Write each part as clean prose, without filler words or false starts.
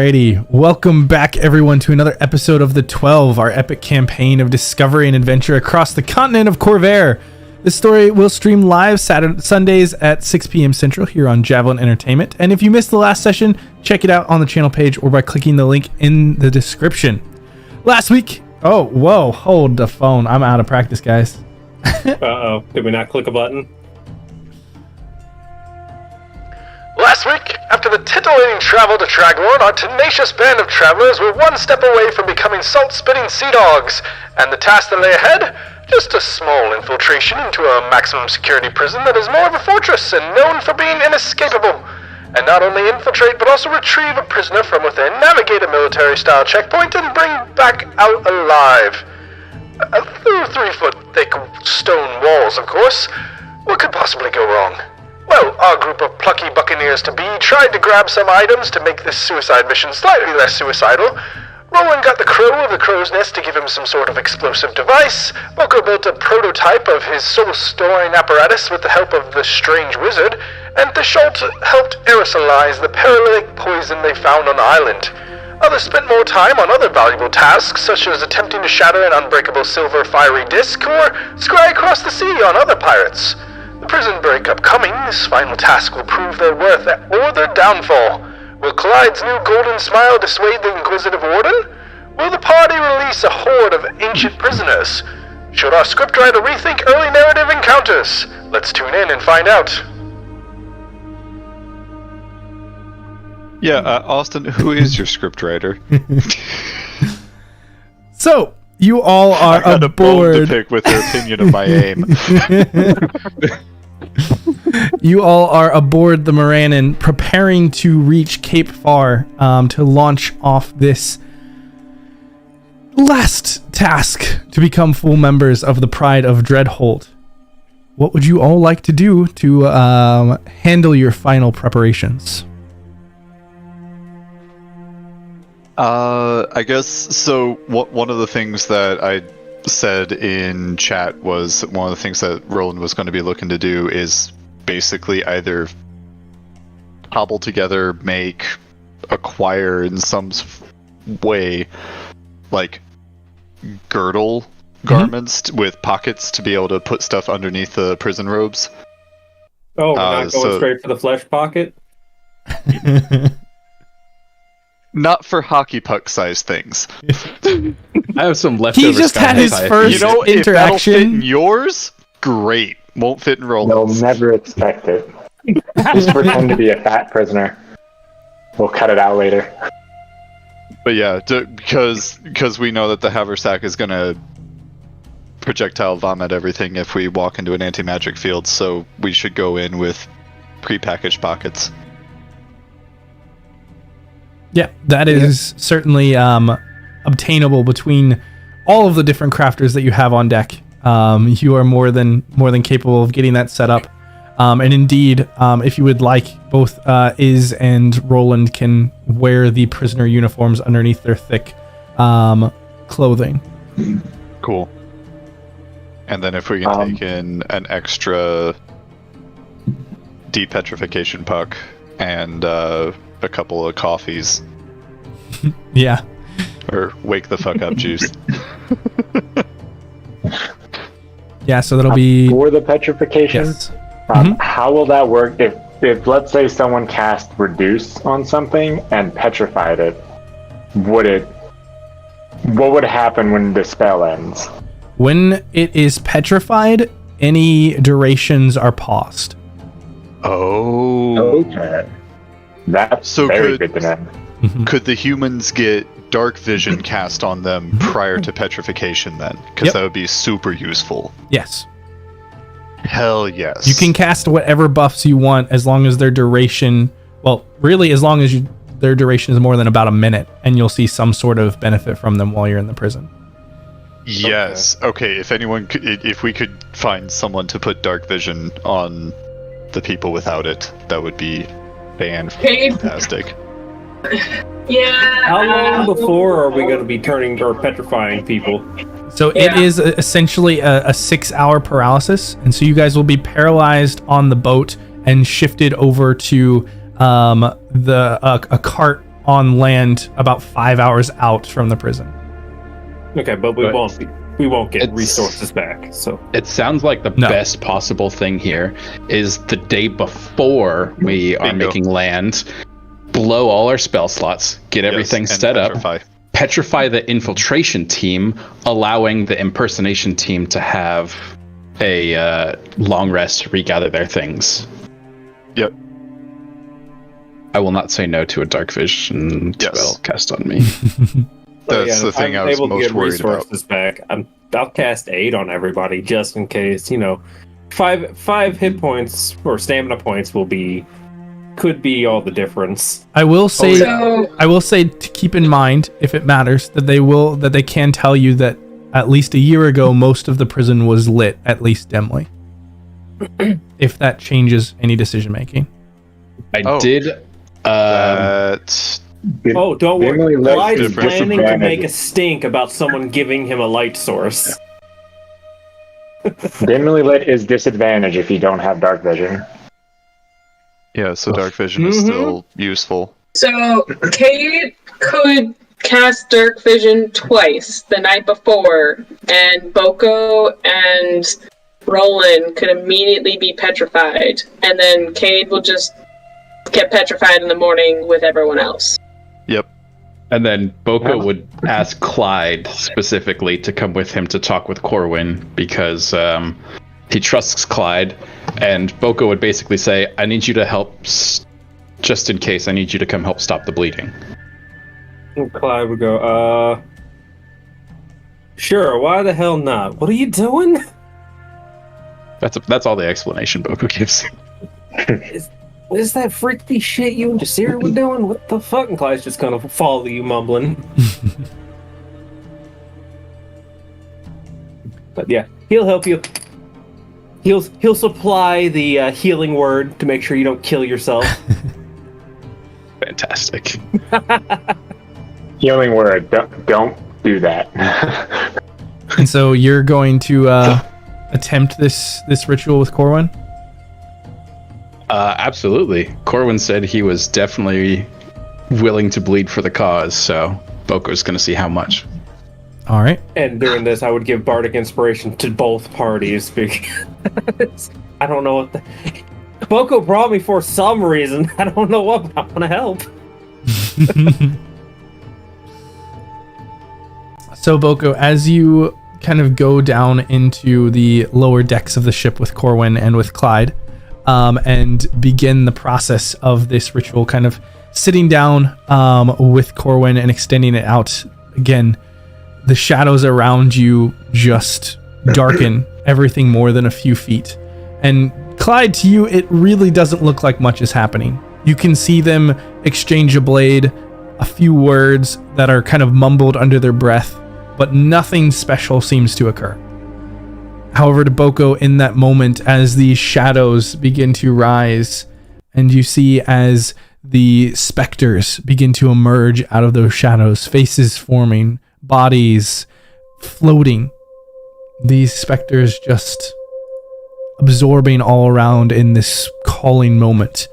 Alrighty, welcome back everyone to another episode of The 12, our epic campaign of discovery and adventure across the continent of Corvair. This story will stream live Sundays at 6 p.m. Central here on Javelin Entertainment, and if you missed the last session, check it out on the channel page or by clicking the link in the description. Last week, hold the phone, I'm out of practice, guys. Uh-oh, did we not click a button? Last week, after the titillating travel to Traglorn, our tenacious band of travelers were one step away from becoming salt-spitting sea dogs, and the task that lay ahead? Just a small infiltration into a maximum security prison that is more of a fortress and known for being inescapable. And not only infiltrate, but also retrieve a prisoner from within, navigate a military-style checkpoint, and bring back out alive. Through 3-foot-thick stone walls, of course. What could possibly go wrong? Well, our group of plucky buccaneers-to-be tried to grab some items to make this suicide mission slightly less suicidal. Roland got the crow of the crow's nest to give him some sort of explosive device. Boko built a prototype of his soul-storing apparatus with the help of the strange wizard. And Theschault helped aerosolize the paralytic poison they found on the island. Others spent more time on other valuable tasks, such as attempting to shatter an unbreakable silver fiery disc or scry across the sea on other pirates. The prison break upcoming, this final task will prove their worth or their downfall. Will Clyde's new golden smile dissuade the inquisitive warden? Will the party release a horde of ancient prisoners? Should our scriptwriter rethink early narrative encounters? Let's tune in and find out. Yeah, Austin, who is your scriptwriter? So, you all are I got a bone aboard. to pick with their opinion of my aim. You all are aboard the Moranin, preparing to reach Cape Far to launch off this last task to become full members of the Pride of Dreadhold. What would you all like to do to handle your final preparations? I guess, so one of the things that I said in chat was one of the things that Roland was going to be looking to do is basically either cobble together, acquire in some way, like girdle garments with pockets to be able to put stuff underneath the prison robes. Oh, we're not going straight for the flesh pocket? Not for hockey puck size things. I have some leftover. He just had his first If that'll fit interaction. in yours, great. Won't fit in Roland's. They'll never expect it. Just pretend to be a fat prisoner. We'll cut it out later. But yeah, because we know that the haversack is gonna projectile vomit everything if we walk into an anti-magic field, so we should go in with prepackaged pockets. Yeah, that is certainly obtainable between all of the different crafters that you have on deck. You are more than capable of getting that set up. And indeed, if you would like, both Iz and Roland can wear the prisoner uniforms underneath their thick clothing. Cool. And then if we can take in an extra depetrification puck and a couple of coffees. Yeah. Or wake the fuck up juice. Yeah, so that'll be... For the petrification, Yes. How will that work if let's say someone cast reduce on something and petrified it? What would happen when the spell ends? When it is petrified, any durations are paused. Oh. Okay. That's So very good to know. Could the humans get dark vision cast on them prior to petrification then? Because Yep. that would be super useful. Yes. Hell yes. You can cast whatever buffs you want as long as their duration... Well, really, as long as their duration is more than about a minute, and you'll see some sort of benefit from them while you're in the prison. Yes. Okay, if we could find someone to put dark vision on the people without it, that would be fantastic. Yeah. How long before are we going to be turning or petrifying people? So it is essentially a 6-hour paralysis, and so you guys will be paralyzed on the boat and shifted over to a cart on land about 5 hours out from the prison. Okay, but we won't get It's- resources back. So It sounds like the No. best possible thing here is the day before we are Bingo. making land, blow all our spell slots, get everything Yes, and set up, petrify. the infiltration team, allowing the impersonation team to have a long rest, regather their things. Yep. I will not say no to a dark vision Yes. spell cast on me. That's the if thing I'm I was able to most get worried about. resources back, I'll cast 8 on everybody just in case. 5 hit points or stamina points could be all the difference. I will say So, I will say to keep in mind, if it matters, that they can tell you that at least a year ago most of the prison was lit, at least dimly. If that changes any decision making. I Oh. did. That's Oh, don't Dimly worry. lit Clyde's is planning to make a disadvantage. stink about someone giving him a light source. Dimly lit is disadvantage if you don't have dark vision. yeah. So dark vision is still useful. so Cade could cast Dark Vision twice the night before, and Boko and Roland could immediately be petrified, and then Cade will just get petrified in the morning with everyone else. Yep. And then Boko would ask Clyde specifically to come with him to talk with Corwin because he trusts Clyde. And Boko would basically say, I need you to help, just in case, I need you to come help stop the bleeding. And Clyde would go, sure, why the hell not? What are you doing? That's all the explanation Boko gives. What is that freaky shit you and Jasira were doing? What the fuck? And Clyde's just gonna follow you mumbling. But yeah, he'll help you. He'll supply the healing word to make sure you don't kill yourself. Fantastic. Healing word, don't do that. And so you're going to attempt this ritual with Corwin? Absolutely. Corwin said he was definitely willing to bleed for the cause, so Boko's going to see how much. All right. And during this, I would give bardic inspiration to both parties because I don't know what the... Boko brought me for some reason. I don't know what, but I want to help. So Boko, as you kind of go down into the lower decks of the ship with Corwin and with Clyde, and begin the process of this ritual, kind of sitting down with Corwin and extending it out again, the shadows around you just darken everything more than a few feet. And Clyde, to you, it really doesn't look like much is happening. You can see them exchange a blade, a few words that are kind of mumbled under their breath, but nothing special seems to occur. However, to Boko, in that moment, as these shadows begin to rise, and you see as the specters begin to emerge out of those shadows, faces forming, bodies floating, these specters just absorbing all around in this calling moment.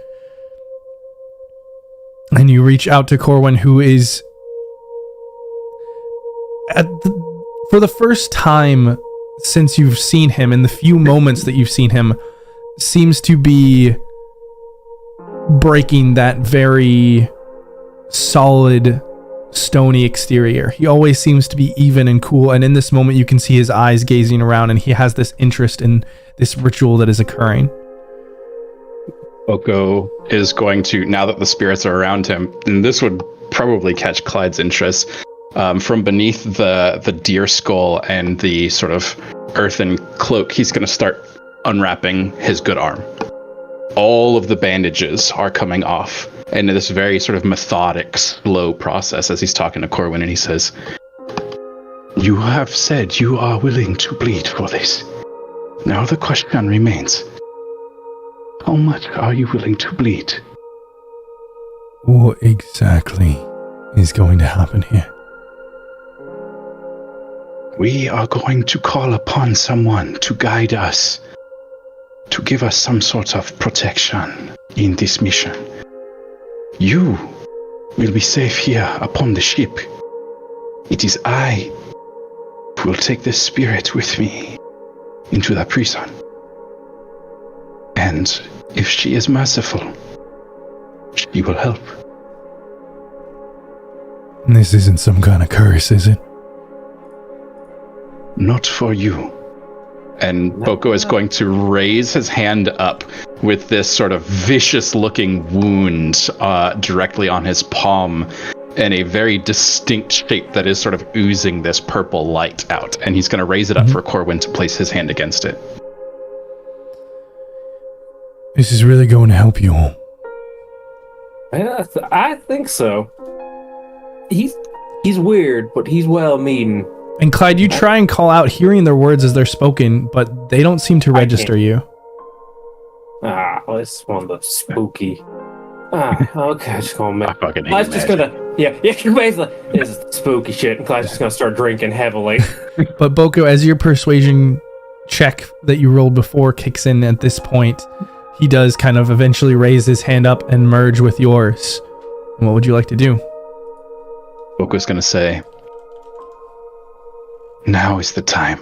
And you reach out to Corwin, who is for the first time since you've seen him, in the few moments that you've seen him, seems to be breaking that very solid, stony exterior. He always seems to be even and cool, and in this moment you can see his eyes gazing around, and he has this interest in this ritual that is occurring. Boko is going to, now that the spirits are around him, and this would probably catch Clyde's interest, from beneath the deer skull and the sort of earthen cloak, he's going to start unwrapping his good arm. All of the bandages are coming off, and this very sort of methodic, slow process as he's talking to Corwin, and he says, "You have said you are willing to bleed for this. Now the question remains, how much are you willing to bleed?" What exactly is going to happen here? We are going to call upon someone to guide us, to give us some sort of protection in this mission. You will be safe here upon the ship. It is I who will take this spirit with me into the prison. And if she is merciful, she will help. This isn't some kind of curse, is it? Not for you. And Boko is going to raise his hand up with this sort of vicious-looking wound directly on his palm in a very distinct shape that is sort of oozing this purple light out. And he's going to raise it up for Corwin to place his hand against it. This is really going to help you all. I think so. He's weird, but he's well-meaning. And Clyde, you try and call out hearing their words as they're spoken, but they don't seem to register you. Well, it's one of the spooky. Okay, just gonna make. I fucking hate Clyde's just magic. gonna, yeah, basically, this is spooky shit, and Clyde's just gonna start drinking heavily. But Boko, as your persuasion check that you rolled before kicks in at this point, he does kind of eventually raise his hand up and merge with yours. And what would you like to do? Boko's going to say, now is the time.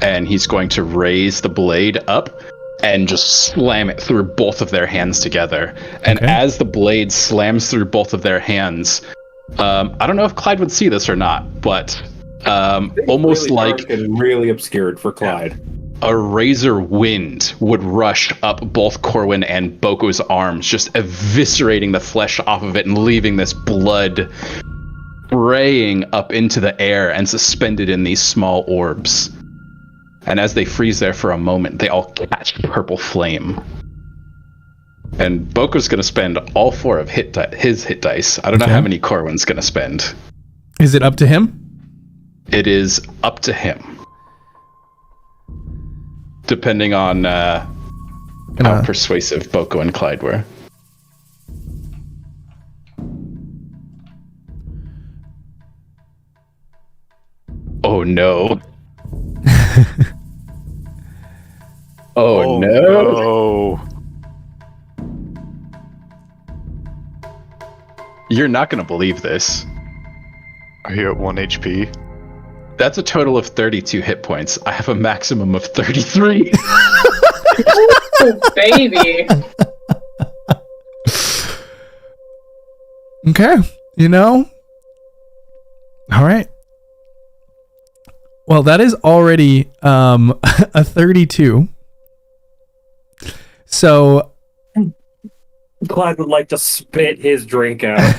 And he's going to raise the blade up and just slam it through both of their hands together. And as the blade slams through both of their hands, I don't know if Clyde would see this or not, but almost really like dark and really obscured for Clyde. A razor wind would rush up both Corwin and Boko's arms, just eviscerating the flesh off of it and leaving this blood spraying up into the air and suspended in these small orbs. And as they freeze there for a moment, they all catch purple flame. And Boko's going to spend all 4 of his hit dice. I don't know how many Corwin's going to spend. Is it up to him? It is up to him. Depending on how persuasive Boko and Clyde were. Oh no. Oh no. You're not going to believe this. Are you at 1 HP? That's a total of 32 hit points. I have a maximum of 33. Oh, baby. Okay. You know? All right. Well, that is already a 32. So Clyde would like to spit his drink out.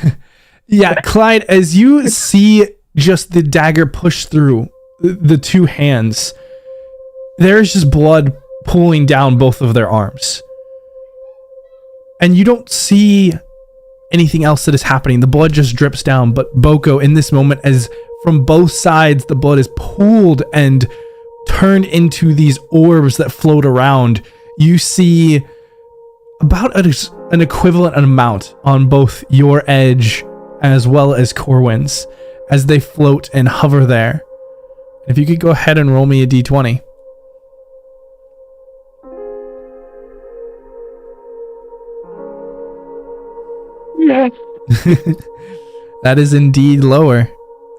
yeah, Clyde, as you see just the dagger push through the 2 hands, there's just blood pulling down both of their arms. And you don't see anything else that is happening. The blood just drips down. But Boko, in this moment, as from both sides, the blood is pulled and turned into these orbs that float around. You see about an equivalent amount on both your edge as well as Corwin's, as they float and hover there. If you could go ahead and roll me a d20. Yeah. That is indeed lower.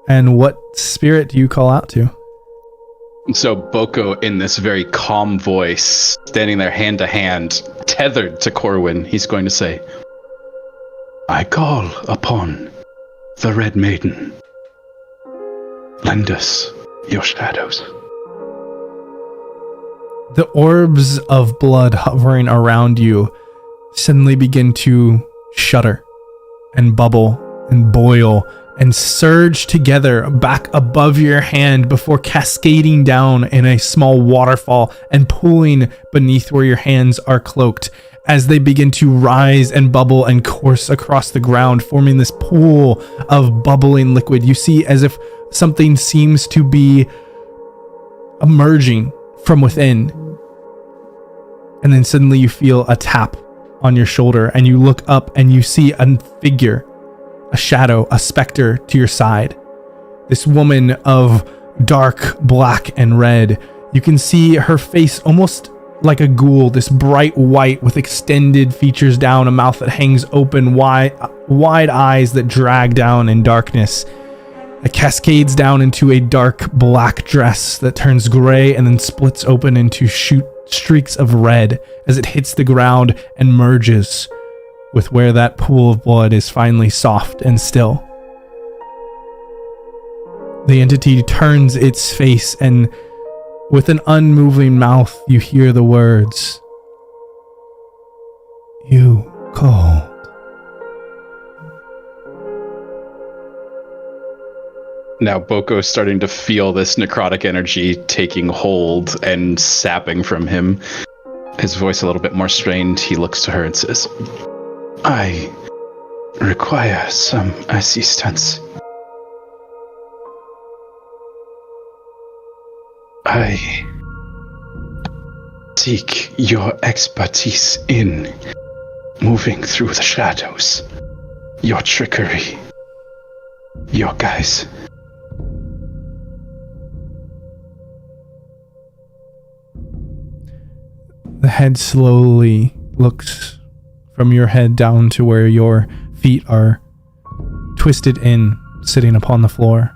And what spirit do you call out to? So Boko, in this very calm voice, standing there hand to hand, tethered to Corwin, he's going to say, I call upon the Red Maiden. Lend us your shadows. The orbs of blood hovering around you suddenly begin to shudder and bubble and boil and surge together back above your hand before cascading down in a small waterfall and pooling beneath where your hands are cloaked as they begin to rise and bubble and course across the ground, forming this pool of bubbling liquid. You see as if something seems to be emerging from within. And then suddenly you feel a tap on your shoulder and you look up and you see a figure, a shadow, a specter to your side. This woman of dark black and red. You can see her face almost like a ghoul, this bright white with extended features down, a mouth that hangs open wide, wide eyes that drag down in darkness. It cascades down into a dark black dress that turns gray and then splits open into streaks of red as it hits the ground and merges with where that pool of blood is finally soft and still. The entity turns its face, and with an unmoving mouth, you hear the words, "You called." Now Boko is starting to feel this necrotic energy taking hold and sapping from him. His voice a little bit more strained. He looks to her and says, "I require some assistance. I seek your expertise in moving through the shadows, your trickery, your guise." The head slowly looks from your head down to where your feet are twisted in, sitting upon the floor,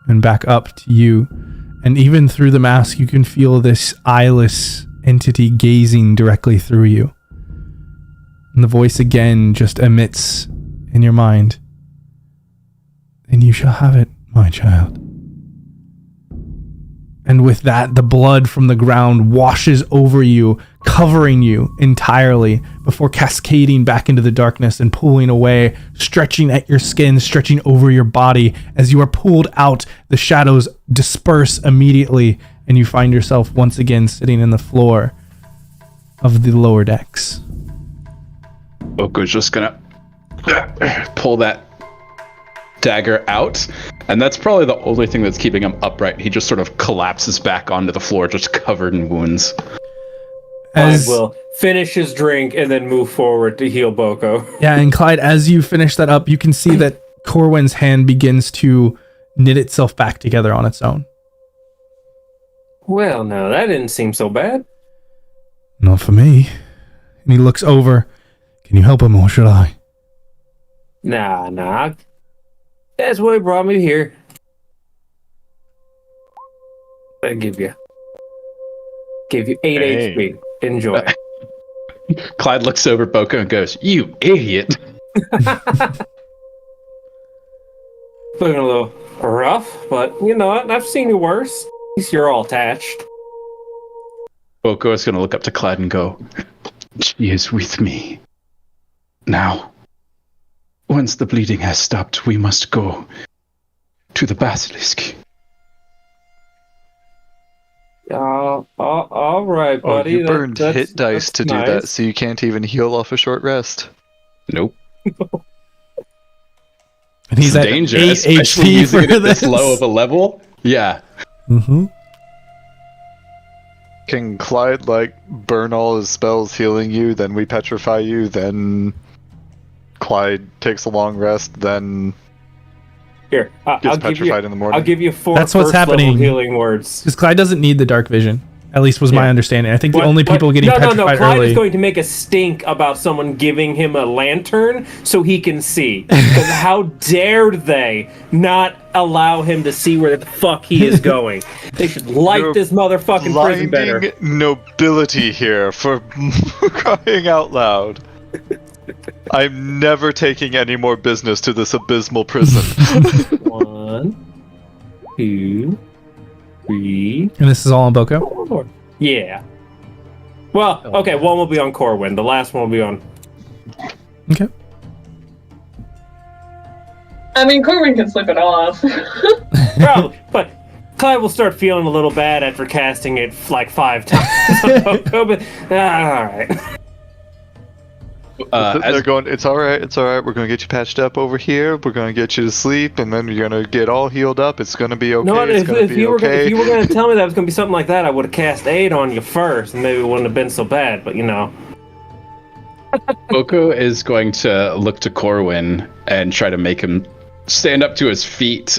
and back up to you. And even through the mask, you can feel this eyeless entity gazing directly through you. And the voice again just emits in your mind, "Then you shall have it, my child." And with that, the blood from the ground washes over you, covering you entirely before cascading back into the darkness and pulling away, stretching at your skin, stretching over your body. As you are pulled out, the shadows disperse immediately, and you find yourself once again sitting in the floor of the lower decks. Boko's just gonna pull that dagger out, and that's probably the only thing that's keeping him upright. He just sort of collapses back onto the floor, just covered in wounds. Clyde will finish his drink and then move forward to heal Boko. Yeah, and Clyde, as you finish that up, you can see that Corwin's hand begins to knit itself back together on its own. Well, no, that didn't seem so bad. Not for me. And he looks over. Can you help him, or should I? Nah. That's what brought me here. I give you 8 HP. Enjoy. Clyde looks over at Boko and goes, "You idiot." Looking a little rough, but you know what? I've seen you worse. At least you're all attached. Boko is going to look up to Clyde and go, "She is with me. Now, once the bleeding has stopped, we must go to the basilisk." All right, buddy. You burned hit dice to do that, so you can't even heal off a short rest. Nope. And he's at 8 especially HP using for it at this low of a level. Yeah. Mm-hmm. Can Clyde, burn all his spells healing you, then we petrify you, then Clyde takes a long rest, then Here, gets petrified in the morning? I'll give you 4 That's what's happening. healing words. Because Clyde doesn't need the dark vision. At least was my understanding. I think the only people getting petrified Clyde early... is going to make a stink about someone giving him a lantern so he can see. Because how dared they not allow him to see where the fuck he is going? They should light this motherfucking prison better. Blinding nobility here, for crying out loud. I'm never taking any more business to this abysmal prison. 1, 2, 3. And this is all on Boko? 4. Yeah. Well, okay, one will be on Corwin. The last one will be on... Okay. I mean, Corwin can slip it off. Probably, but Clyde will start feeling a little bad after casting it 5 times on Boko, but alright. They're going, it's alright, we're going to get you patched up over here, we're going to get you to sleep, and then you're going to get all healed up, it's going to be okay, No, if you were going to tell me that was going to be something like that, I would have cast 8 on you first, and maybe it wouldn't have been so bad, but you know. Boko is going to look to Corwin and try to make him stand up to his feet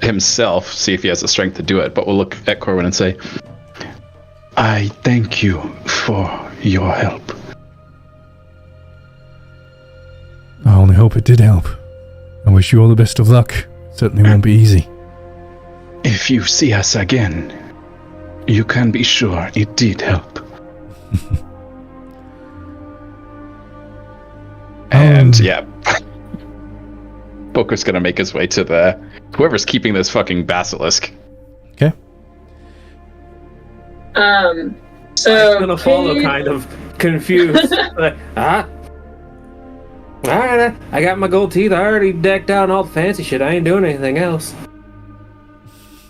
himself, see if he has the strength to do it, but we'll look at Corwin and say, "I thank you for your help." I only hope hope it did help. I wish you all the best of luck. Certainly won't be easy. If you see us again, you can be sure it did help. And yeah, Boko's gonna make his way to whoever's keeping this fucking basilisk. Okay. So I'm gonna follow, kind of confused. Like, all right, I got my gold teeth. I already decked out and all the fancy shit. I ain't doing anything else.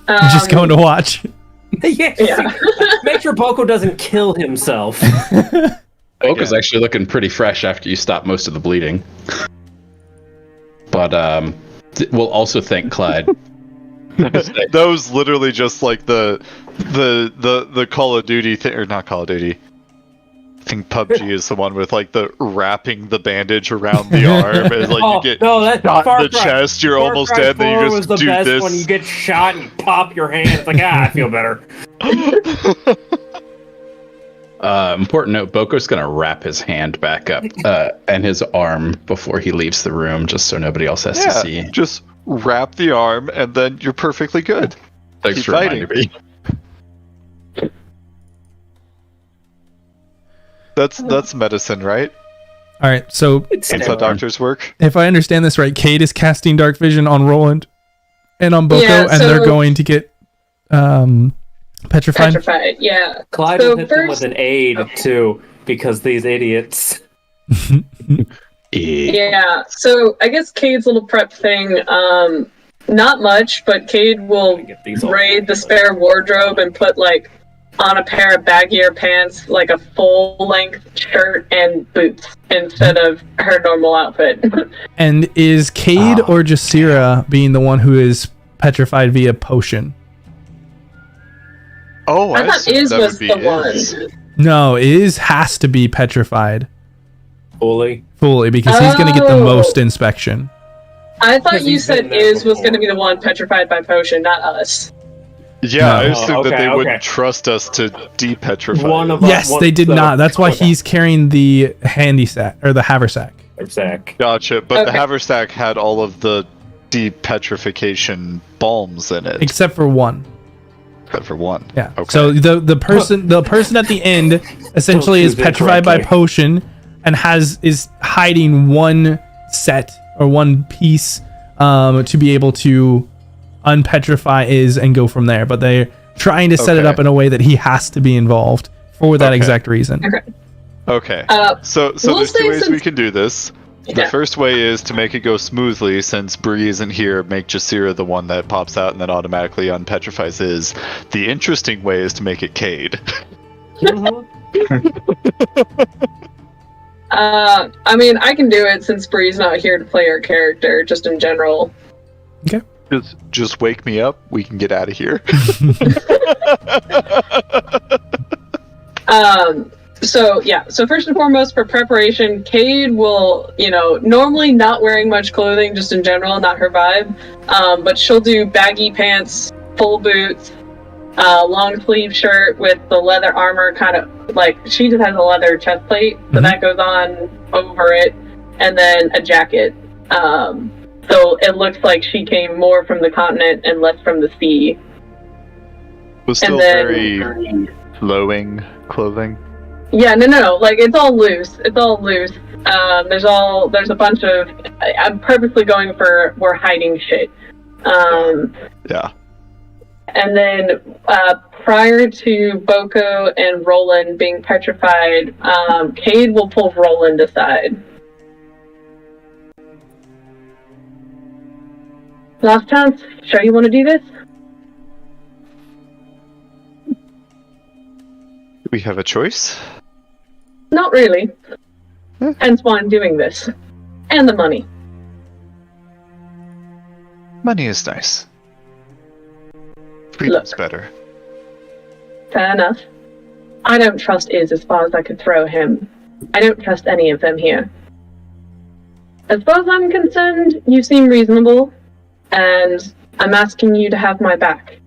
Just going to watch. Yeah. Make sure Boko doesn't kill himself. Boko's actually looking pretty fresh after you stop most of the bleeding. But we'll also thank Clyde. That was literally just like the Call of Duty thing, or not Call of Duty. I think PUBG is the one with like the wrapping the bandage around the arm, and like you get shot in the chest, you're almost dead, then you just do this. When you get shot and you pop your hand, it's like I feel better. Important note: Boko's gonna wrap his hand back up and his arm before he leaves the room, just so nobody else has to see. Just wrap the arm, and then you're perfectly good. Thanks Keep for fighting. reminding me. That's medicine, right? All right, so That's how doctors work. if I understand this right, Cade is casting dark vision on Roland and on Boko, Yeah, and they're going to get petrified. petrified. Yeah. Clyde So will hit them first- with an aid too, because these idiots. Yeah, so I guess Cade's little prep thing, not much, but Cade will Get these all raid the spare wardrobe and put, like, on a pair of baggier pants, like a full-length shirt and boots instead of her normal outfit. And is Cade or Jasira being the one who is petrified via potion? Oh, I thought assumed Iz that was would be the one. Iz. No, Iz has to be petrified Fully. because he's going to get the Oh. most inspection. I thought Because you he's been said there Iz was before. going to be the one petrified by potion, not us. Yeah, I No. assumed that Okay, they okay. wouldn't trust us to depetrify. One of Yes, one- they did so- not. That's why okay. he's carrying the handy sack or the haversack. Zach. Gotcha, but the Okay. haversack had all of the depetrification balms in it, Except for one. except for one. Yeah. Okay. So the person at the end essentially is choose petrified by incorrectly. potion and is hiding one set or one piece to be able to unpetrify Iz and go from there. But they're trying to set it Okay. up in a way that he has to be involved for that Okay. exact reason. Okay. We'll So there's say two ways we since- can do this. The Yeah. first way is to make it go smoothly, since Bree isn't here, make Jasira the one that pops out and then automatically unpetrifies Iz. The interesting way is to make it Cade. I mean, I can do it since Bree's not here to play her character, just in general. Just wake me up, we can get out of here. So first and foremost, for preparation, Cade will, normally not wearing much clothing, just in general, not her vibe, but she'll do baggy pants, full boots, long sleeve shirt with the leather armor, kind of like she just has a leather chest plate, so that goes on over it, and then a jacket. So it looks like she came more from the continent and less from the sea. Was still And then- very flowing clothing. Yeah, no. Like it's all loose. It's all loose. There's a bunch of. I'm purposely going for we're hiding shit. Yeah. And then prior to Boko and Roland being petrified, Cade will pull Roland aside. Last chance. Sure you want to do this? Do we have a choice? Not really. Hence why I'm doing this. And the money. Money is nice. Freedom's better. Fair enough. I don't trust Iz as far as I could throw him. I don't trust any of them here. As far as I'm concerned, you seem reasonable, and I'm asking you to have my back,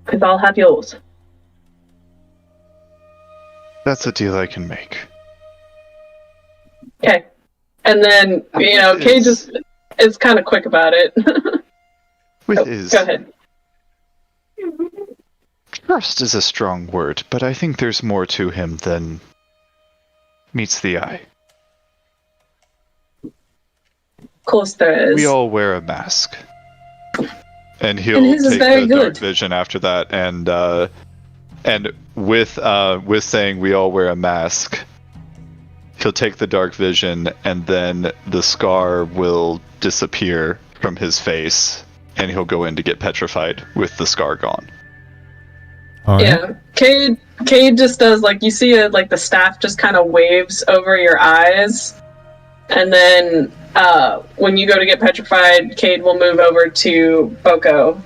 because I'll have yours. That's a deal I can make. Okay. And then, Cade just is kind of quick about it. With Go ahead. Trust is a strong word, but I think there's more to him than meets the eye. Of course there is. We all wear a mask. And he'll And his is take very the dark good. vision after that, and with saying we all wear a mask, he'll take the dark vision, and then the scar will disappear from his face, and he'll go in to get petrified with the scar gone. All right. Yeah, Cade just does, you see the staff just kind of waves over your eyes, and then when you go to get petrified, Cade will move over to Boko.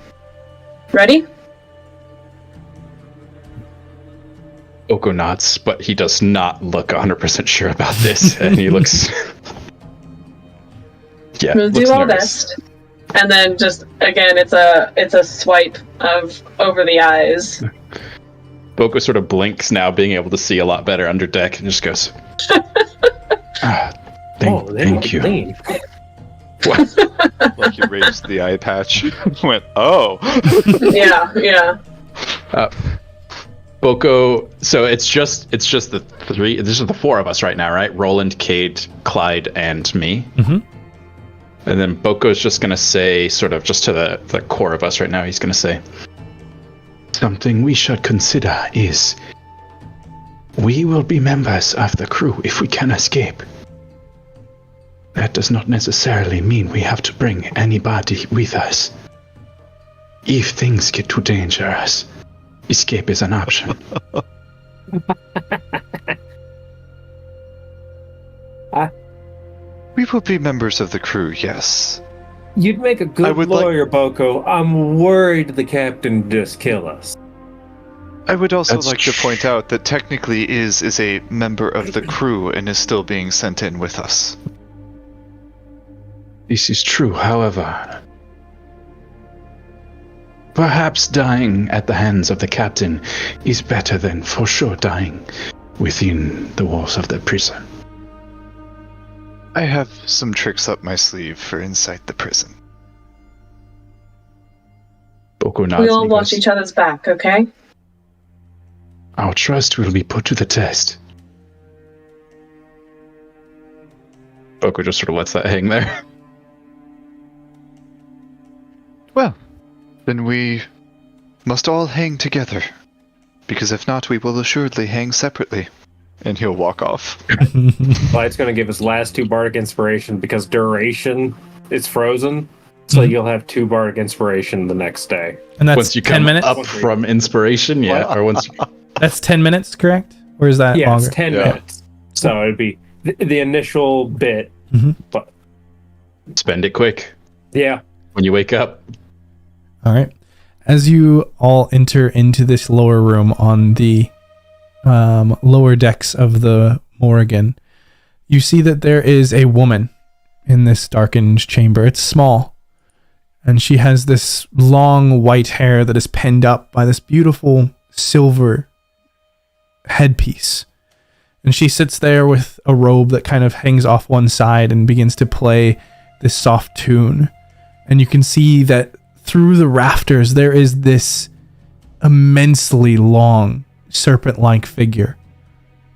Ready? Boko nods, but he does not look 100% sure about this, and he looks... yeah, We'll looks do our nervous. best. And then just, again, it's a swipe of over the eyes. Boko sort of blinks now, being able to see a lot better under deck, and just goes, thank you. Clean. Like he raised the eye patch, went, oh! Yeah. Boko, so it's just the three, this is the four of us right now, right? Roland, Cade, Clyde, and me. Mm-hmm. And then Boko's just going to say, sort of just to the core of us right now, he's going to say, something we should consider is we will be members of the crew if we can escape. That does not necessarily mean we have to bring anybody with us. If things get too dangerous, escape is an option. We will be members of the crew, yes. You'd make a I good would lawyer, Boko. I'm worried the captain just kill us. I would also That's like to point out that technically is a member of the crew and is still being sent in with us. This is true, however. Perhaps dying at the hands of the captain is better than for sure dying within the walls of the prison. I have some tricks up my sleeve for inside the prison. Boko nods We and all he watch goes, each other's back, okay? our trust will be put to the test. Boko just sort of lets that hang there. Well, then we must all hang together, because if not, we will assuredly hang separately. And he'll walk off. Clyde's going to give his last 2 bardic inspiration because duration is frozen. So you'll have 2 bardic inspiration the next day. And that's Once you 10 come minutes? up from inspiration, yeah. Or once That's 10 minutes, correct? Or is that Yeah, longer? it's 10 Yeah. minutes. So it'd be the initial bit. Mhm. But spend it quick yeah, when you wake up. All right. As you all enter into this lower room on the lower decks of the Morrigan, you see that there is a woman in this darkened chamber. It's small, and she has this long white hair that is pinned up by this beautiful silver headpiece. And she sits there with a robe that kind of hangs off one side and begins to play this soft tune. And you can see that through the rafters there is this immensely long serpent-like figure.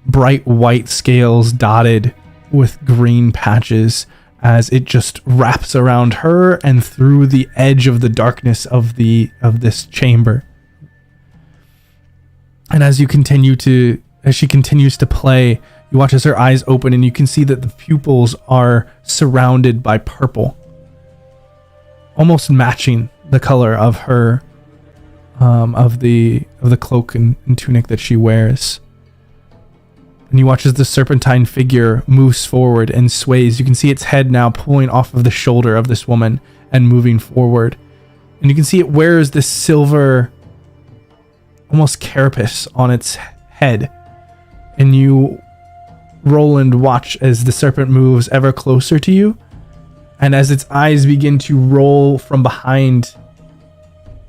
Bright white scales dotted with green patches as it just wraps around her and through the edge of the darkness of this chamber. And as she continues to play, you watch as her eyes open and you can see that the pupils are surrounded by purple, almost matching the color of her of the cloak and tunic that she wears. And you watch as the serpentine figure moves forward and sways. You can see its head now pulling off of the shoulder of this woman and moving forward. And you can see it wears this silver, almost carapace on its head. And you, Roland, watch as the serpent moves ever closer to you. And as its eyes begin to roll from behind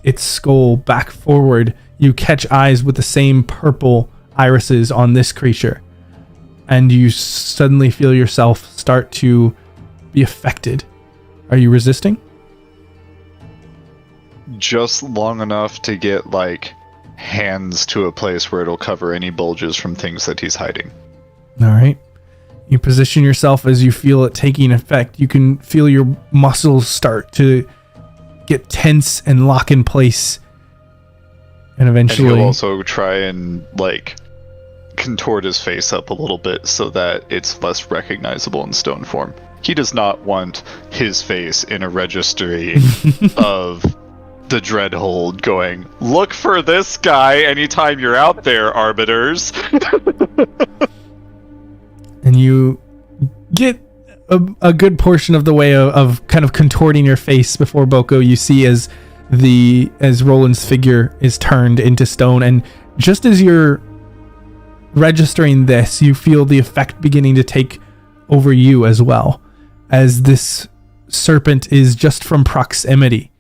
its skull back forward, you catch eyes with the same purple irises on this creature. and you suddenly feel yourself start to be affected. Are you resisting? Just long enough to get, like, hands to a place where it'll cover any bulges from things that he's hiding. All right. You position yourself as you feel it taking effect. You can feel your muscles start to get tense and lock in place. And eventually... And he'll also try and, like, contort his face up a little bit so that it's less recognizable in stone form. He does not want his face in a registry of the Dreadhold going, "Look for this guy anytime you're out there, arbiters." And you get a good portion of the way of kind of contorting your face before Boko. You see as Roland's figure is turned into stone, and just as you're registering this, you feel the effect beginning to take over you as well, as this serpent is just from proximity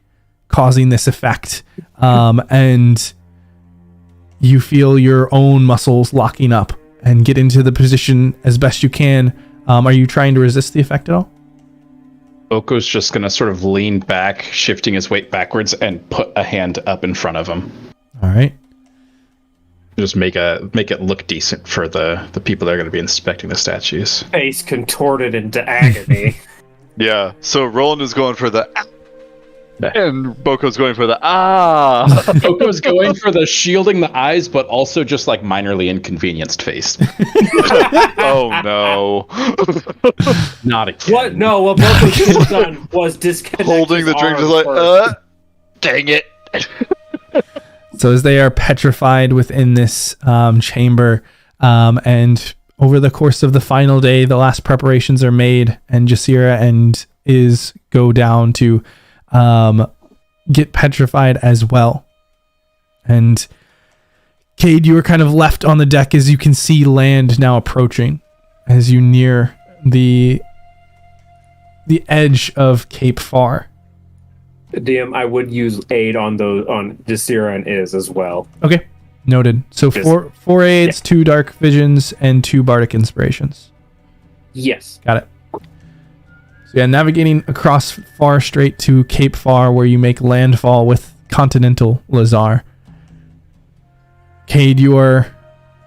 causing this effect, and you feel your own muscles locking up and get into the position as best you can. Are you trying to resist the effect at all? Boko's just going to sort of lean back, shifting his weight backwards, and put a hand up in front of him. All right. Just make it look decent for the people that are going to be inspecting the statues. Face contorted into agony. Yeah, so Roland is going for the and Boko's going for the Boko's going for the shielding the eyes, but also just like minorly inconvenienced face. Oh no. Not again. What? No, what Boko should have done was disconnect Holding the his drink, arms just like, first. dang it. So as they are petrified within this chamber, and over the course of the final day, the last preparations are made, and Jasira and Iz go down to get petrified as well. And Cade, you are kind of left on the deck as you can see land now approaching as you near the edge of Cape Far. DM, I would use aid on Jasira and Iz as well. Okay, noted. So four aids, 2 dark visions, and 2 bardic inspirations. Yes. Got it. So yeah, navigating across Far Strait to Cape Far, where you make landfall with continental Lazar. Cade, you are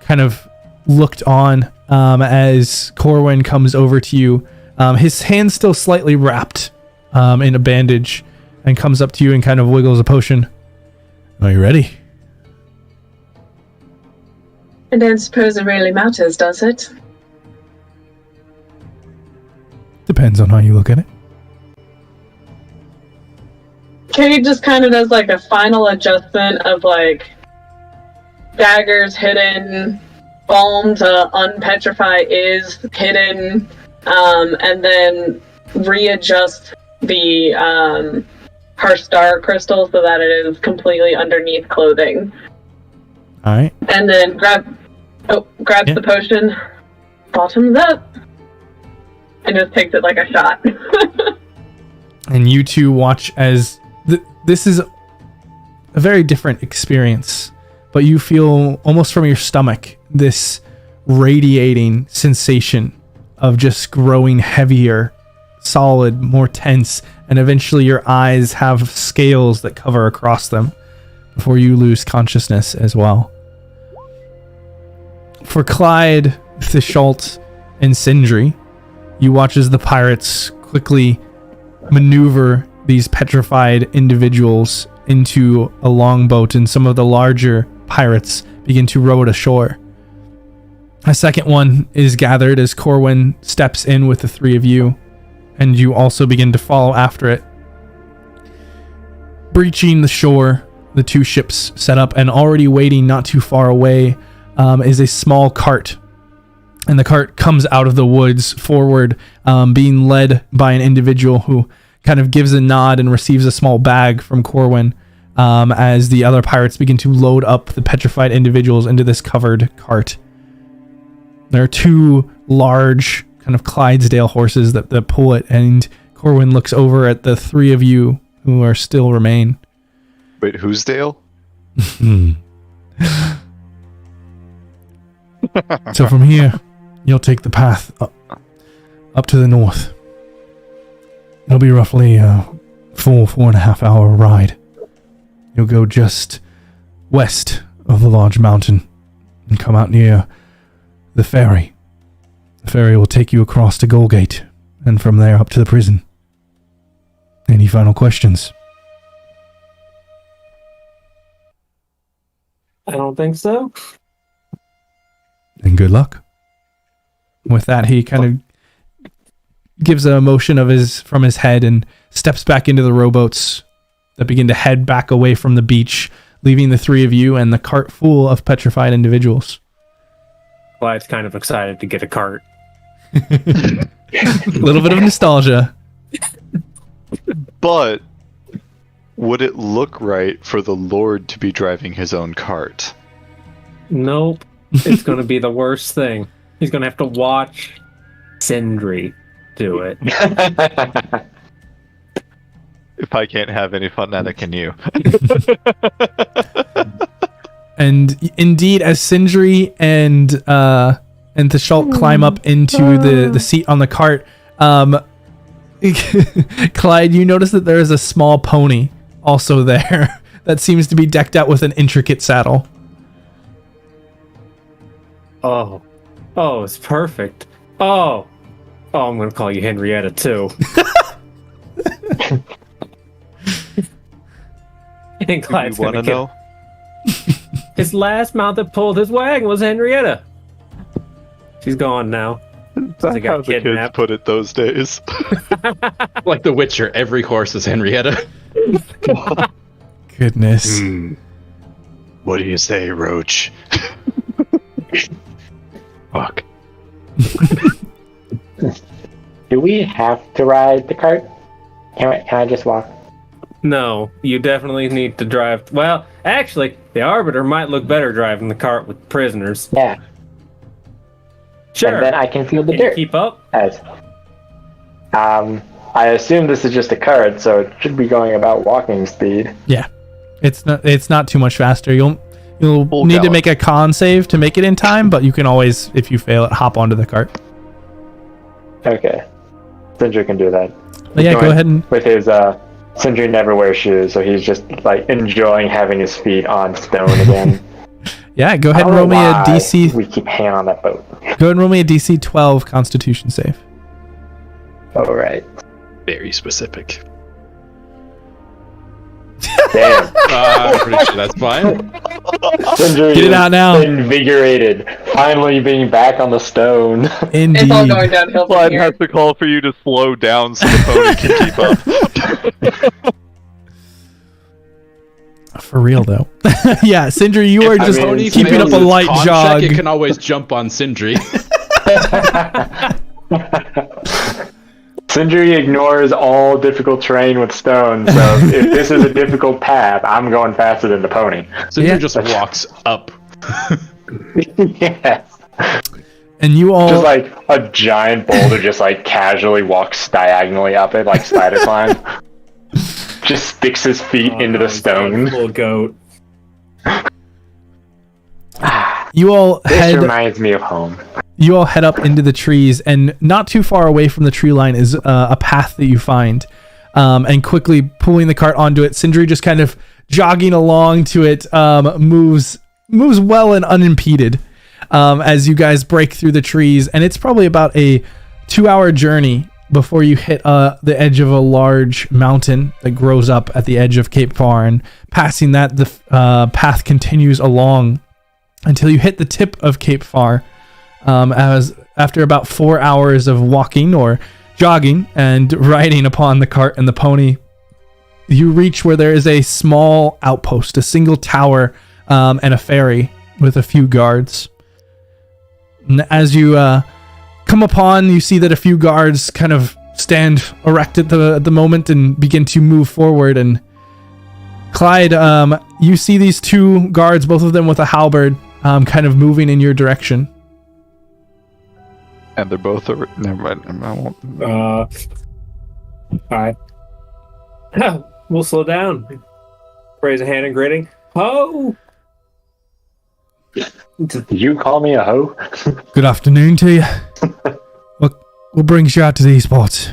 kind of looked on as Corwin comes over to you. His hand's still slightly wrapped in a bandage, and comes up to you and kind of wiggles a potion. Are you ready? I don't suppose it really matters, does it? Depends on how you look at it. Kate just kind of does like a final adjustment of like daggers hidden, balm to unpetrify is hidden, and then readjust the her star crystal so that it is completely underneath clothing. All right. And then grabs the potion, bottoms up, and just takes it like a shot. And you two watch as this is a very different experience, but you feel almost from your stomach this radiating sensation of just growing heavier, solid, more tense, and eventually your eyes have scales that cover across them before you lose consciousness as well. For Clyde, Theschault, and Sindri, you watch as the pirates quickly maneuver these petrified individuals into a longboat, and some of the larger pirates begin to row it ashore. A second one is gathered as Corwin steps in with the 3 of you, and you also begin to follow after it. Breaching the shore, the 2 ships set up, and already waiting not too far away is a small cart. And the cart comes out of the woods forward, being led by an individual who kind of gives a nod and receives a small bag from Corwin as the other pirates begin to load up the petrified individuals into this covered cart. There are 2 large kind of Clydesdale horses that pull it, and Corwin looks over at the 3 of you who are still remain. Wait, who's Dale? So from here, You'll take the path up to the north. It'll be roughly a 4.5 hour ride. You'll go just west of the large mountain and come out near the ferry. The ferry will take you across to Goalgate, and from there up to the prison. Any final questions? I don't think so. Then good luck. With that, he kind of gives a motion from his head and steps back into the rowboats that begin to head back away from the beach, leaving the three of you and the cart full of petrified individuals. Clyde's kind of excited to get a cart. A little bit of nostalgia. But would it look right for the Lord to be driving his own cart? Nope. It's going to be the worst thing. He's going to have to watch Sindri do it. If I can't have any fun, neither can you. And indeed, as Sindri and Theschault climb up into the seat on the cart, Clyde, you notice that there is a small pony also there that seems to be decked out with an intricate saddle. Oh, it's perfect. Oh, I'm going to call you Henrietta too. And Clyde's You want to know? His last mount that pulled his wagon was Henrietta. She's gone now. That's got how the kids kidnapped. put it those days. Like The Witcher, every horse is Henrietta. Goodness. What do you say, Roach? Fuck. Do we have to ride the cart? Can I just walk? No, you definitely need to drive. Well, actually, the Arbiter might look better driving the cart with prisoners. Yeah. Sure. And then I can feel the Can you dirt. keep up? As, I assume this is just a cart, so it should be going about walking speed. Yeah, it's not too much faster. You'll Full need to gallop. make a con save to make it in time, but you can always, if you fail it, hop onto the cart. Okay. Sindri can do that. But yeah, go ahead and With his, Sindri never wears shoes, so he's just, like, enjoying having his feet on stone again. yeah, go ahead I and roll don't me know a why DC. we keep hanging on that boat. Go ahead and roll me a DC 12 Constitution save. Alright. Very specific. Damn. I'm pretty sure that's fine. Sindri Get it is out now. Invigorated. Finally being back on the stone. It's all Indeed. going downhill from Clyde here. has to call for you to slow down so the pony can keep up. For real though. Yeah, Sindri, you are just mean, keeping up a Fails its light con jog. check, it can always jump on Sindri. Sindri ignores all difficult terrain with stone, so if this is a difficult path, I'm going faster than the pony. Sindri Yeah. just walks up. Yes. And you all Just like a giant boulder just like casually walks diagonally up it like spider climb. Just sticks his feet into the stone. Little goat. you all This head reminds me of home. you all head up into the trees, and not too far away from the tree line is a path that you find. And quickly pulling the cart onto it, Sindri just kind of jogging along to it, moves well and unimpeded as you guys break through the trees. And it's probably about a 2-hour journey before you hit the edge of a large mountain that grows up at the edge of Cape Far. And passing that, the path continues along until you hit the tip of Cape Far. As after about 4 hours of walking or jogging and riding upon the cart and the pony, you reach where there is a small outpost, a single tower, and a ferry with a few guards. And as you come upon, you see that a few guards kind of stand erect at the moment and begin to move forward. And Clyde, you see these two guards, both of them with a halberd, kind of moving in your direction. And they're both over. Never mind. I won't. Alright. We'll slow down. Raise a hand and greeting. Ho! Did you call me a hoe? Good afternoon to you. What brings you out to these parts?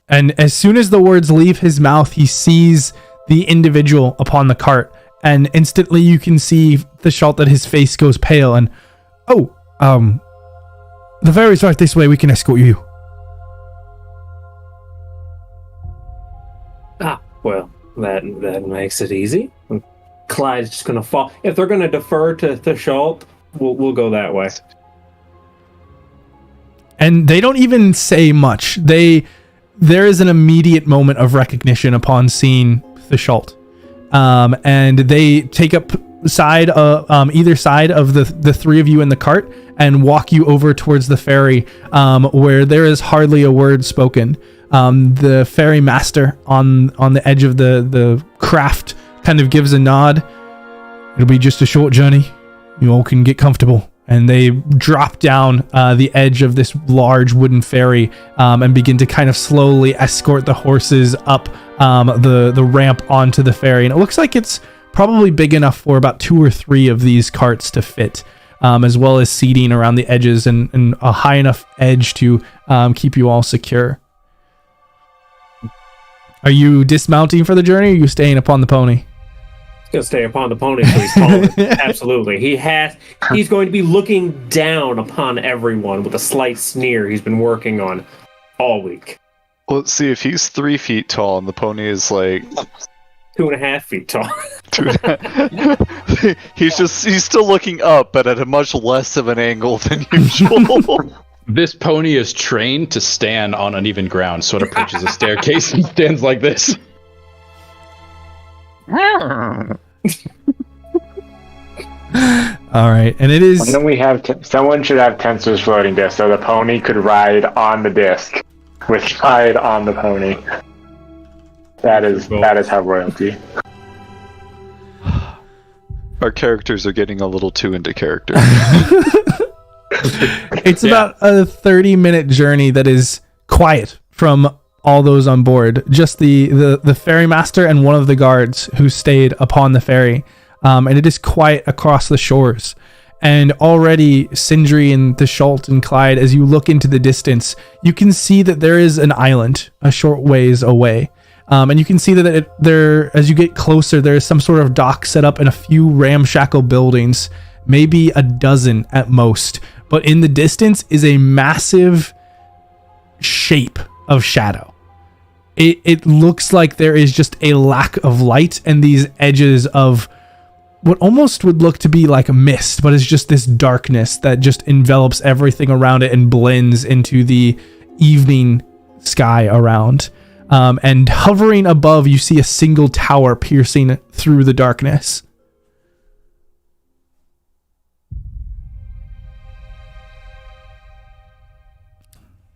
And as soon as the words leave his mouth, he sees the individual upon the cart, and instantly you can see Theschault that his face goes pale, and the ferry's right this way, we can escort you. Well, that makes it easy. Clyde's just gonna fall. If they're gonna defer to Theschault, we'll go that way. And they don't even say much. There is an immediate moment of recognition upon seeing Theschault. And they take up either side of the three of you in the cart and walk you over towards the ferry, where there is hardly a word spoken. The ferry master on the edge of the craft kind of gives a nod. It'll be just a short journey. You all can get comfortable. And they drop down the edge of this large wooden ferry and begin to kind of slowly escort the horses up the ramp onto the ferry. And it looks like it's probably big enough for about 2 or 3 of these carts to fit, as well as seating around the edges and a high enough edge to keep you all secure. Are you dismounting for the journey, or are you staying upon the pony? He's gonna stay upon the pony so he's taller. Absolutely. He's going to be looking down upon everyone with a slight sneer he's been working on all week. Well, let's see, if he's 3 feet tall and the pony is like 2.5 feet tall. he's still looking up, but at a much less of an angle than usual. This pony is trained to stand on uneven ground, so it approaches a staircase and stands like this. All right, and it is. Why don't we have someone should have Tensor's floating disc so the pony could ride on the disc with Clyde on the pony. That is how royalty. Our characters are getting a little too into character. It's about a 30-minute journey that is quiet from all those on board. Just the ferry master and one of the guards who stayed upon the ferry. And it is quiet across the shores. And already Sindri and Theschault and Clyde, as you look into the distance, you can see that there is an island a short ways away. And you can see that as you get closer, there is some sort of dock set up and a few ramshackle buildings, maybe a dozen at most. But in the distance is a massive shape of shadow. It looks like there is just a lack of light and these edges of what almost would look to be like a mist, but it's just this darkness that just envelops everything around it and blends into the evening sky around. And hovering above, you see a single tower piercing through the darkness.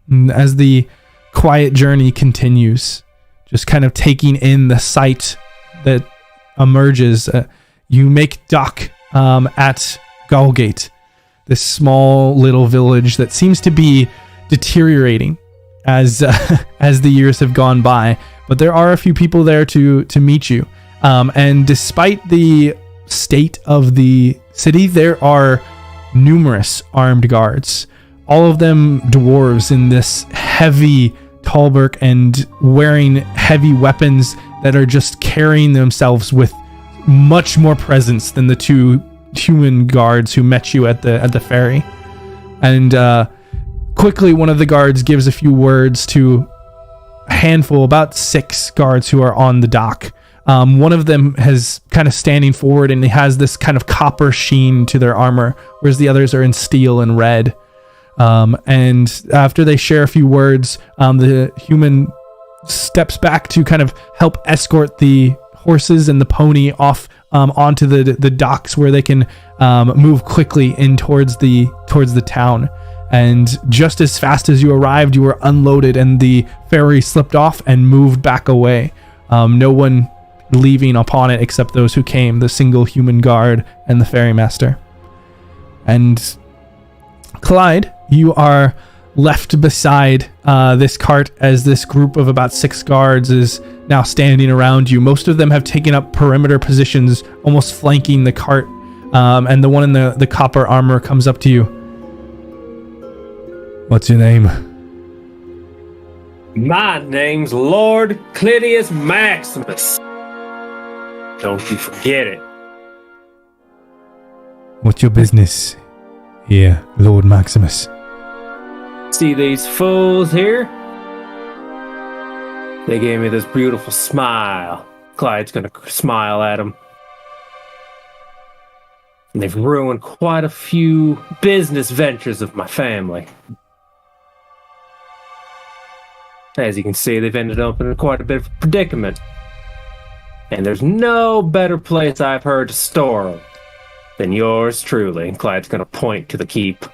And as the quiet journey continues, just kind of taking in the sight that emerges, you make dock at Galgate, this small little village that seems to be deteriorating as the years have gone by. But there are a few people there to meet you. And despite the state of the city, there are numerous armed guards. All of them dwarves in this heavy tallburk and wearing heavy weapons that are just carrying themselves with much more presence than the 2 human guards who met you at the ferry. And quickly, one of the guards gives a few words to a handful, about 6 guards who are on the dock. One of them has kind of standing forward and has this kind of copper sheen to their armor, whereas the others are in steel and red. And after they share a few words, the human steps back to kind of help escort the horses and the pony off onto the docks where they can move quickly in towards the town. And just as fast as you arrived, you were unloaded and the ferry slipped off and moved back away. No one leaving upon it except those who came, the single human guard and the ferry master. And Clyde, you are left beside this cart as this group of about 6 guards is now standing around you. Most of them have taken up perimeter positions, almost flanking the cart, And the one in the copper armor comes up to you. What's your name? My name's Lord Clidius Maximus. Don't you forget it. What's your business here, Lord Maximus? See these fools here? They gave me this beautiful smile. Clyde's gonna smile at them. And they've ruined quite a few business ventures of my family. As you can see, they've ended up in quite a bit of a predicament. And there's no better place I've heard to store them than yours truly. And Clyde's gonna point to the keep.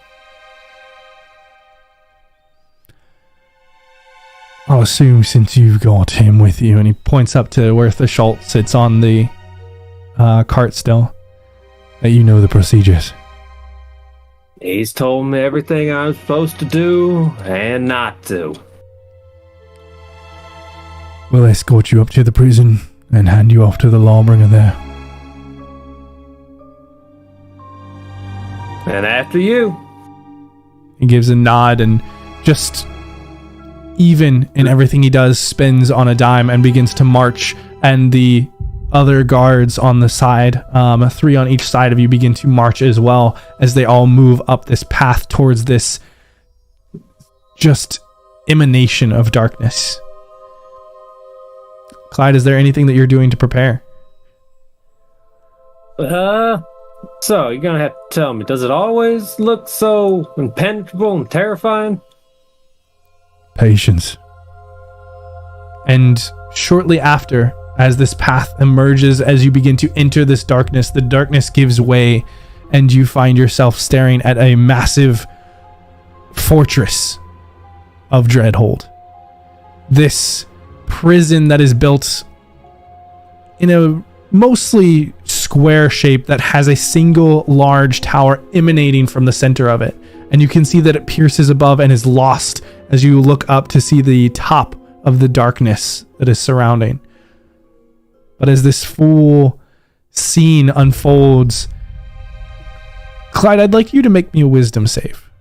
I'll assume since you've got him with you, and he points up to where Theschault sits on the cart still, that you know the procedures. He's told me everything I'm supposed to do and not do. We'll escort you up to the prison and hand you off to the lawbringer there. And after you. He gives a nod and just even in everything he does spins on a dime and begins to march, and the other guards on the side, 3 on each side of you, begin to march as well as they all move up this path towards this just emanation of darkness. Clyde, is there anything that you're doing to prepare? So you're gonna have to tell me, does it always look so impenetrable and terrifying? Patience. And shortly after, as this path emerges, as you begin to enter this darkness, the darkness gives way, and you find yourself staring at a massive fortress of Dreadhold. This prison that is built in a mostly square shape that has a single large tower emanating from the center of it. And you can see that it pierces above and is lost as you look up to see the top of the darkness that is surrounding. But as this full scene unfolds, Clyde, I'd like you to make me a wisdom save.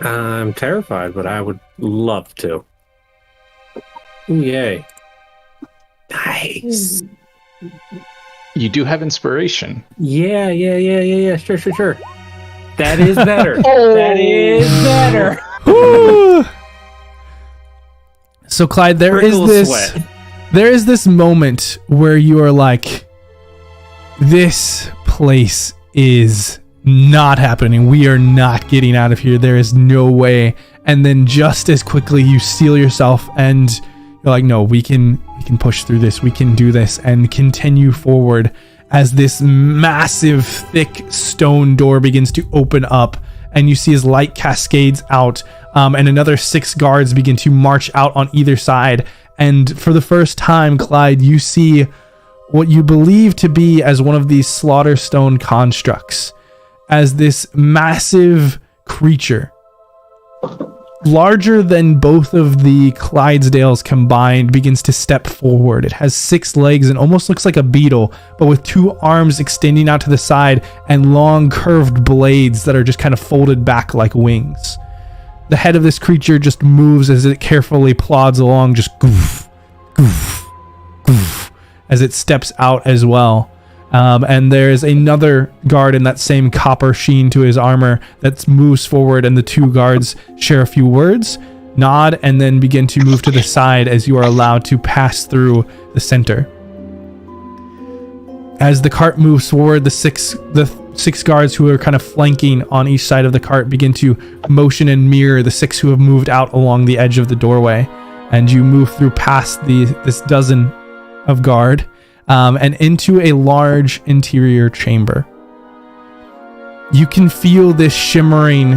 I'm terrified, but I would love to. Ooh, yay. Nice. You do have inspiration. Yeah. Sure. That is better. That is better. So Clyde, there is this moment where you are like, this place is not happening. We are not getting out of here. There is no way. And then just as quickly you seal yourself and you're like, no, we can push through this. We can do this and continue forward as this massive, thick stone door begins to open up, and you see as light cascades out, and another 6 guards begin to march out on either side. And for the first time, Clyde, you see what you believe to be as one of these slaughter stone constructs, as this massive creature, larger than both of the Clydesdales combined, begins to step forward. It has 6 legs and almost looks like a beetle, but with 2 arms extending out to the side and long curved blades that are just kind of folded back like wings. The head of this creature just moves as it carefully plods along, just goof, goof, goof, as it steps out as well. And there's another guard in that same copper sheen to his armor that moves forward, and the 2 guards share a few words, nod, and then begin to move to the side as you are allowed to pass through the center. As the cart moves forward, the six guards who are kind of flanking on each side of the cart begin to motion and mirror the 6 who have moved out along the edge of the doorway, and you move through past this dozen of guard. And into a large interior chamber. You can feel this shimmering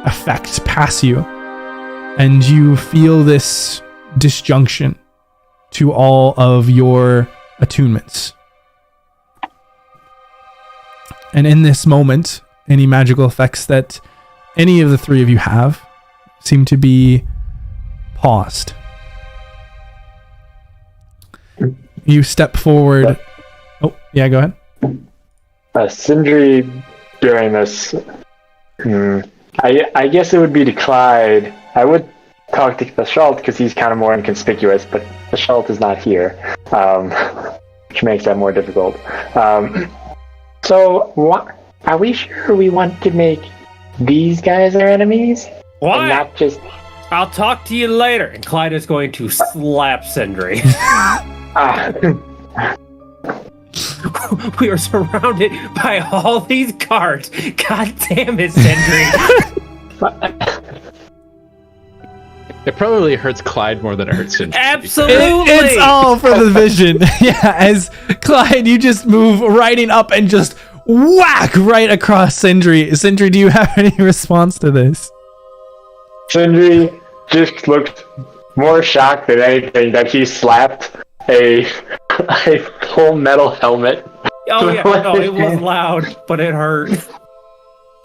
effect pass you, and you feel this disjunction to all of your attunements. And in this moment, any magical effects that any of the 3 of you have seem to be paused. You step forward. Oh, yeah, go ahead. Sindri doing this. I guess it would be to Clyde. I would talk to Theschault because he's kind of more inconspicuous, but Theschault is not here, which makes that more difficult. Are we sure we want to make these guys our enemies? What? And not just... I'll talk to you later. And Clyde is going to slap Sindri. We are surrounded by all these guards. God damn it, Sindri. It probably hurts Clyde more than it hurts Sindri. Absolutely. It's all for the vision. Yeah, as Clyde, you just move riding up and just whack right across Sindri. Sindri, do you have any response to this? Sindri just looked more shocked than anything that he slapped a full metal helmet. Oh yeah, no, it was loud, but it hurt.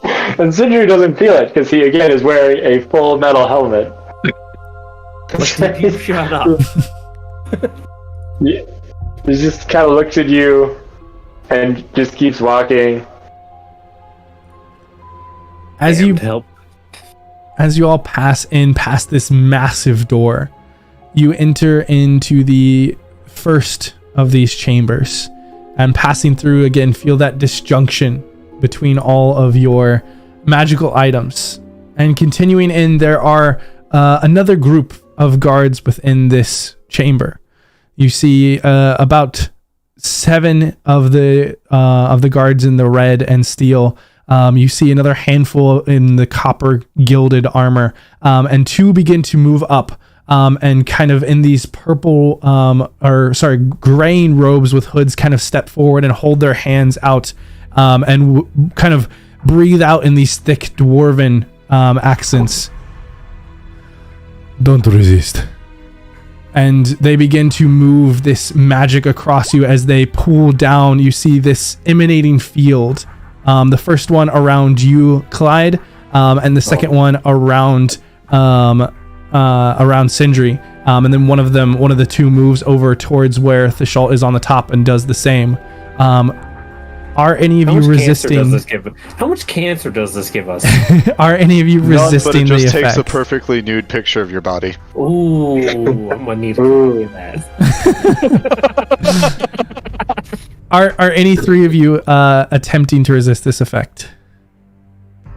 And Sindri doesn't feel it because he again is wearing a full metal helmet. You shut up. Yeah. He just kind of looks at you and just keeps walking. As you all pass in past this massive door, you enter into the first of these chambers, and passing through again, feel that disjunction between all of your magical items. And continuing in, there are another group of guards within this chamber. You see about 7 of the guards in the red and steel. You see another handful in the copper gilded armor, and 2 begin to move up, and kind of in these purple, graying robes with hoods kind of step forward and hold their hands out, and kind of breathe out in these thick dwarven accents. Don't resist. And they begin to move this magic across you as they pull down. You see this emanating field. The first one around you, Clyde, and the second one around Sindri. And then one of the 2 moves over towards where Theschault is on the top and does the same. Are any of you resisting? How much cancer does this give us? Are any of you resisting the effect? But it just takes a perfectly nude picture of your body. Ooh, I'm gonna need to do that. Are any 3 of you attempting to resist this effect?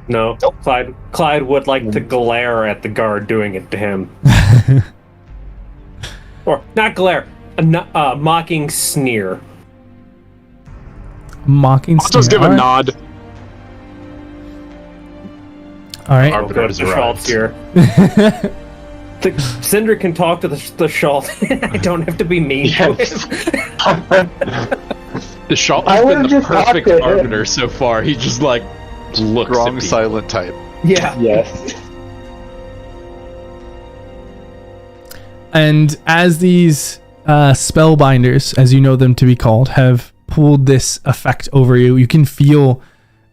No. Clyde would like to glare at the guard doing it to him. Or not glare, a mocking sneer. Mocking sneer. I'll just give a nod. All right. Go to Theschault's here. Sindri can talk to the Theschault. I don't have to be mean to him. Theschault has been the perfect arbiter so far. He just looks strong, silent type. Yeah. Yes. And as these spellbinders, as you know them to be called, have pulled this effect over you, you can feel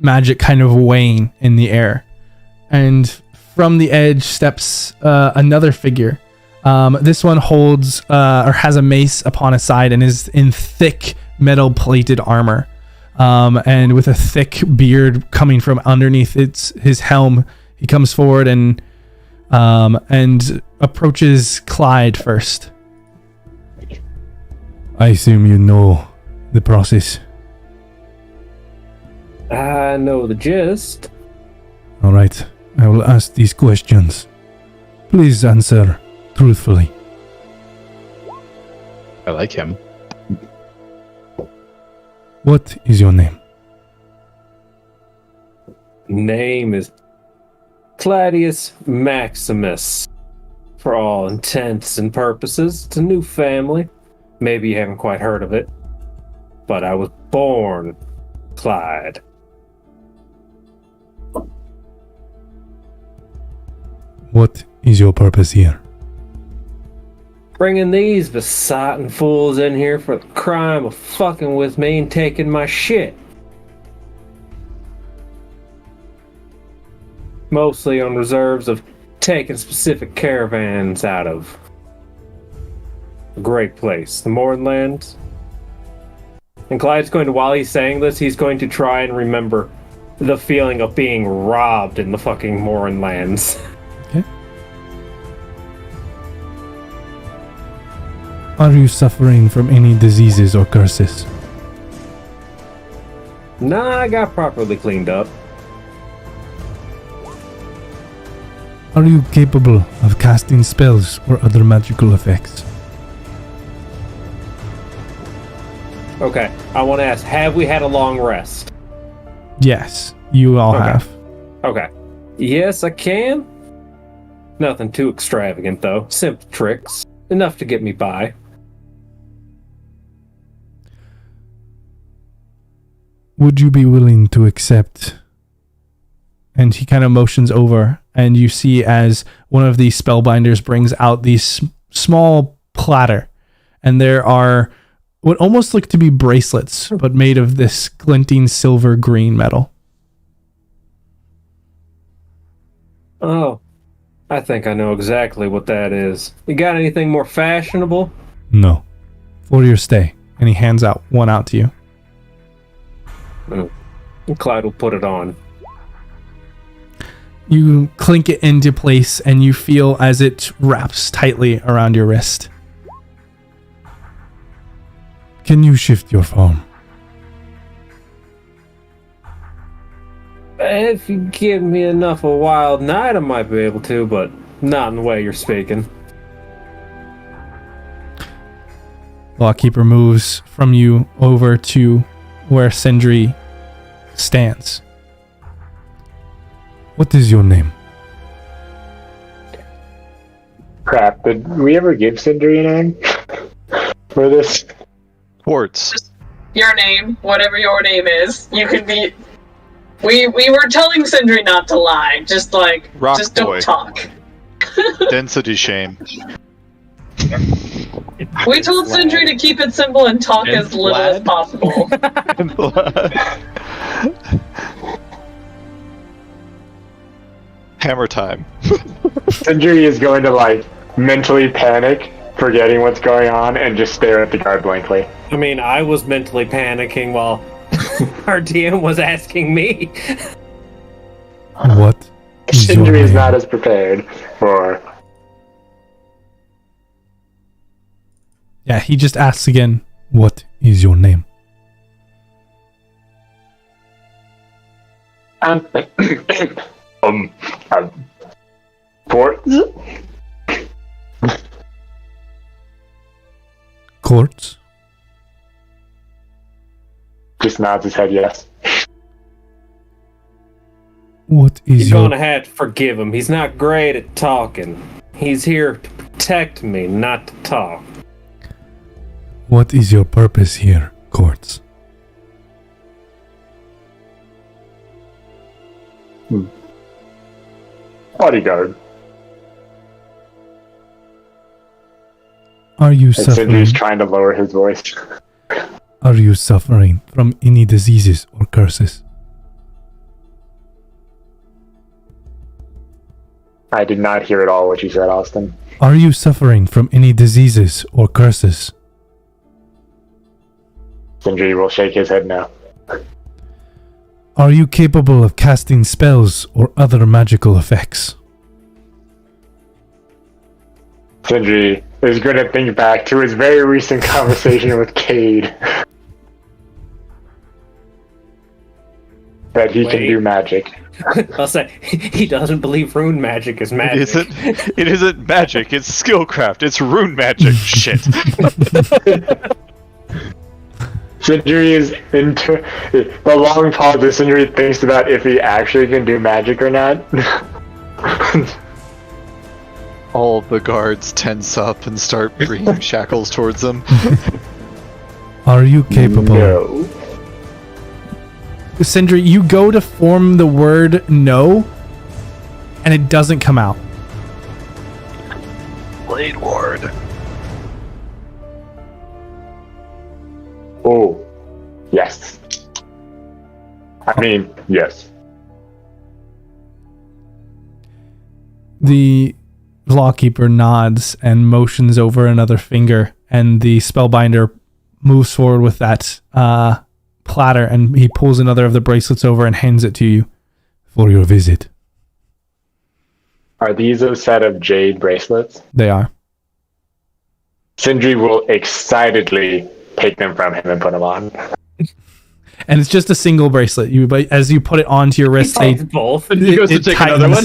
magic kind of weighing in the air. And from the edge steps another figure. This one holds or has a mace upon his side and is in thick metal plated armor. And with a thick beard coming from underneath his helm, he comes forward and approaches Clyde first. I assume you know the process. I know the gist. All right, I will ask these questions. Please answer truthfully. I like him. What is your name? Name is Claudius Maximus. For all intents and purposes, it's a new family. Maybe you haven't quite heard of it, but I was born Clyde. What is your purpose here? Bringing these besotted fools in here for the crime of fucking with me and taking my shit. Mostly on reserves of taking specific caravans out of a great place, the Moorlands. And Clyde's going to, while he's saying this, he's going to try and remember the feeling of being robbed in the fucking Morin lands. Okay. Are you suffering from any diseases or curses? Nah, I got properly cleaned up. Are you capable of casting spells or other magical effects? Okay, I want to ask, have we had a long rest? Yes, you all Okay. have. Okay. Yes, I can. Nothing too extravagant, though. Simple tricks. Enough to get me by. Would you be willing to accept? And he kind of motions over, and you see as one of these spellbinders brings out these small platter, and there are what almost look to be bracelets, but made of this glinting silver green metal. Oh, I think I know exactly what that is. You got anything more fashionable? No. For your stay. And he hands out one out to you. Clyde will put it on. You clink it into place, and you feel as it wraps tightly around your wrist. Can you shift your form? If you give me enough a wild night, I might be able to, but not in the way you're speaking. Lawkeeper moves from you over to where Sindri stands. What is your name? Crap, did we ever give Sindri a name? For this? Quartz. Your name, whatever your name is, you can be. We were telling Sindri not to lie. Just Rock just boy. don't talk. Density shame. We told Sindri to keep it simple and talk as little as possible. Hammer time. Sindri is going to, mentally panic, forgetting what's going on, and just stare at the guard blankly. I mean, I was mentally panicking while our DM was asking me. What is your Sindri is name? not as prepared for... Yeah, he just asks again, what is your name? Quartz? Quartz? Just nods his head yes. What is You're your... gonna have to forgive him. He's not great at talking. He's here to protect me, not to talk. What is your purpose here, Quartz? Bodyguard. Are you And suffering? Sindri's trying to lower his voice. Are you suffering from any diseases or curses? I did not hear at all what you said, Austin. Are you suffering from any diseases or curses? Sindri will shake his head no. Are you capable of casting spells or other magical effects? Sindri is going to think back to his very recent conversation with Cade. That he can Wait. do magic. I'll say, he doesn't believe rune magic is magic. It isn't magic, it's skillcraft, it's rune magic. Shit. Sindri is into the long pause as Sindri thinks about if he actually can do magic or not. All of the guards tense up and start bringing shackles towards them. Are you capable? No. Sindri, you go to form the word no, and it doesn't come out. Blade Ward. Oh. Yes. I mean, yes. The lawkeeper nods and motions over another finger, and the spellbinder moves forward with that platter, and he pulls another of the bracelets over and hands it to you for your visit. Are these a set of jade bracelets? They are. Sindri will excitedly take them from him and put them on. And it's just a single bracelet. But as you put it onto your wrist, Takes both. He goes to it take another one.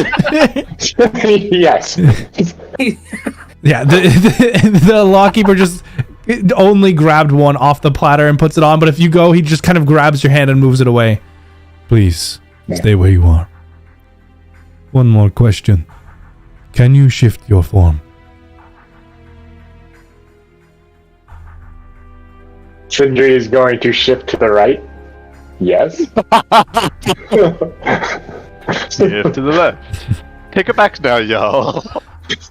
Yes. Yeah, the lawkeeper just only grabbed one off the platter and puts it on, but if you go, he just kind of grabs your hand and moves it away. Please, stay where you are. One more question. Can you shift your form? Sindri is going to shift to the right. Yes. Shift to the left. Take it back now, y'all.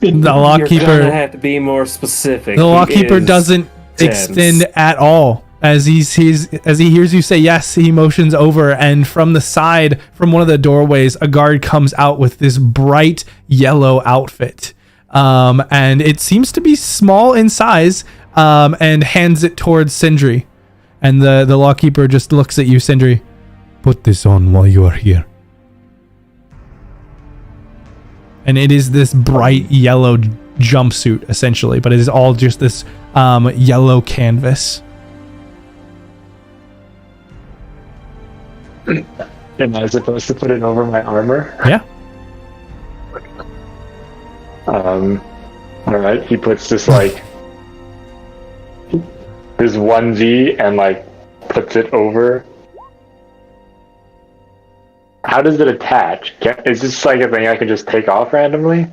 The You're gonna lawkeeper, have to be more specific. the He lawkeeper is doesn't tense. extend at all. As he hears you say yes, he motions over, and from the side, from one of the doorways, a guard comes out with this bright yellow outfit, and it seems to be small in size, and hands it towards Sindri. And the lawkeeper just looks at you, Sindri. Put this on while you are here. And it is this bright yellow jumpsuit, essentially, but it is all just this yellow canvas. Am I supposed to put it over my armor? Yeah. Alright, he puts this his onesie and puts it over. How does it attach? Is this a thing I can just take off randomly?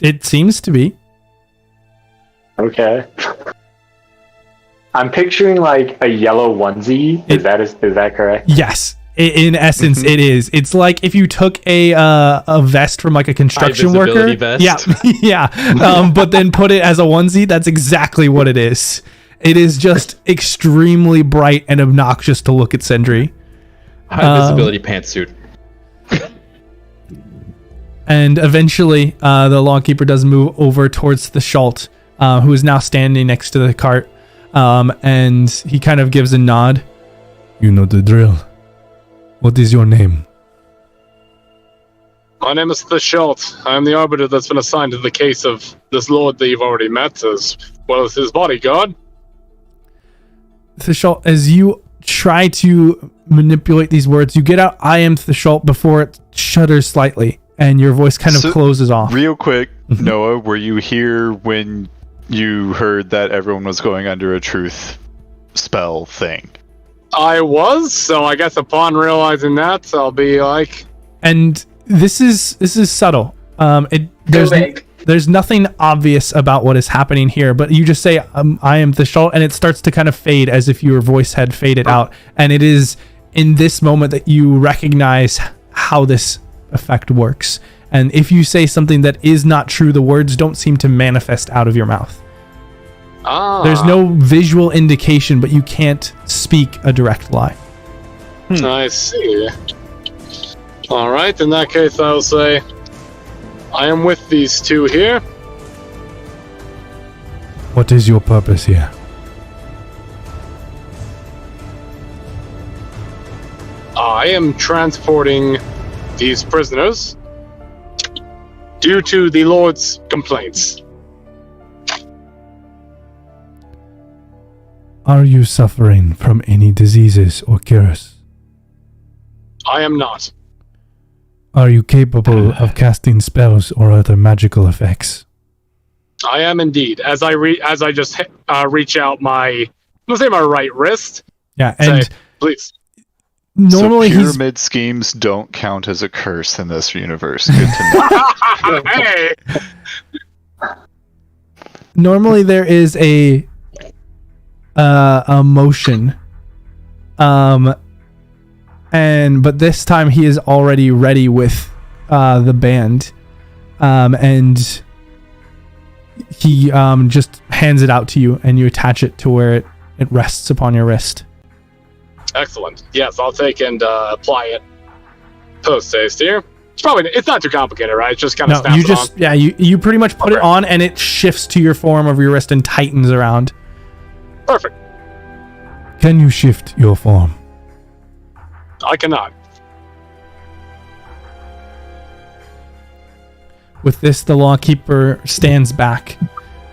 It seems to be. Okay. I'm picturing a yellow onesie. Is that correct? Yes. In essence, it is. It's like if you took a vest from a construction worker. Vest. Yeah, yeah. But then put it as a onesie. That's exactly what it is. It is just extremely bright and obnoxious to look at Sindri. High visibility pantsuit. And eventually, the lawkeeper does move over towards Theschault, who is now standing next to the cart. And he kind of gives a nod. You know the drill. What is your name? My name is Theschault. I am the arbiter that's been assigned to the case of this lord that you've already met, as well as his bodyguard. Theschault, as you try to manipulate these words, you get out, I am Theschault, before it shudders slightly, and your voice kind of closes off. Real quick, Noah, were you here when you heard that everyone was going under a truth spell thing? I was, so I guess upon realizing that, I'll be like... And this is subtle. There's nothing obvious about what is happening here, but you just say, I am Theschault, and it starts to kind of fade as if your voice had faded out. And it is in this moment that you recognize how this effect works. And if you say something that is not true, the words don't seem to manifest out of your mouth. There's no visual indication, but you can't speak a direct lie. I see. Alright, in that case I'll say, I am with these two here. What is your purpose here? I am transporting these prisoners due to the Lord's complaints. Are you suffering from any diseases or cures? I am not. Are you capable of casting spells or other magical effects? I am indeed. As I just reach out my, let's say my right wrist. Yeah, and say, please. Normally so pyramid schemes don't count as a curse in this universe. Good to know. Hey. Normally there is a motion, but this time he is already ready with the band, and he just hands it out to you, and you attach it to where it rests upon your wrist. Excellent. Yes, I'll take and apply it post haste here. It's not too complicated, right? It's just kind of snaps on. You pretty much put it on, and it shifts to your form of your wrist and tightens around. Perfect. Can you shift your form? I cannot. With this, the lawkeeper stands back,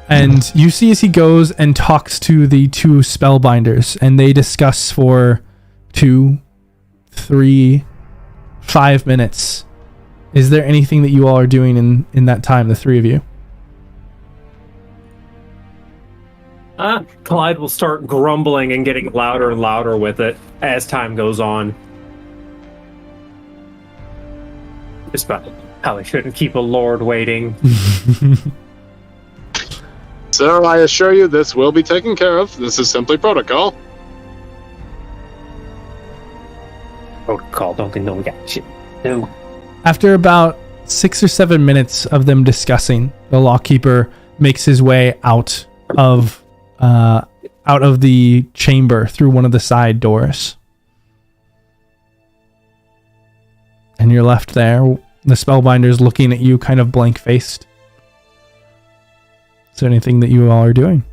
and you see as he goes and talks to the two spellbinders, and they discuss for 2, 3, 5 minutes. Is there anything that you all are doing in that time, the three of you? Clyde will start grumbling and getting louder and louder with it as time goes on. Just about how they shouldn't keep a lord waiting. Sir, I assure you this will be taken care of. This is simply protocol. Protocol, don't think no one got shit. No. After about 6 or 7 minutes of them discussing, the lawkeeper makes his way out of the chamber through one of the side doors. And you're left there. The spellbinder's looking at you kind of blank-faced. Is there anything that you all are doing?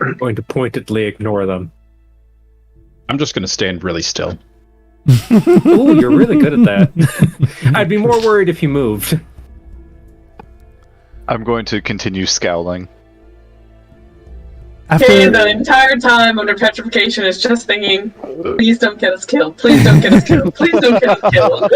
I'm going to pointedly ignore them. I'm just going to stand really still. Ooh, you're really good at that. I'd be more worried if you moved. I'm going to continue scowling. Okay, the entire time under petrification is just thinking, please don't get us killed. Please don't get us killed. Please don't get us killed.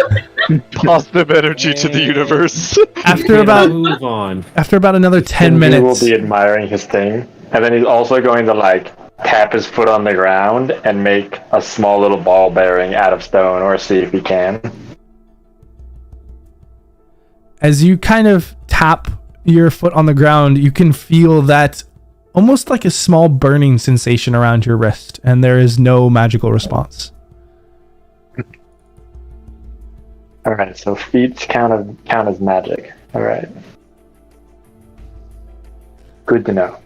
Positive energy to the universe. After about move on. After about another 10 He minutes. will be admiring his thing, and then he's also going to tap his foot on the ground and make a small little ball bearing out of stone, or see if he can. As you kind of tap your foot on the ground, you can feel that almost like a small burning sensation around your wrist, and there is no magical response. All right, so feats count as magic. All right, good to know.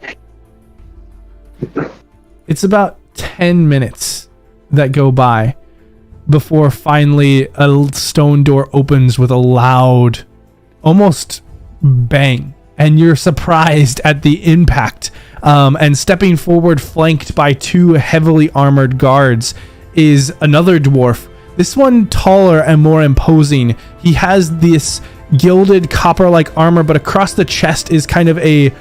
It's about 10 minutes that go by before finally a stone door opens with a loud, almost bang, and you're surprised at the impact. And stepping forward, flanked by 2 heavily armored guards, is another dwarf. This one taller and more imposing. He has this gilded copper-like armor, but across the chest is kind of a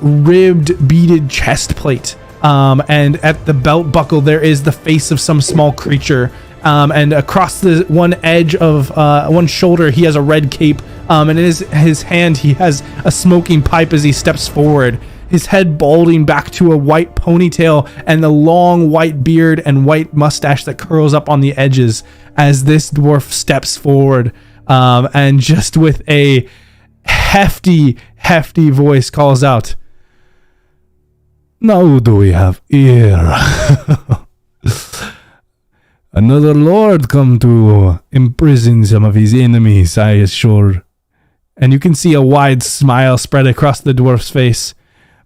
ribbed, beaded chest plate. And at the belt buckle, there is the face of some small creature. And across the one edge of one shoulder, he has a red cape. And in his hand, he has a smoking pipe as he steps forward. His head balding back to a white ponytail and the long white beard and white mustache that curls up on the edges as this dwarf steps forward. And just with a hefty voice calls out, "Now who do we have here?" "Another lord come to imprison some of his enemies, I assure." And you can see a wide smile spread across the dwarf's face.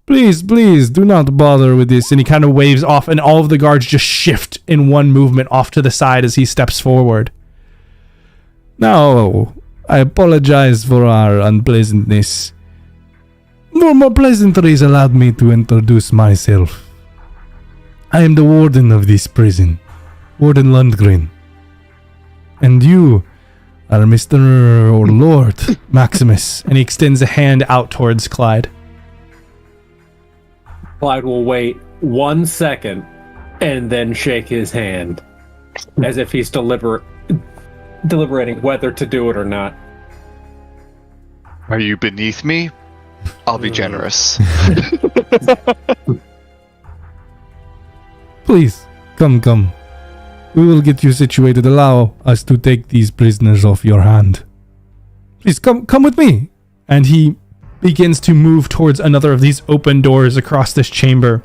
Please, do not bother with this." And he kind of waves off, and all of the guards just shift in one movement off to the side as he steps forward. "Now, I apologize for our unpleasantness. No more pleasantries allowed me to introduce myself. I am the warden of this prison, Warden Lundgren. And you are Mr. or Lord Maximus." And he extends a hand out towards Clyde. Clyde will wait 1 second and then shake his hand as if he's deliberating whether to do it or not. Are you beneath me? I'll be generous. "Please, come. We will get you situated. Allow us to take these prisoners off your hand. Please, come with me." And he begins to move towards another of these open doors across this chamber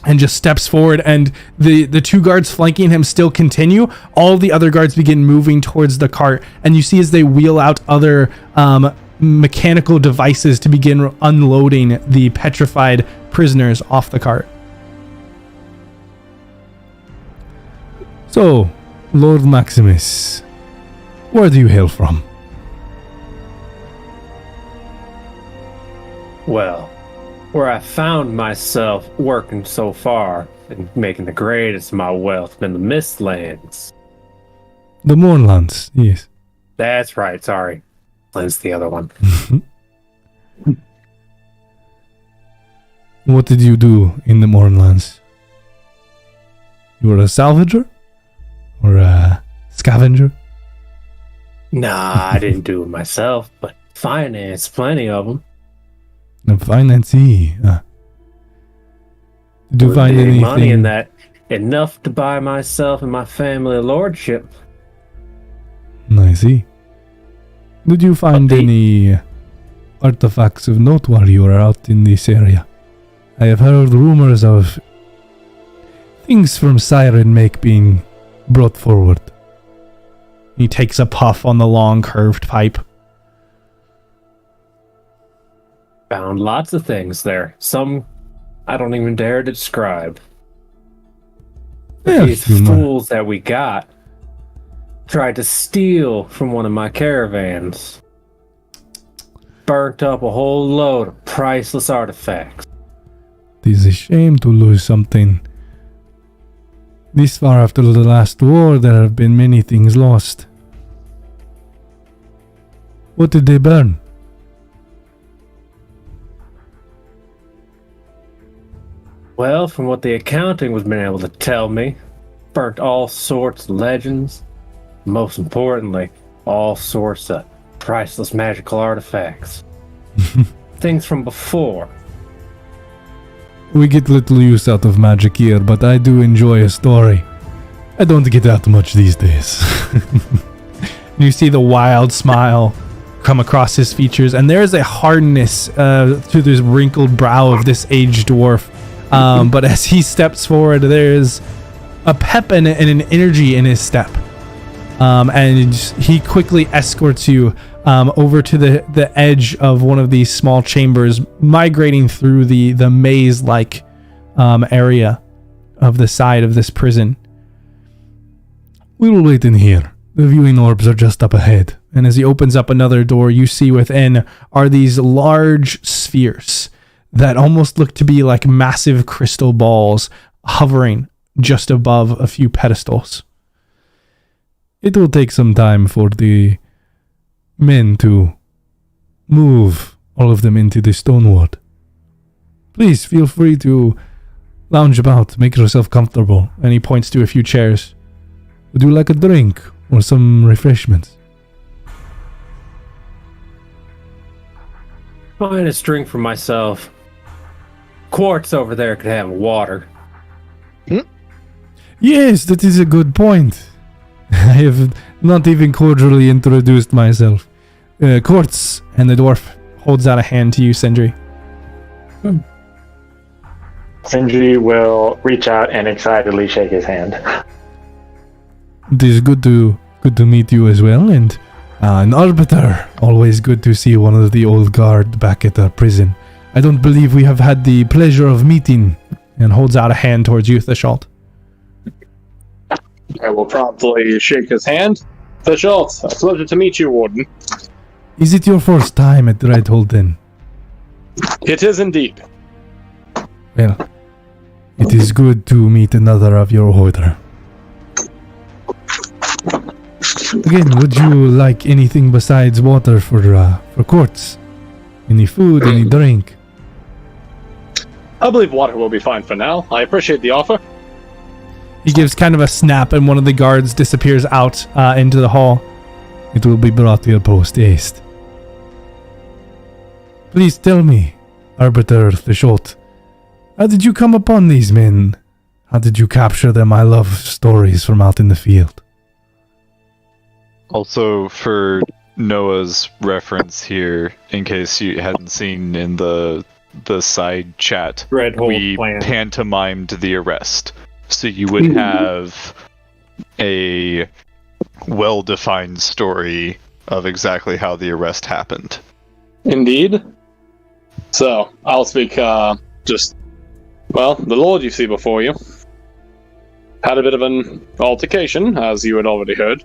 and just steps forward, and the 2 guards flanking him still continue. All the other guards begin moving towards the cart, and you see as they wheel out other mechanical devices to begin unloading the petrified prisoners off the cart. "So, Lord Maximus, where do you hail from?" Well, where I found myself working so far and making the greatest of my wealth in the Mistlands. The Moorlands, yes. That's right, sorry. That's the other one. What did you do in the Moorlands? You were a salvager? Or a scavenger? Nah, I didn't do it myself, but finance, plenty of them. A financee. Did you find anything? Money in that, enough to buy myself and my family a lordship. I see. Did you find any artifacts of note while you were out in this area? I have heard rumors of things from Siren Make being brought forward. He takes a puff on the long curved pipe. Found lots of things there. Some I don't even dare to describe. Yeah, These fools that we got tried to steal from one of my caravans. Burnt up a whole load of priceless artifacts. It is a shame to lose something. This far after the last war, there have been many things lost. What did they burn? Well, from what the accounting was been able to tell me, burnt all sorts of legends. Most importantly, all sorts of priceless magical artifacts. Things from before. We get little use out of magic here, but I do enjoy a story. I don't get that much these days. You see the wild smile come across his features, and there is a hardness to this wrinkled brow of this aged dwarf. But as he steps forward, there's a pep and an energy in his step. And he quickly escorts you over to the edge of one of these small chambers, migrating through the maze-like area of the side of this prison. We will wait in here. The viewing orbs are just up ahead. And as he opens up another door, you see within are these large spheres that almost look to be like massive crystal balls hovering just above a few pedestals. It will take some time for the men to move all of them into the stone ward. Please feel free to lounge about, make yourself comfortable. And he points to a few chairs. Would you like a drink or some refreshments? Finest drink for myself. Quartz over there could have water. Yes, that is a good point. I have not even cordially introduced myself. Quartz, and the dwarf holds out a hand to you, Sindri. Sindri will reach out and excitedly shake his hand. It is good to meet you as well, and an arbiter. Always good to see one of the old guard back at the prison. I don't believe we have had the pleasure of meeting. And holds out a hand towards you, Theschault. I will promptly shake his hand. Theschault, a pleasure to meet you, Warden. Is it your first time at Dreadhold then? It is indeed. Well, it is good to meet another of your order. Again, would you like anything besides water for quartz? Any food, any drink? I believe water will be fine for now. I appreciate the offer. He gives kind of a snap, and one of the guards disappears out into the hall. It will be brought to your post haste. Please tell me, Arbiter Theschault, how did you come upon these men? How did you capture them? I love stories from out in the field. Also, for Noah's reference here, in case you hadn't seen in the side chat, we pantomimed the arrest. So you would have a well-defined story of exactly how the arrest happened. Indeed. So, I'll speak, the Lord you see before you had a bit of an altercation, as you had already heard,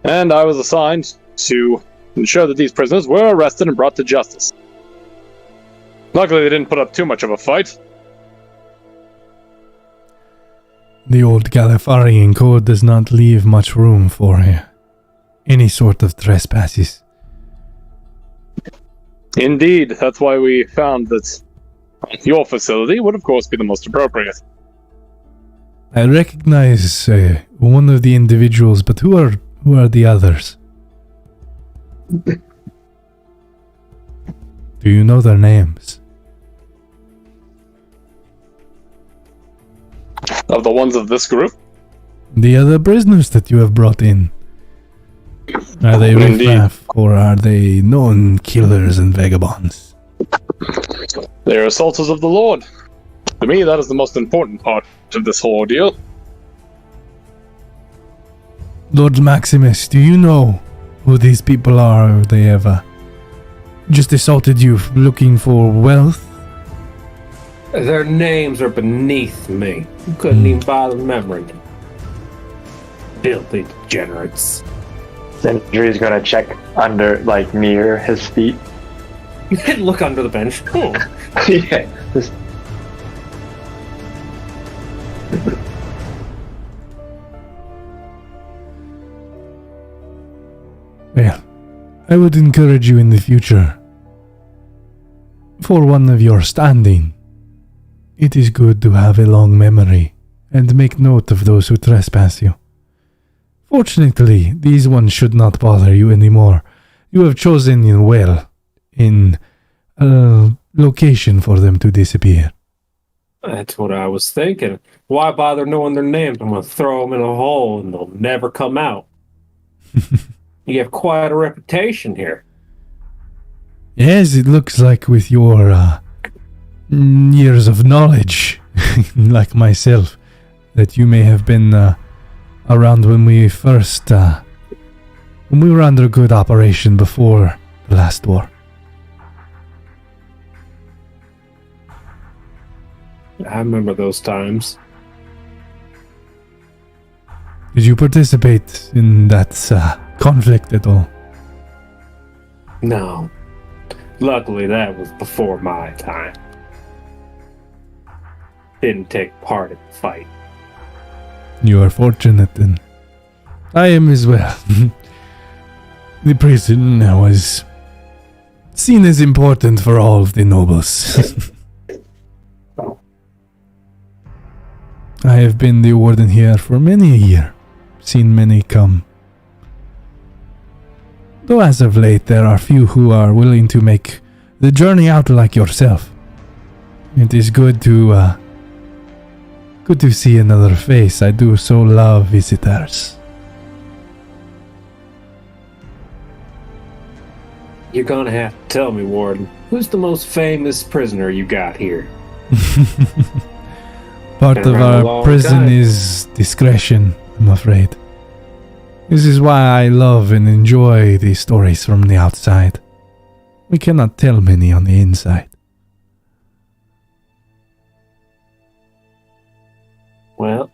and I was assigned to ensure that these prisoners were arrested and brought to justice. Luckily, they didn't put up too much of a fight. The old Galifarian code does not leave much room for any sort of trespasses. Indeed, that's why we found that your facility would, of course, be the most appropriate. I recognize one of the individuals, but who are the others? Do you know their names? Of the ones of this group? The other prisoners that you have brought in. Are they riffraff or are they known killers and vagabonds? They are assaulters of the Lord. To me, that is the most important part of this whole ordeal. Lord Maximus, do you know who these people are? Or they have just assaulted you looking for wealth? Their names are beneath me. You couldn't even bother remembering them. Filthy degenerates. Sentry's gonna check under, like, near his feet. Look under the bench. Yeah. Well, I would encourage you in the future, for one of your standing, it is good to have a long memory and make note of those who trespass you. Fortunately, these ones should not bother you anymore. You have chosen in a location for them to disappear. That's what I was thinking. Why bother knowing their names? I'm going to throw them in a hole and they'll never come out. You have quite a reputation here. Yes, it looks like with your years of knowledge, like myself, that you may have been around when we first, when we were under good operation before the last war. I remember those times. Did you participate in that conflict at all? No. Luckily, that was before my time. Didn't take part in the fight. You are fortunate then. I am as well. The prison was seen as important for all of the nobles. I have been the warden here for many a year, seen many come. Though as of late there are few who are willing to make the journey out like yourself. It is good to see another face. I do so love visitors. You're gonna have to tell me, Warden, who's the most famous prisoner you got here? Part Been of around a our long prison time. is discretion, I'm afraid. This is why I love and enjoy these stories from the outside. We cannot tell many on the inside. Well,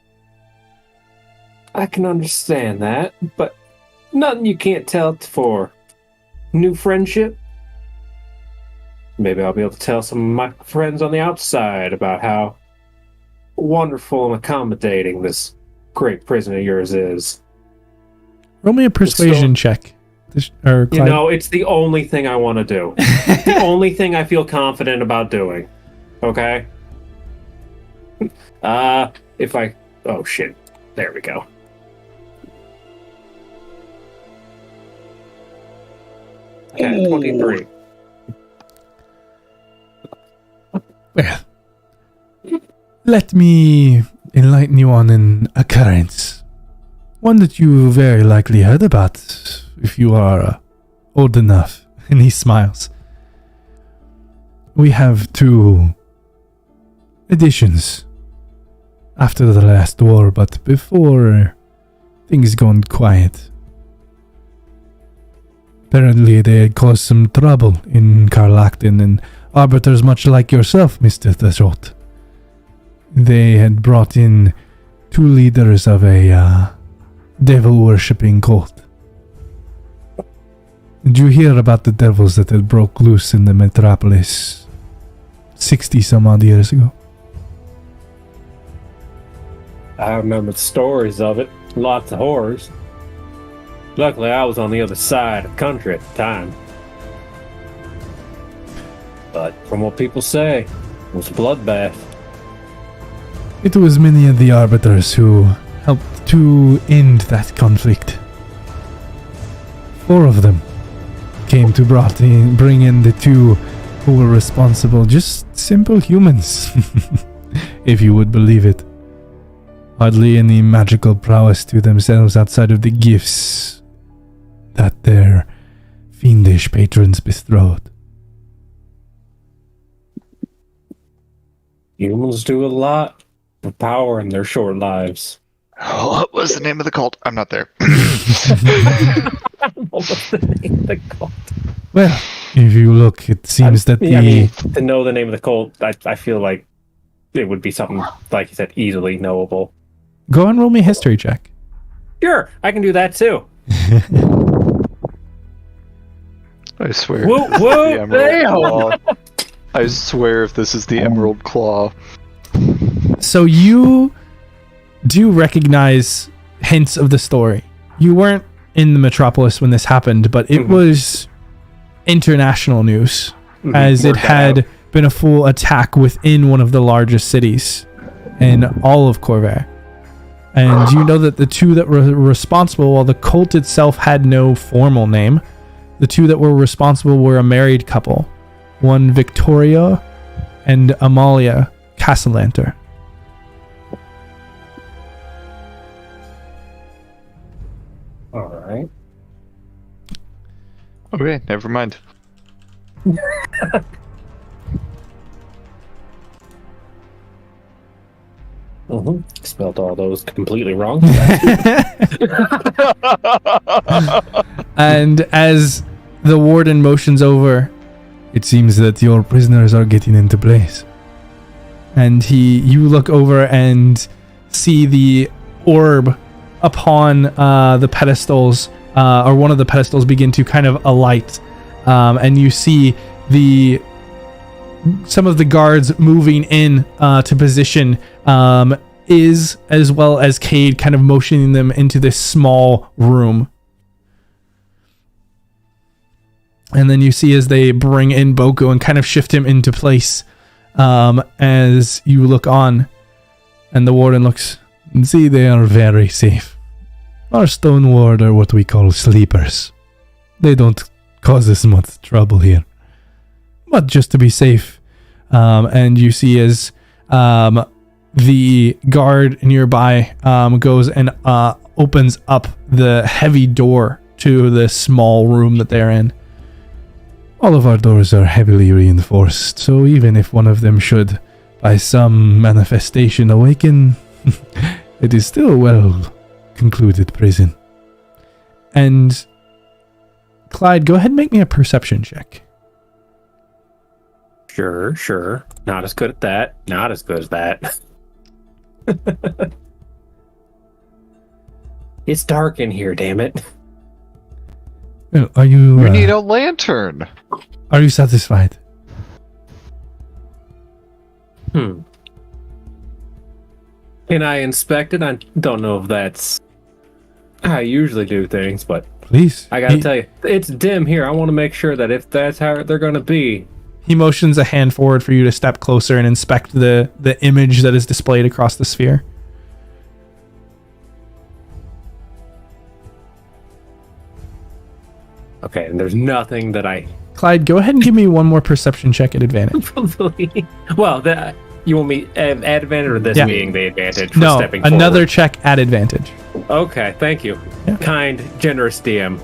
I can understand that, but nothing you can't tell for new friendship. Maybe I'll be able to tell some of my friends on the outside about how wonderful and accommodating this great prison of yours is. Roll me a persuasion check. You know, it's the only thing I want to do. The only thing I feel confident about doing. Okay? If I... Oh, shit. There we go. Okay, 23. Well, let me enlighten you on an occurrence. One that you very likely heard about if you are old enough. And he smiles. We have 2 editions after the last war, but before things gone quiet. Apparently they had caused some trouble in Karlakton, and arbiters much like yourself, Mr. Theschault. They had brought in 2 leaders of a devil-worshipping cult. Did you hear about the devils that had broke loose in the metropolis 60 some odd years ago. I remember the stories of it. Lots of horrors. Luckily, I was on the other side of the country at the time. But from what people say, it was a bloodbath. It was many of the arbiters who helped to end that conflict. 4 of them came to bring in the 2 who were responsible. Just simple humans, if you would believe it. Hardly any magical prowess to themselves outside of the gifts that their fiendish patrons bestrode. Humans do a lot for power in their short lives. What was the name of the cult? I'm not there. What was the name of the cult? Well, if you look, it seems that I mean, to know the name of the cult, I feel like it would be something, like you said, easily knowable. Go and roll me a history check. Sure, I can do that too. I swear. Whoa, The Emerald Claw. I swear if this is the Emerald Claw. So you do recognize hints of the story. You weren't in the metropolis when this happened, but it was international news, as it had been a full attack within one of the largest cities in all of Corvair. And you know that the 2 that were responsible, while the cult itself had no formal name, the 2 that were responsible were a married couple. One Victoria and Amalia Castellanter. Alright. Okay, never mind. Spelled all those completely wrong. And as the warden motions over, it seems that your prisoners are getting into place. And you look over and see the orb upon the pedestals, or one of the pedestals begin to kind of alight. And you see some of the guards moving in to position, as well as Cade kind of motioning them into this small room. And then you see as they bring in Boko and kind of shift him into place, as you look on, and the warden looks and see they are very safe. Our stone ward are what we call sleepers. They don't cause us much trouble here. But just to be safe. And you see as the guard nearby goes and opens up the heavy door to the small room that they're in. All of our doors are heavily reinforced, so even if one of them should, by some manifestation, awaken, it is still a well-concluded prison. And Clyde, go ahead and make me a perception check. Sure. Not as good at that. Not as good as that. It's dark in here, damn it. Well, are you... We need a lantern! Are you satisfied? Can I inspect it? I don't know if that's how I usually do things, but Please. I gotta tell you, it's dim here. I want to make sure that if that's how they're gonna be. He motions a hand forward for you to step closer and inspect the image that is displayed across the sphere. Okay, and there's nothing that I... Clyde, go ahead and give me one more perception check at advantage. Well, you want me at advantage or this being the advantage for stepping forward? Another check at advantage. Okay, thank you. Yeah. Kind, generous DM.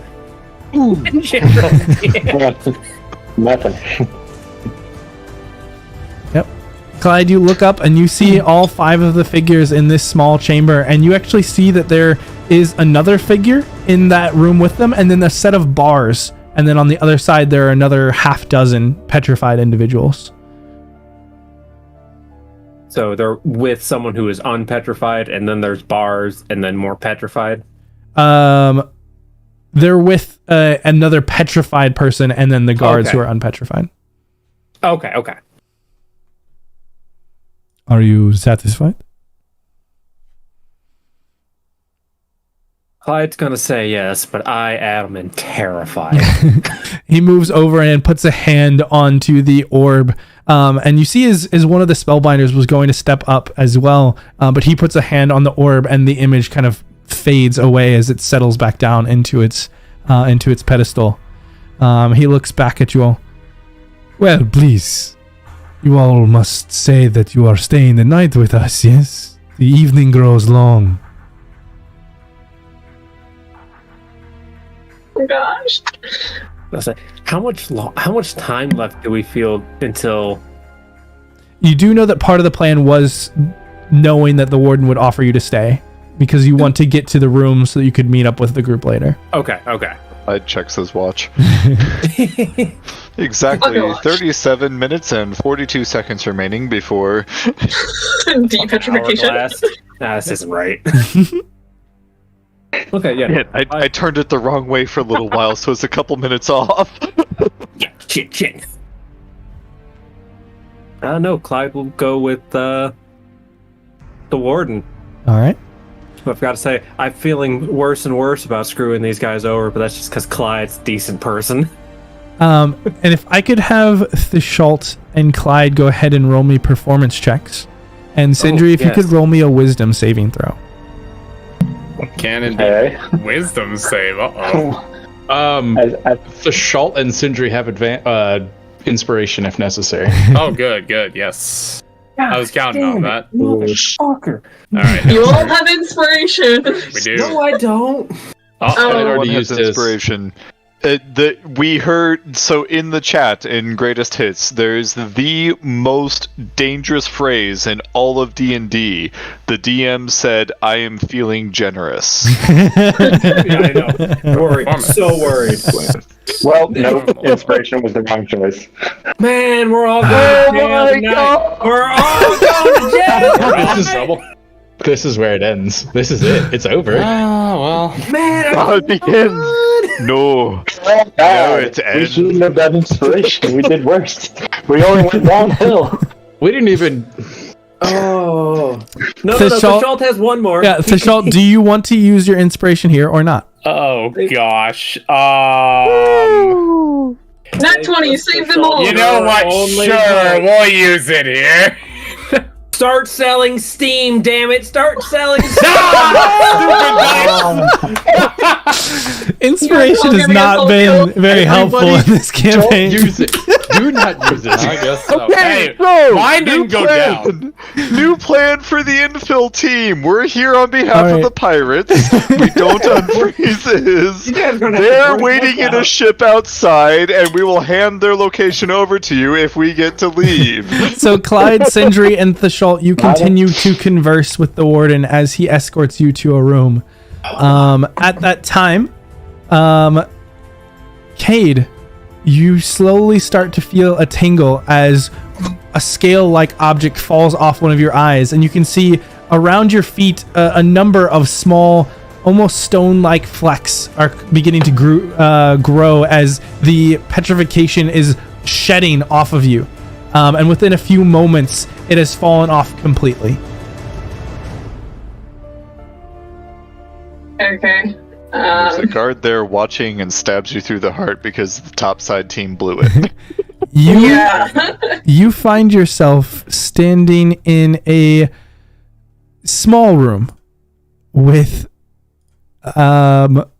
Ooh. Generous DM. Nothing. Yep. Clyde, you look up and you see all 5 of the figures in this small chamber, and you actually see that there is another figure in that room with them, and then a set of bars, and then on the other side there are another half dozen petrified individuals. So they're with someone who is unpetrified, and then there's bars, and then more petrified? They're with another petrified person, and then the guards who are unpetrified. Okay. Are you satisfied? Clyde's gonna say yes, but I am terrified. He moves over and puts a hand onto the orb. And you see as one of the spellbinders was going to step up as well, but he puts a hand on the orb and the image kind of fades away as it settles back down into its pedestal. He looks back at you all. Well, please. You all must say that you are staying the night with us, yes? The evening grows long. Oh gosh. How much time left do we feel until? You do know that part of the plan was knowing that the warden would offer you to stay because you want to get to the room so that you could meet up with the group later. Okay. Clyde checks his watch. Exactly 37 minutes and 42 seconds remaining before Depetrification. This isn't right. Okay, yeah. I turned it the wrong way for a little while, so it's a couple minutes off. Yeah, shit. No, Clyde will go with the warden. All right. I've got to say, I'm feeling worse and worse about screwing these guys over, but that's just because Clyde's a decent person. And if I could have Theschault and Clyde go ahead and roll me performance checks, and Sindri, if you could roll me a wisdom saving throw. Can it Okay. be wisdom save? Theschault and Sindri have inspiration if necessary. Oh, good, yes. I was counting on that. Motherfucker. Alright. You all have inspiration. We do. No, I don't. I Everyone already has used his. inspiration. We heard, so in the chat in Greatest Hits, there's the most dangerous phrase in all of D&D. The DM said, "I am feeling generous." Yeah, I know. Worried. So worried. Well, no, inspiration was the wrong choice. Man, we're all going to jail tonight. We're all going to jail. This is trouble. This is where it ends. This is it. It's over. Oh, well. Man, It begins. No. No, it we ends. shouldn't have got inspiration. We did worse. We only went downhill. We didn't even. Oh. No, Theschault- Theschault has one more. Yeah, Theschault, do you want to use your inspiration here or not? Oh, gosh. Not 20, save them all. You know what? Only Sure, one. we'll use it here. Start selling Steam, damn it. Start selling Inspiration has not been very helpful in this Don't campaign. use it. Do not use it. I guess so. Okay, Hey, so, mine new didn't go plan. New plan for the infill team. We're here on behalf All of right. the pirates. We don't unfreeze this. They're waiting in a ship outside, and we will hand their location over to you if we get to leave. So Clyde, Sindri, and Theschault, you continue to converse with the warden as he escorts you to a room. At that time, Cade, you slowly start to feel a tingle as a scale-like object falls off one of your eyes, and you can see around your feet a number of small, almost stone-like flecks are beginning to grow as the petrification is shedding off of you. And within a few moments, it has fallen off completely. Okay. There's a guard there watching and stabs you through the heart because the topside team blew it. You find yourself standing in a small room with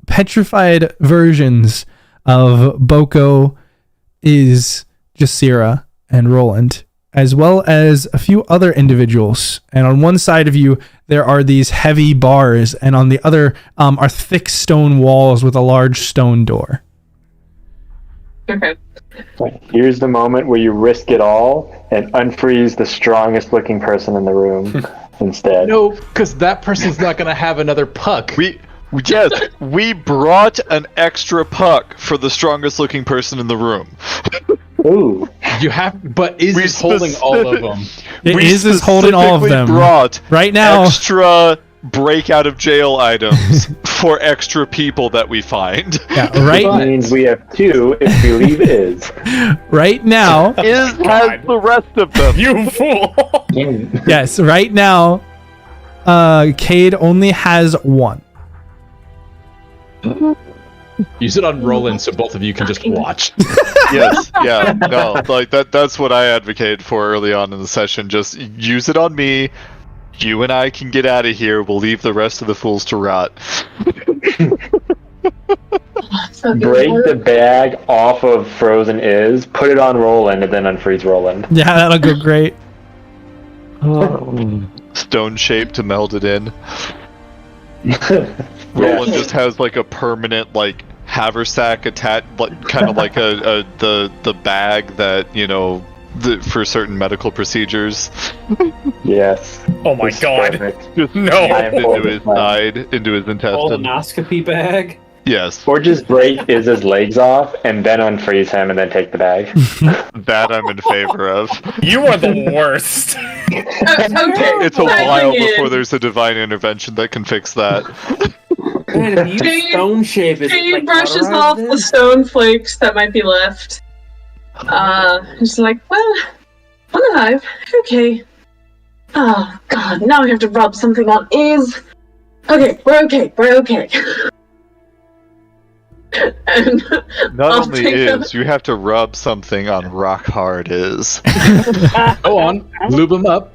petrified versions of Boko, Jasira, and Roland, as well as a few other individuals. And on one side of you, there are these heavy bars, and on the other are thick stone walls with a large stone door. Okay. Here's the moment where you risk it all and unfreeze the strongest looking person in the room instead. No, because that person's not going to have another puck. We brought an extra puck for the strongest looking person in the room. Ooh. You have, but is this holding all of them? Is holding all of them Brought right now. Extra break out of jail items for extra people that we find. Yeah, That right. means we have 2 if we leave is. Right now, Is has the rest of them. You fool! yes, right now, Cade only has 1. Use it on Roland so both of you can just watch. Yes, yeah, no, like that's what I advocated for early on in the session. Just use it on me. You and I can get out of here. We'll leave the rest of the fools to rot. Break the bag off of Frozen Is, put it on Roland, and then unfreeze Roland. Yeah, that'll go great. Stone shape to meld it in. Yeah. Roland just has like a permanent like haversack attached, like kind of like the bag that for certain medical procedures. Yes. Oh my It's god. perfect. Just No. into his side, into his intestine. Colonoscopy bag. Yes, Or just break his legs off and then unfreeze him and then take the bag. that I'm in favor of. You are the worst. Okay. It's a chiming while in. before there's a divine intervention that can fix that. Man, if you Cade- stone shape is He like brushes cauterized off in? the stone flakes that might be left. He's like, well, I'm alive. Okay. Oh, God, now we have to rub something on is. Okay, we're okay. And Not I'll only take is, you have to rub something on rock hard is. Go on, lube him up.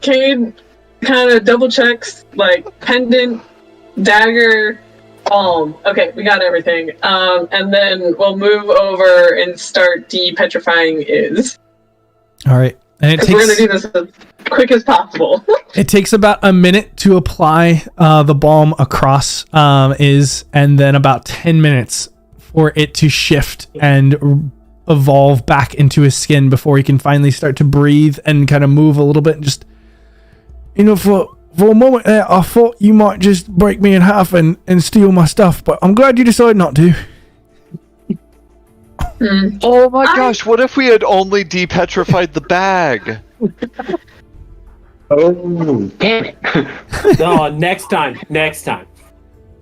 Cade kind of double checks, like, pendant, dagger, palm. Okay, we got everything. And then we'll move over and start de-petrifying is. All right, and Because we're going to do this as quick as possible. it takes about a minute to apply the balm across and then about 10 minutes for it to shift and evolve back into his skin before he can finally start to breathe and kind of move a little bit and just, for a moment there, I thought you might just break me in half and steal my stuff, but I'm glad you decided not to. Oh my gosh, what if we had only depetrified the bag? Oh, damn it. Oh, next time.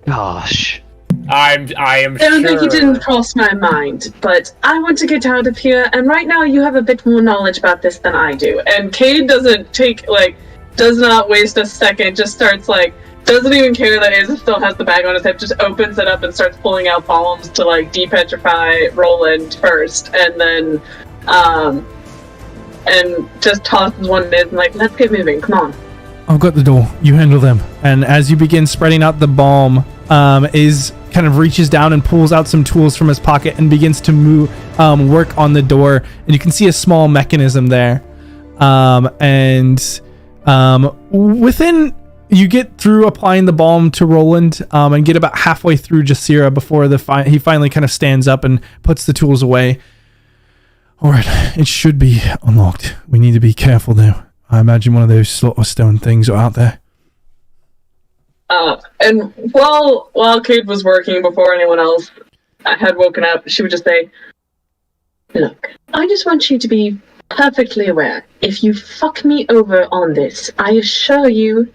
Gosh. I am I don't sure. think it didn't cross my mind, but I want to get out of here, and right now you have a bit more knowledge about this than I do. And Cade does not waste a second, just starts doesn't even care that Aza still has the bag on his hip, just opens it up and starts pulling out bombs to depetrify Roland first, and then and just tosses one in and let's get moving, come on. I've got the door. You handle them. And as you begin spreading out the balm, is kind of reaches down and pulls out some tools from his pocket and begins to move, work on the door. And you can see a small mechanism there. Within, you get through applying the balm to Roland, and get about halfway through Jasira before he finally kind of stands up and puts the tools away. All right, it should be unlocked. We need to be careful though. I imagine one of those slaughter stone things are out there. And while Cade was working before anyone else had woken up, she would just say, "Look, I just want you to be perfectly aware. If you fuck me over on this, I assure you,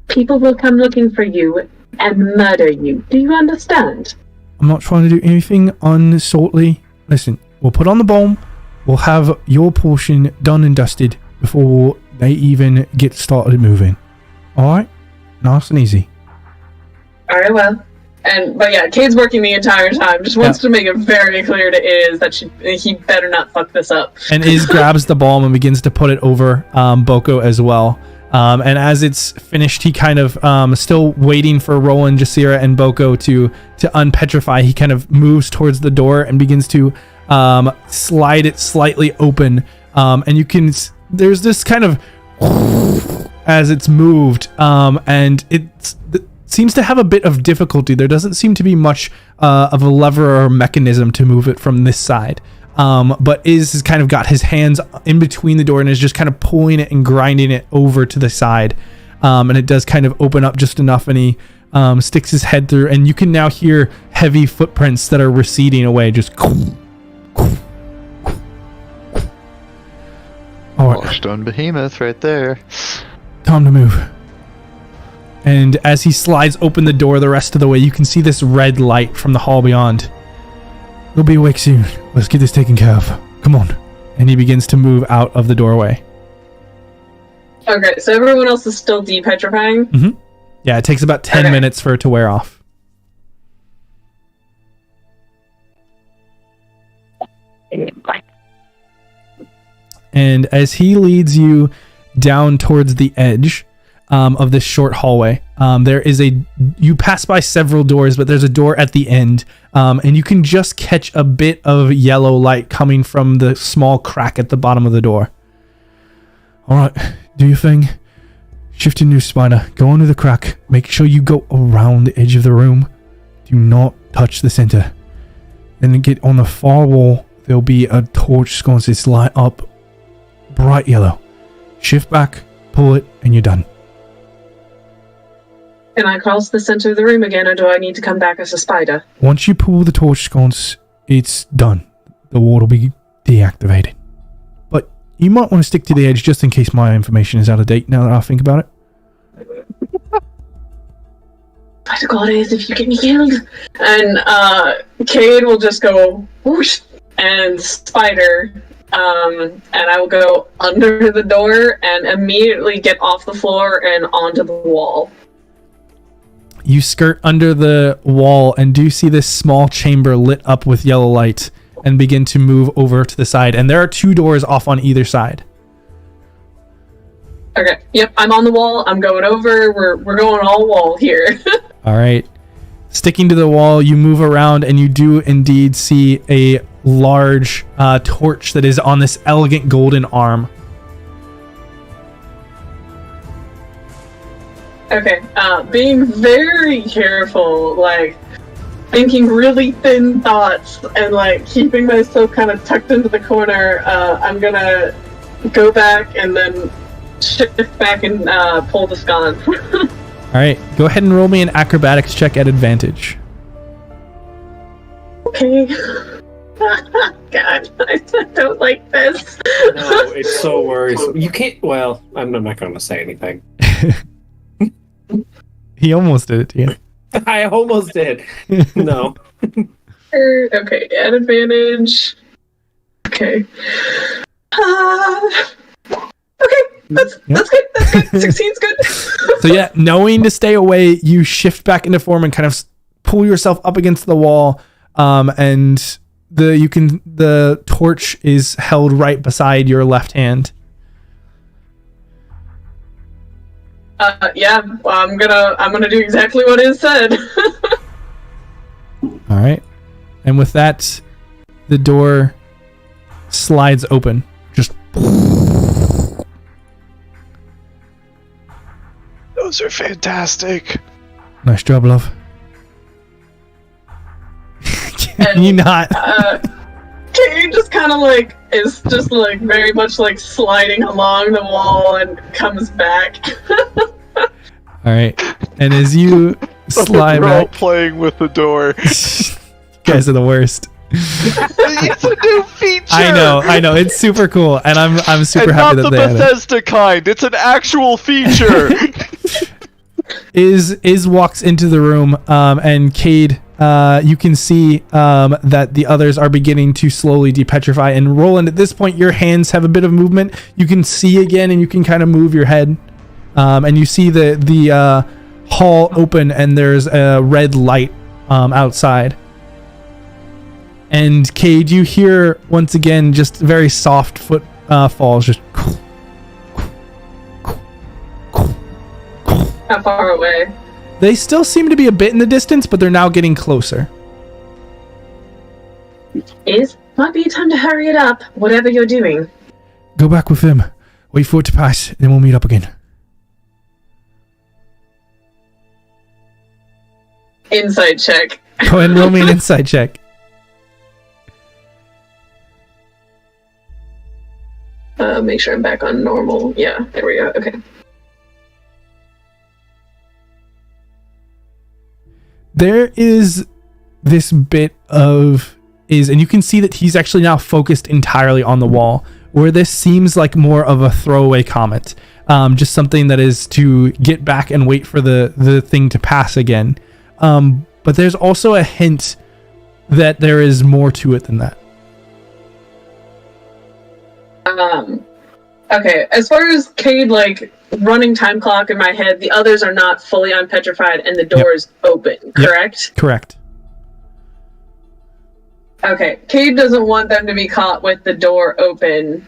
people will come looking for you and murder you. Do you understand?" I'm not trying to do anything unsaltly. Listen, we'll put on the bomb. We'll have your portion done and dusted before they even get started moving. Alright? Nice and easy. Alright, well. But yeah, Cade's working the entire time. Just wants to make it very clear to Iz that he better not fuck this up. And Iz grabs the balm and begins to put it over Boko as well. And as it's finished, he kind of, still waiting for Roland, Jasira, and Boko to unpetrify, he kind of moves towards the door and begins to slide it slightly open. And you can, there's this kind of, as it's moved, and it seems to have a bit of difficulty. There doesn't seem to be much of a lever or mechanism to move it from this side. But Iz has kind of got his hands in between the door and is just kind of pulling it and grinding it over to the side. And it does kind of open up just enough, and he sticks his head through, and you can now hear heavy footprints that are receding away. Just all right. Stone behemoth right there. Time to move. And as he slides open the door the rest of the way, you can see this red light from the hall beyond. We'll be awake soon. Let's get this taken care of. Come on. And he begins to move out of the doorway. Okay, so everyone else is still depetrifying? Mm-hmm. Yeah, it takes about 10 minutes for it to wear off. And as he leads you down towards the edge of this short hallway, you pass by several doors, but there's a door at the end, and you can just catch a bit of yellow light coming from the small crack at the bottom of the door. All right, do your thing. Shift your new spider. Go under the crack. Make sure you go around the edge of the room. Do not touch the center. Then get on the far wall. There'll be a torch sconce. It's light up bright yellow. Shift back, pull it, and you're done. Can I cross the center of the room again, or do I need to come back as a spider? Once you pull the torch sconce, it's done. The wall will be deactivated. But you might want to stick to the edge just in case my information is out of date now that I think about it. Spider goddess, if you get me killed. And Cade will just go whoosh and spider. And I will go under the door and immediately get off the floor and onto the wall. You skirt under the wall and do see this small chamber lit up with yellow light and begin to move over to the side. And there are 2 doors off on either side. Okay, yep, I'm on the wall. I'm going over. We're going all wall here. All right. Sticking to the wall, you move around and you do indeed see a large torch that is on this elegant golden arm. Okay, being very careful, like thinking really thin thoughts and like keeping myself kind of tucked into the corner, I'm gonna go back and then shift back and pull the sconce. All right, go ahead and roll me an acrobatics check at advantage. Okay. God, I don't like this. No, it's so worrisome. You can't. Well, I'm not going to say anything. He almost did it to you. I almost did. No. Okay, at advantage. Okay. Okay, that's good. That's good. 16's good. So yeah, knowing to stay away, you shift back into form and kind of pull yourself up against the wall, and the torch is held right beside your left hand. Yeah, I'm gonna do exactly what is said. All right, and with that, the door slides open. Just. Those are fantastic. Nice job, love. Can you not? Kate just kind of like is just like very much like sliding along the wall and comes back. All right, and as you slide Role back, playing with the door. you guys are the worst. It's a new feature. I know, it's super cool, and I'm super happy that they have it. Not the Bethesda kind. It's an actual feature. Is walks into the room, and Cade, you can see that the others are beginning to slowly depetrify. And Roland, at this point, your hands have a bit of movement. You can see again, and you can kind of move your head, and you see the hall open, and there's a red light outside. And Cade, you hear once again just very soft foot falls, just. How far away? They still seem to be a bit in the distance, but they're now getting closer. Might be time to hurry it up, whatever you're doing. Go back with them. Wait for it to pass, then we'll meet up again. Inside check. Go ahead and roll me an insight check. Make sure I'm back on normal. Yeah, there we go. Okay. There is this bit of and you can see that he's actually now focused entirely on the wall, where this seems like more of a throwaway comment, just something that is to get back and wait for the thing to pass again. But there's also a hint that there is more to it than that. Okay, as far as Cade, like, running time clock in my head, the others are not fully unpetrified and the door is open, correct? Yep. Correct. Okay, Cade doesn't want them to be caught with the door open.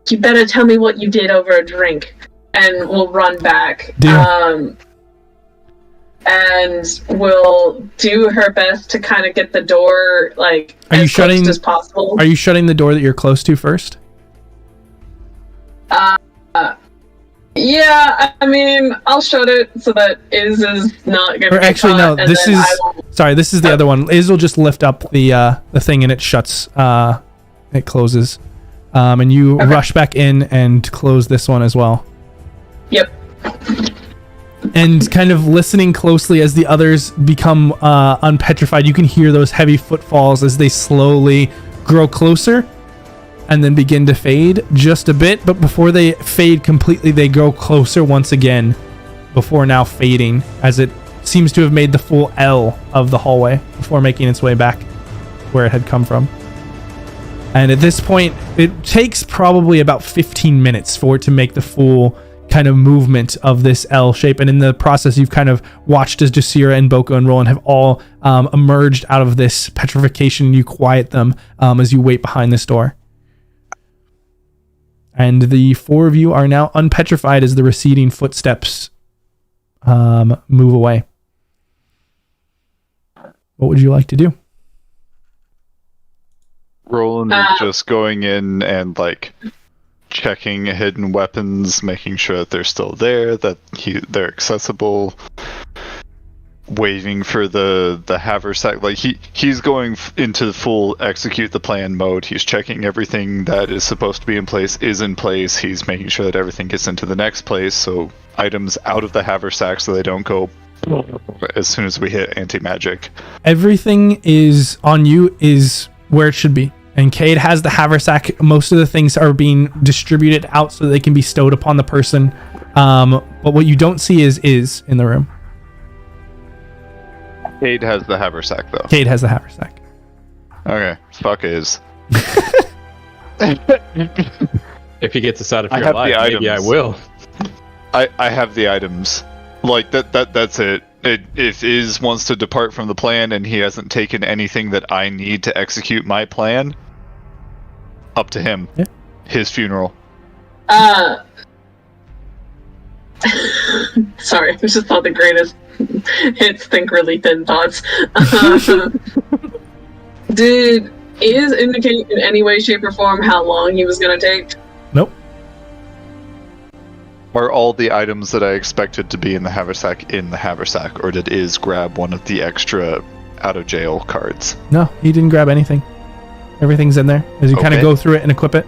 You better tell me what you did over a drink, and we'll run back. And we'll do her best to kind of get the door, like, as close as possible. Are you shutting the door that you're close to first? Yeah, I mean, I'll shut it so that Iz is not going to be actually, caught, no, this is... Sorry, this is the other one. Iz will just lift up the thing and it shuts. It closes. And you rush back in and close this one as well. Yep. And kind of listening closely as the others become unpetrified, you can hear those heavy footfalls as they slowly grow closer and then begin to fade just a bit. But before they fade completely, they grow closer once again before now fading, as it seems to have made the full L of the hallway before making its way back where it had come from. And at this point, it takes probably about 15 minutes for it to make the full kind of movement of this L shape, and in the process you've kind of watched as Jasira and Boko and Roland have all emerged out of this petrification. You quiet them as you wait behind this door, and the four of you are now unpetrified as the receding footsteps move away. What would you like to do? Roland is just going in and like checking hidden weapons, making sure that they're still there, that they're accessible, waiting for the haversack. Like he's going into the full execute the plan mode. He's checking everything that is supposed to be in place is in place. He's making sure that everything gets into the next place, so items out of the haversack so they don't go as soon as we hit anti-magic. Everything is on you, is where it should be. And Cade has the haversack. Most of the things are being distributed out so they can be stowed upon the person. But what you don't see is in the room. Cade has the haversack, though. Cade has the haversack. Okay, fuck is. If he gets us out of here alive, maybe I will. I have the items. Like that's it. If Iz wants to depart from the plan and he hasn't taken anything that I need to execute my plan, up to him. Yeah. His funeral. Sorry, I just thought the greatest hits think really thin thoughts. Did Iz indicate in any way, shape, or form how long he was going to take? Nope. Are all the items that I expected to be in the haversack, or did Iz grab one of the extra out of jail cards? No, he didn't grab anything. Everything's in there as you kind of go through it and equip it.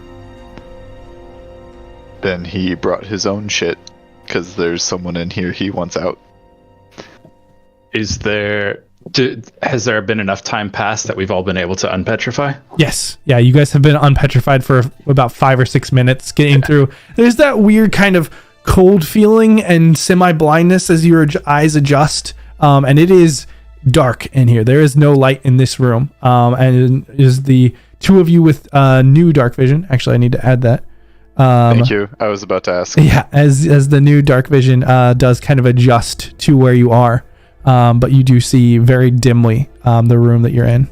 Then he brought his own shit, because there's someone in here he wants out. Has there been enough time passed that we've all been able to unpetrify? Yes. Yeah, you guys have been unpetrified for about 5 or 6 minutes getting through. There's that weird kind of cold feeling and semi-blindness as your eyes adjust. And it is dark in here. There is no light in this room. And it is the two of you with new dark vision. Actually, I need to add that. Thank you. I was about to ask. Yeah, as the new dark vision does kind of adjust to where you are. But you do see very dimly the room that you're in.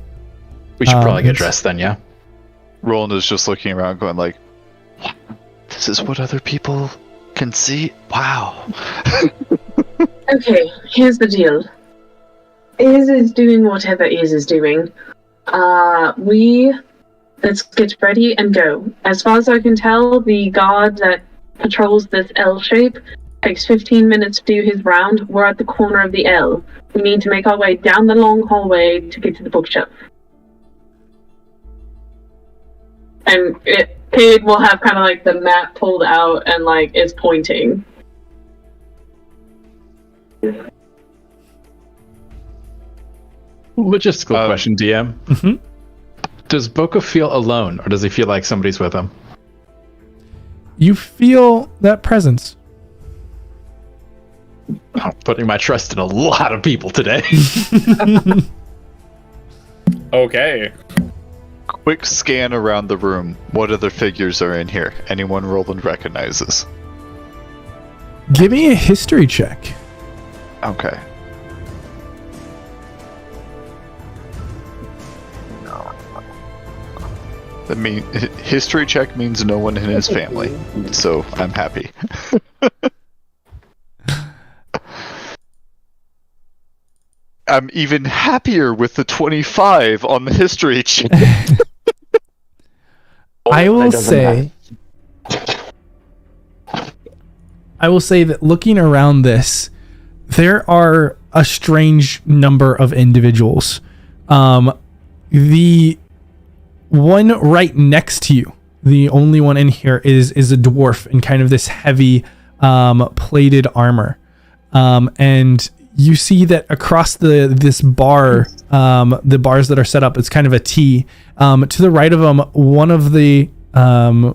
We should probably get dressed then, yeah? Roland is just looking around going like, this is what other people can see? Wow. Okay, here's the deal. Iz is doing whatever Iz is doing. Let's get ready and go. As far as I can tell, the guard that patrols this L shape takes 15 minutes to do his round. We're at the corner of the L. We need to make our way down the long hallway to get to the bookshelf. And Cade will have kind of like the map pulled out and like is pointing. Logistical question, DM. Mm-hmm. Does Boko feel alone, or does he feel like somebody's with him? You feel that presence. I'm putting my trust in a lot of people today. Okay. Quick scan around the room. What other figures are in here? Anyone Roland recognizes? Give me a history check. Okay. That mean history check means no one in his family, so I'm happy. I'm even happier with the 25 on the history check. I will say that looking around this, there are a strange number of individuals. The one right next to you, the only one in here, is a dwarf in kind of this heavy plated armor. And you see that across this bar, the bars that are set up, it's kind of a T. To the right of them, one of the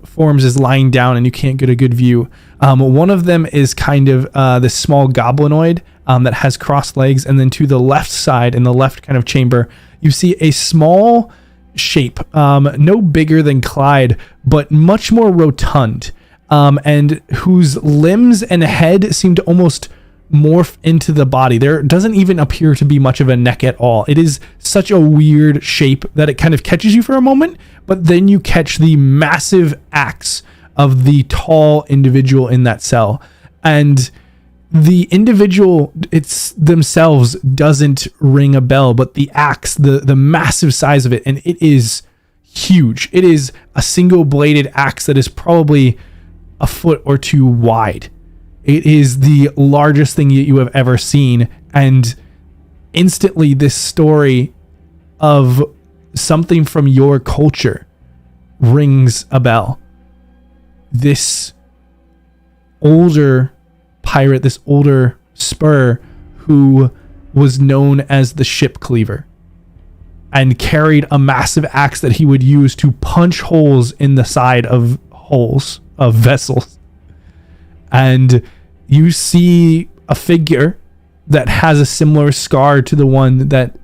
forms is lying down and you can't get a good view. One of them is kind of this small goblinoid that has crossed legs. And then to the left side, in the left kind of chamber, you see a small shape, no bigger than Clyde, but much more rotund, and whose limbs and head seem to almost morph into the body. There doesn't even appear to be much of a neck at all. It is such a weird shape that it kind of catches you for a moment, but then you catch the massive axe of the tall individual in that cell. And the individual it's themselves doesn't ring a bell, but the axe, the massive size of it, and it is huge. It is a single bladed axe that is probably a foot or two wide. It is the largest thing you have ever seen, and instantly this story of something from your culture rings a bell. This older pirate, this older spur, who was known as the ship cleaver and carried a massive axe that he would use to punch holes in the side of vessels. And you see a figure that has a similar scar to the one that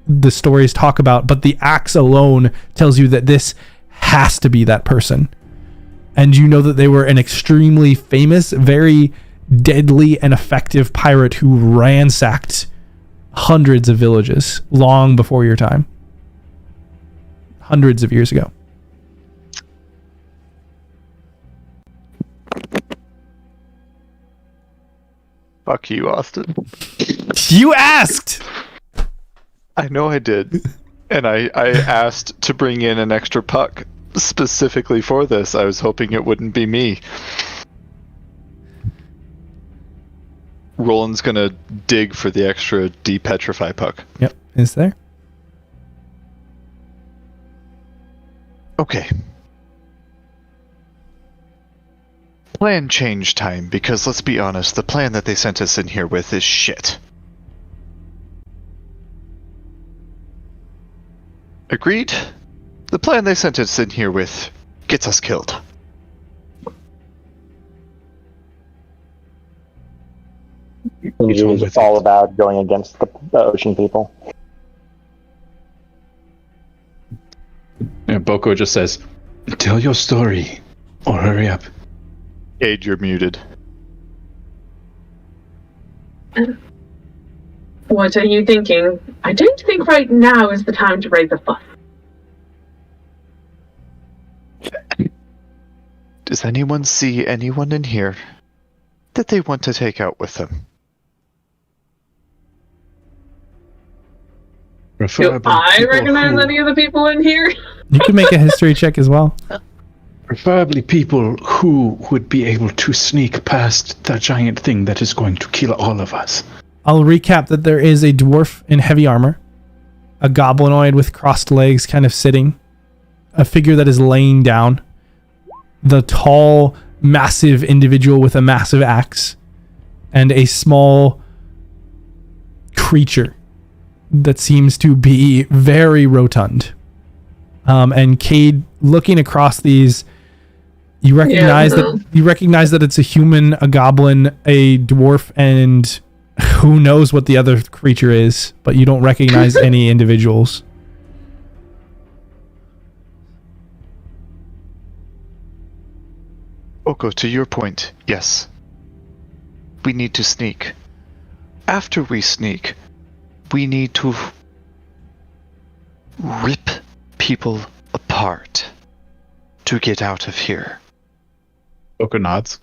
the stories talk about, but the axe alone tells you that this has to be that person. And you know that they were an extremely famous, very deadly and effective pirate who ransacked hundreds of villages long before your time. Hundreds of years ago. Fuck you, Austin. You asked! I know I did. And I asked to bring in an extra puck specifically for this. I was hoping it wouldn't be me. Roland's gonna dig for the extra depetrify puck. Yep, is there? Okay. Plan change time, because let's be honest, the plan that they sent us in here with is shit. Agreed? The plan they sent us in here with gets us killed. Usually it's all about going against the ocean people. Yeah, Boko just says, "Tell your story, or hurry up." Aid, you're muted. What are you thinking? I don't think right now is the time to raise a fuss. Does anyone see anyone in here that they want to take out with them? Do I recognize any of the people in here? You can make a history check as well. Preferably people who would be able to sneak past the giant thing that is going to kill all of us. I'll recap that there is a dwarf in heavy armor, a goblinoid with crossed legs kind of sitting, a figure that is laying down, the tall, massive individual with a massive axe, and a small creature that seems to be very rotund. And Cade, looking across these, you recognize that it's a human, a goblin, a dwarf, and who knows what the other creature is, but you don't recognize any individuals. Boko, to your point, yes. We need to sneak. After we sneak, we need to rip people apart to get out of here. Boko nods.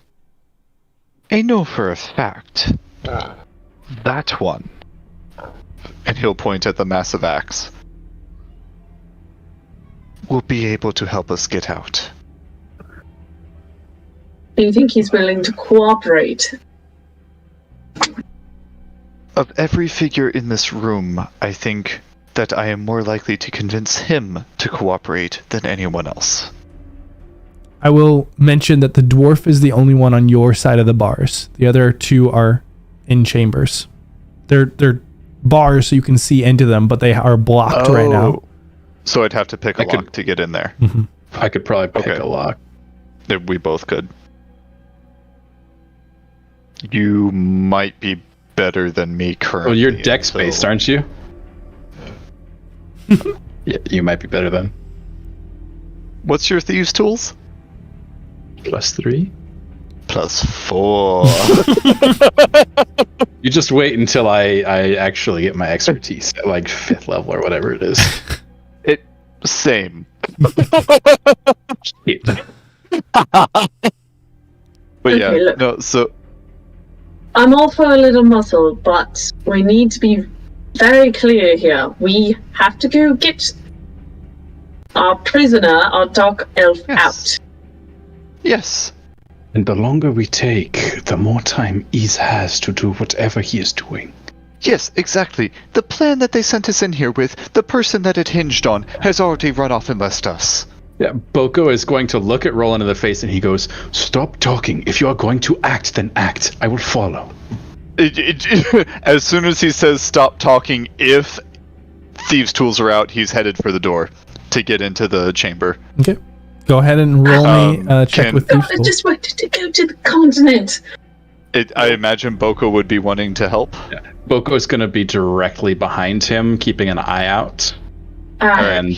I know for a fact that one, and he'll point at the massive axe, will be able to help us get out. Do you think he's willing to cooperate? Of every figure in this room, I think that I am more likely to convince him to cooperate than anyone else. I will mention that the dwarf is the only one on your side of the bars. The other two are in chambers. They're bars so you can see into them, but they are blocked right now. So I'd have to pick a lock to get in there. Mm-hmm. I could probably pick a lock. We both could. You might be better than me currently. Well, you're dex-based, aren't you? Yeah, you might be better then. What's your thieves' tools? +3? +4. You just wait until I actually get my expertise at like 5th level or whatever it is. Same. But yeah, Okay, look. no, so I'm all for a little muscle, but we need to be very clear here. We have to go get our prisoner, our dark elf, out. yes. And the longer we take, the more time Ys has to do whatever he is doing. Yes, exactly. The plan that they sent us in here with, the person that it hinged on, has already run off and left us. Yeah, Boko is going to look at Roland in the face and he goes, "Stop talking. If you are going to act, then act. I will follow." As soon as he says stop talking, if thieves' tools are out, he's headed for the door to get into the chamber. Okay. Go ahead and roll me check with thieves' I tools. just wanted to go to the continent. I imagine Boko would be wanting to help. Yeah. Boko's going to be directly behind him, keeping an eye out. And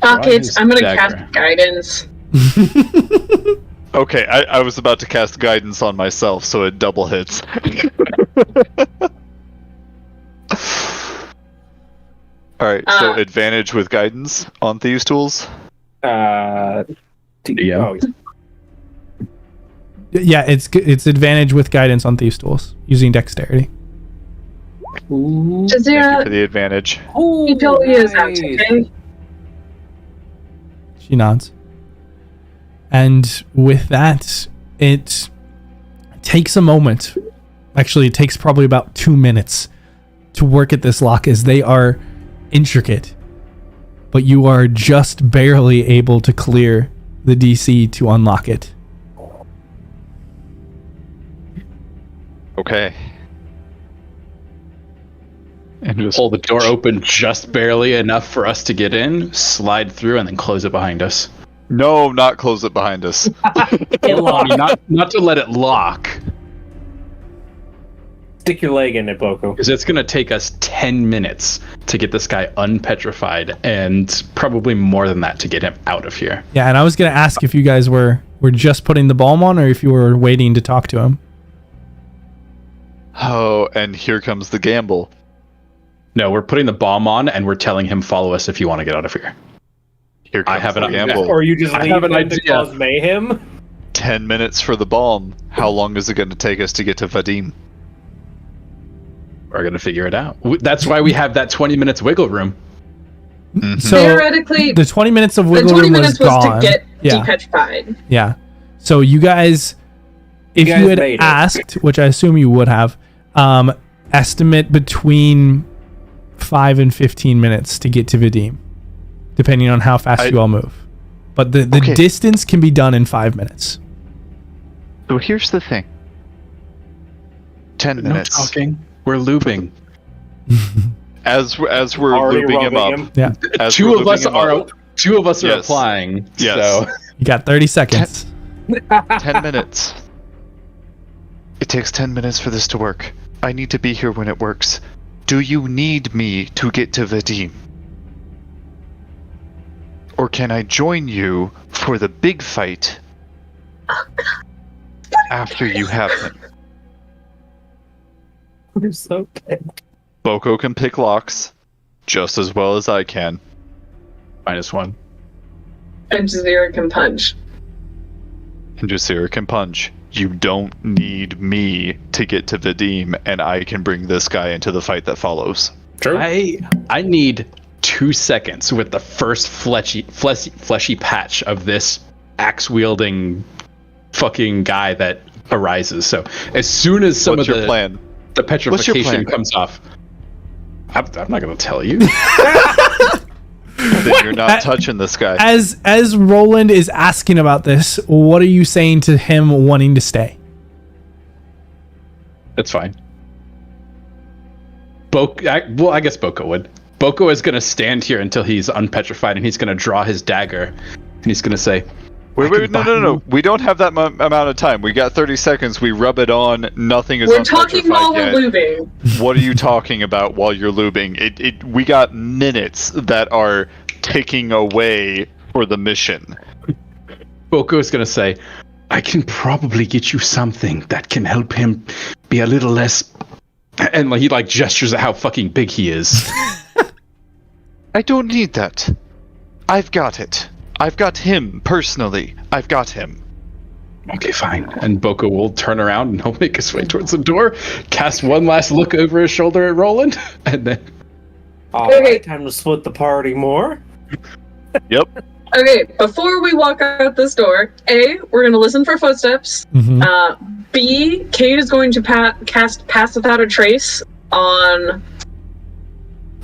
Fuck it, I'm gonna dagger. cast guidance. Okay, I was about to cast guidance on myself, so it double hits. Alright, so advantage with guidance on thieves' tools? Yeah. Yeah, it's advantage with guidance on thieves' tools using dexterity. Does Thank you for the advantage. keep your ears out, okay? She nods. And with that, it takes a moment. Actually, it takes probably about 2 minutes to work at this lock as they are intricate. But you are just barely able to clear the DC to unlock it. Okay. And just Pull the door open just barely enough for us to get in, slide through, and then close it behind us. No, not close it behind us. Not to let it lock. Stick your leg in it, Boko. Because it's going to take us 10 minutes to get this guy unpetrified, and probably more than that to get him out of here. Yeah, and I was going to ask if you guys were just putting the balm on or if you were waiting to talk to him. Oh, and here comes the gamble. No, we're putting the bomb on, and we're telling him, follow us if you want to get out of here. Here comes I have the an gamble. Or you just I leave have an him to idea. cause mayhem? 10 minutes for the bomb. How long is it going to take us to get to Vadim? We're going to figure it out. That's why we have that 20 minutes wiggle room. Mm-hmm. So Theoretically, the 20 minutes of the wiggle 20 room minutes was was gone. to get Yeah. depetrified. Yeah. So you guys, if You you guys had made it. asked, which I assume you would have, estimate between 5 and 15 minutes to get to Vadim, depending on how fast you all move. But the Okay. distance can be done in 5 minutes. So here's the thing. 10 No minutes. talking. We're looping. As we're Already looping him rubbing up. him. Yeah. As Two we're of us looping him are up, Two of us are Yes. applying. Yes. So You got 30 seconds. 10 minutes. It takes 10 minutes for this to work. I need to be here when it works. Do you need me to get to Vadim? Or can I join you for the big fight after you have him? You're so good. Boko can pick locks just as well as I can. -1. And Jazeera can punch. And Jazeera can punch. You don't need me to get to Vadim, and I can bring this guy into the fight that follows. True. I need 2 seconds with the first fleshy patch of this axe-wielding fucking guy that arises. So as soon as some What's of your the plan? the petrification plan? comes off, I'm not going to tell you. Then you're not touching this guy. As Roland is asking about this, what are you saying to him wanting to stay? That's fine. I guess Boko would. Boko is going to stand here until he's unpetrified, and he's going to draw his dagger, and he's going to say, Wait, no. We don't have that amount of time. We got 30 seconds. We rub it on. Nothing is We're talking while unpetrified we're yet. lubing. What are you talking about while you're lubing? We got minutes that are ticking away for the mission. Boko is going to say, I can probably get you something that can help him be a little less... And he gestures at how fucking big he is. I don't need that. I've got it. I've got him, personally. I've got him. Okay, fine. And Boko will turn around and he'll make his way towards the door, cast one last look over his shoulder at Roland, and then... Alright, time to split the party more. Yep. Okay, before we walk out this door, A, we're going to listen for footsteps. B, Kate is going to cast Pass Without a Trace on...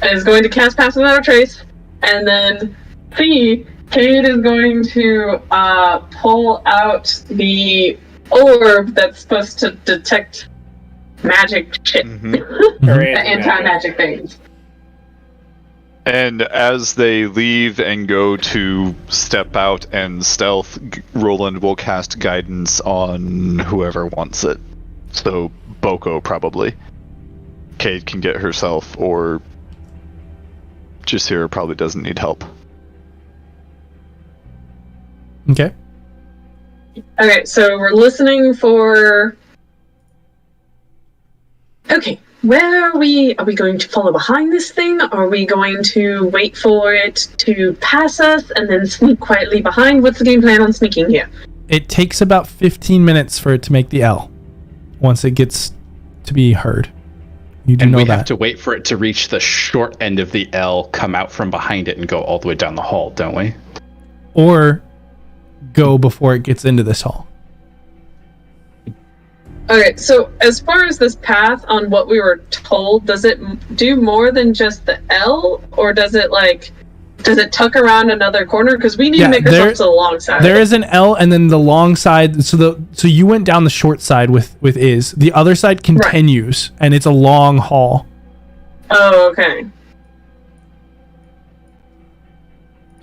Is going to cast Pass Without a Trace. And then C, Kate is going to pull out the orb that's supposed to detect magic shit. Or Anti-magic things. And as they leave and go to step out and stealth, Roland will cast guidance on whoever wants it. So Boko probably. Kate can get herself, or Jazeera probably doesn't need help. Okay. Okay, so we're listening for... Okay, where are we? Are we going to follow behind this thing? Are we going to wait for it to pass us and then sneak quietly behind? What's the game plan on sneaking here? It takes about 15 minutes for it to make the L once it gets to be heard. You do And know we that. have to wait for it to reach the short end of the L, come out from behind it, and go all the way down the hall, don't we? Or go before it gets into this hall. Okay, so as far as this path on what we were told, does it do more than just the L? Or does it tuck around another corner? Because we need to make ourselves to the long side. There is an L and then the long side. So you went down the short side with Iz. The other side continues, and it's a long hall. Oh, okay.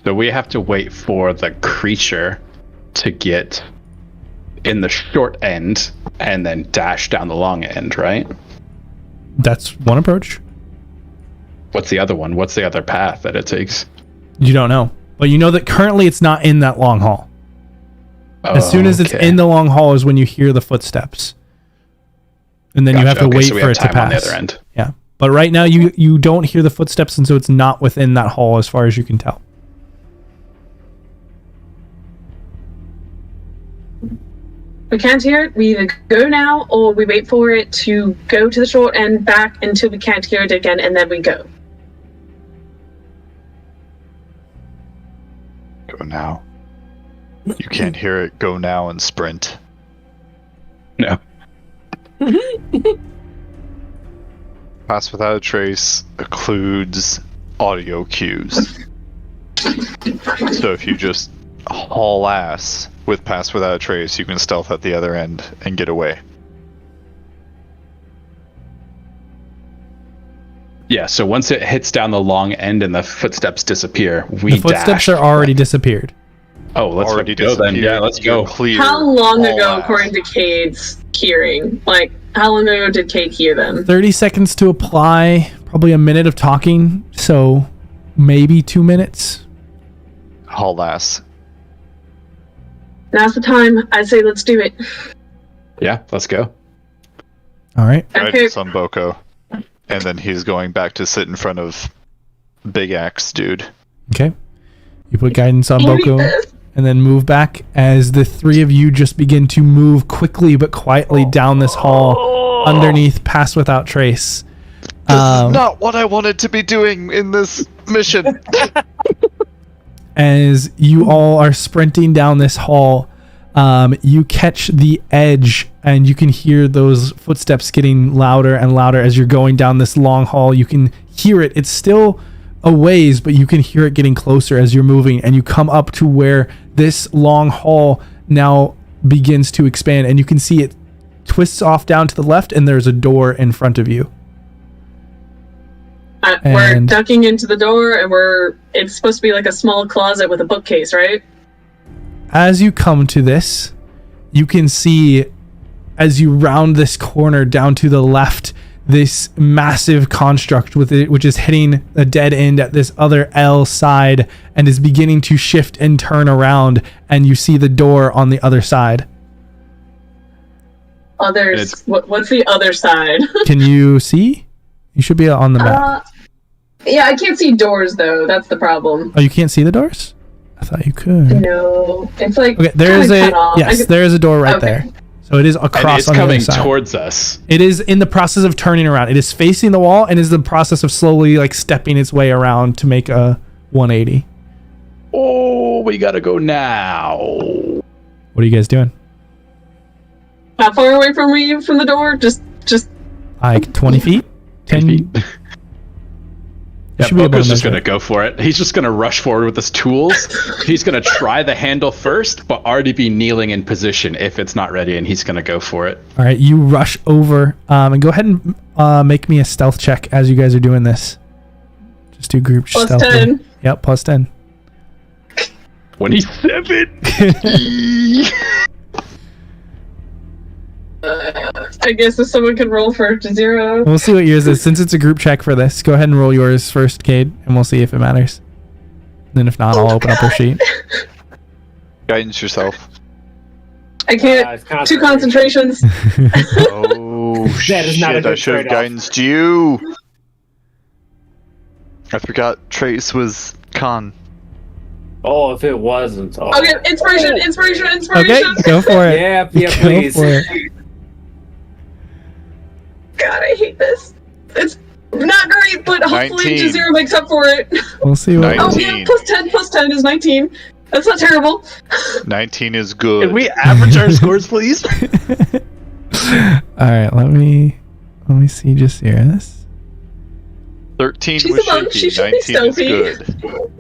So we have to wait for the creature to get in the short end and then dash down the long end, right? That's one approach. What's the other one? What's the other path that it takes? You don't know. But you know that currently it's not in that long hall. As soon as it's Okay. in the long hall is when you hear the footsteps. And then you have Gotcha. to Okay, wait so we for have it to time on the pass. other end. Yeah. But right now you don't hear the footsteps, and so it's not within that hall as far as you can tell. We can't hear it. We either go now or we wait for it to go to the short end back until we can't hear it again, and then we go. Go now. You can't hear it. Go now and sprint. No. Pass Without a Trace includes audio cues. So if you just haul ass with Pass Without a Trace, you can stealth at the other end and get away. Yeah, so once it hits down the long end and the footsteps disappear, we The footsteps dash. are already disappeared. Oh, let's Already go then. disappeared. Yeah, let's go. Clear. How long all ago, ass. according to Cade's hearing? Like, how long ago did Cade hear them? 30 seconds to apply, probably a minute of talking, so maybe 2 minutes. Haul ass. Now's the time. I say let's do it. Yeah, let's go. All right. Okay. Guidance on Boko. And then he's going back to sit in front of Big Axe Dude. Okay. You put guidance on Can you Boko read this? and then move back as the three of you just begin to move quickly but quietly down this hall underneath Pass Without Trace. This is not what I wanted to be doing in this mission. As you all are sprinting down this hall, you catch the edge and you can hear those footsteps getting louder and louder as you're going down this long hall. You can hear it. It's still a ways, but you can hear it getting closer as you're moving, and you come up to where this long hall now begins to expand, and you can see it twists off down to the left, and there's a door in front of you. We're And- ducking into the door, and it's supposed to be like a small closet with a bookcase, right? As you come to this, you can see as you round this corner down to the left, this massive construct with it, which is hitting a dead end at this other L side and is beginning to shift and turn around, and you see the door on the other side. Others. What's the other side? Can you see? You should be on the map. Yeah, I can't see doors though. That's the problem. Oh, you can't see the doors? I thought you could. No, it's like Okay, there is kinda cut off. yes, there is a door right Okay. there. So it is And across it's on the other coming side. towards us. It is in the process of turning around. It is facing the wall and is the process of slowly like stepping its way around to make a 180. Oh, we gotta go now. What are you guys doing? How far away from you from the door? Just Like 20 feet? 10 feet? Yeah, should be able to Boko's just measure gonna it. go for it. He's just gonna rush forward with his tools. He's gonna try the handle first, but already be kneeling in position if it's not ready, and he's gonna go for it. All right, you rush over and go ahead and make me a stealth check as you guys are doing this. Just do group plus stealth. 10. Yep, plus 10. 27. I guess if someone can roll for 0. We'll see what yours is. Since it's a group check for this, go ahead and roll yours first, Cade, and we'll see if it matters. Then if not, I'll open up her sheet. Guidance yourself. I can't. It's 2 concentrations. Oh, That is not a shit, I good should have trade-off. guidanced you. I forgot Trace was con. Oh, if it wasn't. Oh. Okay, inspiration. Okay, go for it. Yeah, Go please. for it. God, I hate this. It's not great, but hopefully 19. 0 makes up for it. We'll see what. 19. Oh yeah, plus 10 is 19. That's not terrible. 19 is good. Can we average our scores, please? All right, let me see just here. This 13 She's was a monk, she shaky. should be 19 is stealthy. good.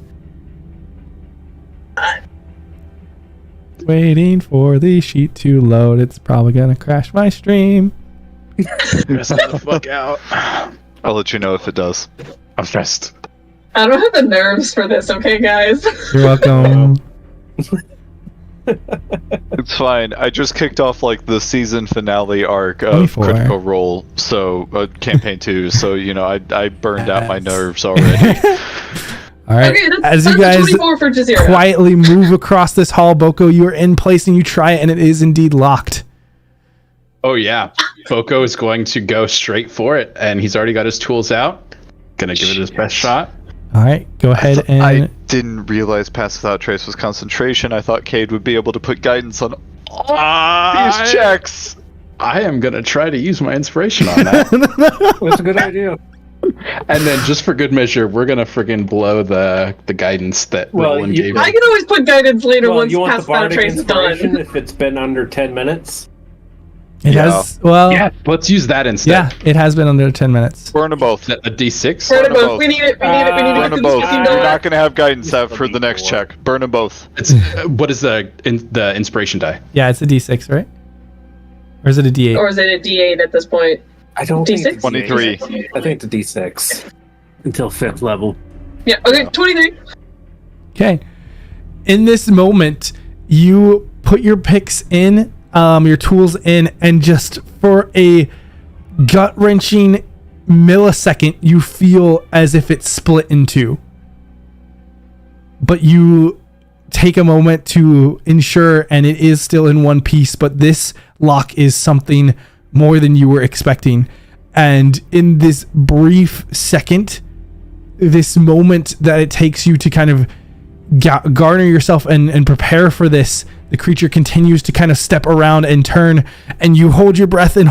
waiting for the sheet to load. It's probably gonna crash my stream. Stress the fuck out. I'll let you know if it does. I'm stressed. I don't have the nerves for this, okay, guys? You're welcome. It's fine. I just kicked off like the season finale arc of 24. Critical Role, so campaign 2. So I burned out my nerves already. All right, Okay, as that's you a guys 24 for Jazeera. quietly move across this hall, Boko, you are in place and you try it, and it is indeed locked. Oh yeah, Boko is going to go straight for it, and he's already got his tools out. Gonna give it his best shot. All right, go ahead and I didn't realize Pass Without Trace was concentration. I thought Cade would be able to put guidance on all these checks. I am gonna try to use my inspiration on that. That's a good idea. And then, just for good measure, we're gonna friggin' blow the guidance that Well, Roland you- gave I us. can always put guidance later Well, once you want Pass the Without bardic Trace is inspiration done. if it's been under 10 minutes? it Yeah. has well, Yeah, let's use that yeah, instead. it has been under 10 minutes. Burn them both. A D6. Burn Burn them them both. both. We need it. We need it. We need to Burn get them through both. this You're fucking door. not gonna have guidance out for the next check. Burn them both. It's, what is the inspiration die? Yeah, it's a D6, right? Or is it a D8? Or is it a D8 at this point? I don't D6? think it's a 23. D6. I think it's a D6. Until 5th level. Yeah, okay, 23. Okay. In this moment, you put your picks in, your tools in, and just for a gut-wrenching millisecond, you feel as if it's split in two. But you take a moment to ensure, and it is still in one piece, but this lock is something more than you were expecting. And in this brief second, this moment that it takes you to kind of garner yourself and prepare for this, the creature continues to kind of step around and turn, and you hold your breath and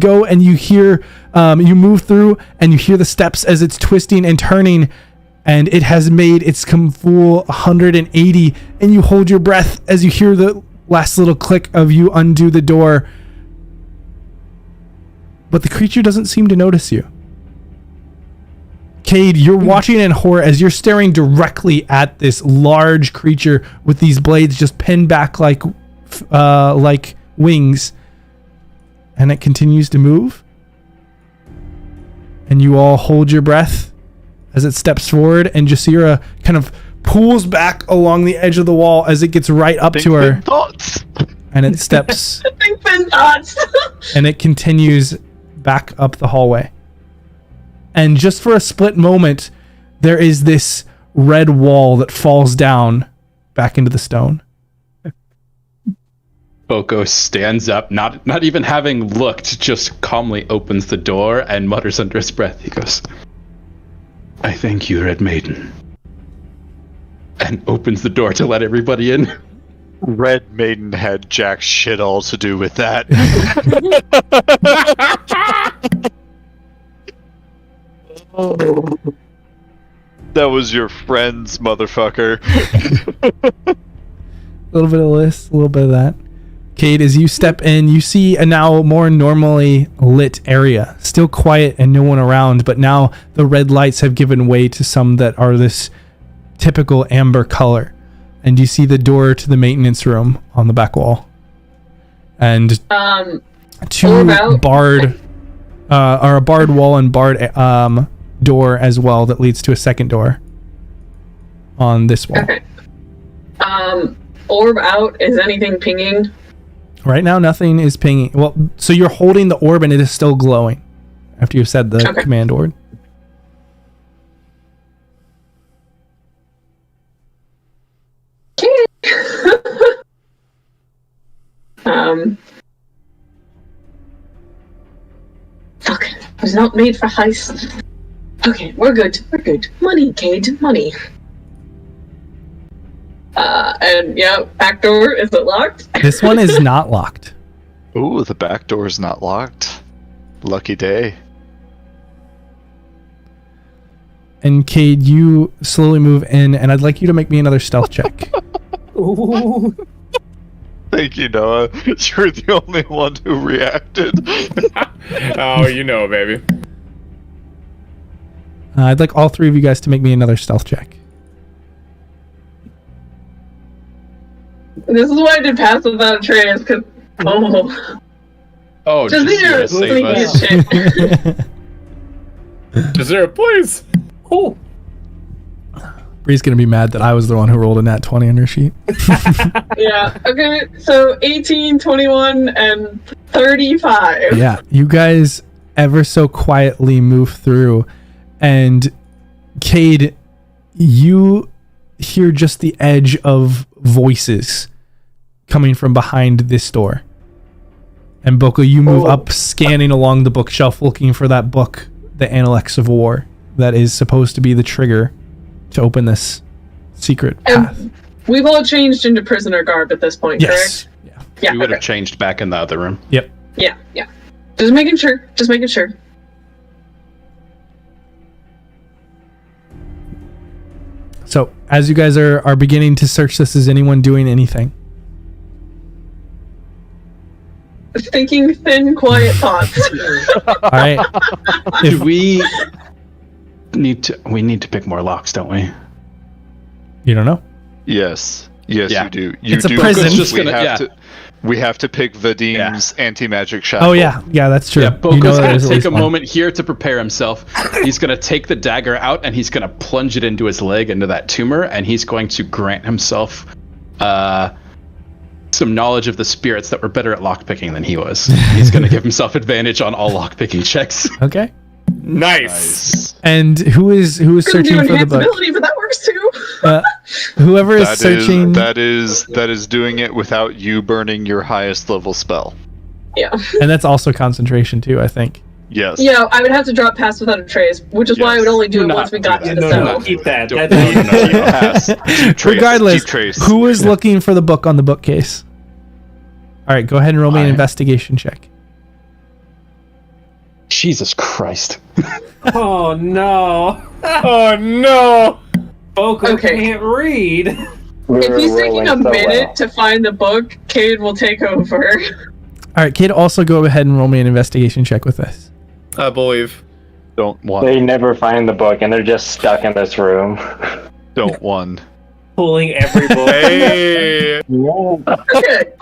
go, and you hear, you move through, and you hear the steps as it's twisting and turning, and it has made its full 180, and you hold your breath as you hear the last little click of you undo the door. But the creature doesn't seem to notice you. Cade, you're watching in horror as you're staring directly at this large creature with these blades just pinned back like wings, and it continues to move. And you all hold your breath as it steps forward, and Jasira kind of pulls back along the edge of the wall as it gets right up to her. And it steps. And it continues back up the hallway. And just for a split moment, there is this red wall that falls down back into the stone. Boko stands up, not even having looked, just calmly opens the door and mutters under his breath. He goes, "I thank you, Red Maiden." And opens the door to let everybody in. Red Maiden had jack shit all to do with that. That was your friend's motherfucker. A little bit of this, a little bit of that. Cade, as you step in, you see a now more normally lit area. Still quiet and no one around, but now the red lights have given way to some that are this typical amber color. And you see the door to the maintenance room on the back wall. And two barred, or a barred wall and barred door as well that leads to a second door on this wall. Okay. Orb out, is anything pinging? Right now, nothing is pinging. Well, so you're holding the orb and it is still glowing after you've said the command word. Fuck. I was not made for heist. Okay, we're good. We're good. Money, Cade. Money. And yeah, back door, is it locked? This one is not locked. Ooh, the back door is not locked. Lucky day. And Cade, you slowly move in, and I'd like you to make me another stealth check. Ooh. Thank you, Noah. You're the only one who reacted. Oh, you know, baby. I'd like all three of you guys to make me another stealth check. This is why I did pass without a trace, because just here, save us. shit. Jasira, please. Oh. Bree's gonna be mad that I was the one who rolled a nat 20 on your sheet. Yeah, okay, so 18, 21, and 35. Yeah, you guys ever so quietly move through, and Cade, you hear just the edge of voices coming from behind this door. And Boko, you move up, scanning along the bookshelf, looking for that book, The Analects of War, that is supposed to be the trigger to open this secret path. And we've all changed into prisoner garb at this point, Yes. correct? Yeah. We would have changed back in the other room. Yep. Yeah. Just making sure. So, as you guys are beginning to search this, is anyone doing anything? Thinking thin, quiet thoughts. All right. We need to pick more locks, don't we? You don't know? Yes. Yes, Yeah. you do. It's a do. prison. because Just gonna- we have to pick Vadim's anti-magic shackle. Oh yeah, that's true. Yeah, Boko's that gonna there's at take least a one. moment here to prepare himself. He's gonna take the dagger out and he's gonna plunge it into his leg, into that tumor, and he's going to grant himself some knowledge of the spirits that were better at lockpicking than he was. He's gonna give himself advantage on all lockpicking checks. Okay. Nice. And who is Couldn't do searching for the book? enhanceability, but that works too. Whoever is searching. That is doing it without you burning your highest level spell. Yeah. And that's also concentration too, I think. Yes. Yeah, I would have to drop Pass Without a Trace, which is why I would only do Do it not once we do got that. to the No, cell. keep that. Don't- That's Keep trace, Regardless, keep trace. who is looking for the book on the bookcase? All right, go ahead and roll me an investigation check. Jesus Christ. Oh no. Oh no! Boko Okay. can't read. If he's taking a minute to find the book, Cade will take over. All right, kid, also go ahead and roll me an investigation check with this. I believe. Don't want. They never find the book, and they're just stuck in this room. Don't one. Pulling every book. Hey! We're good.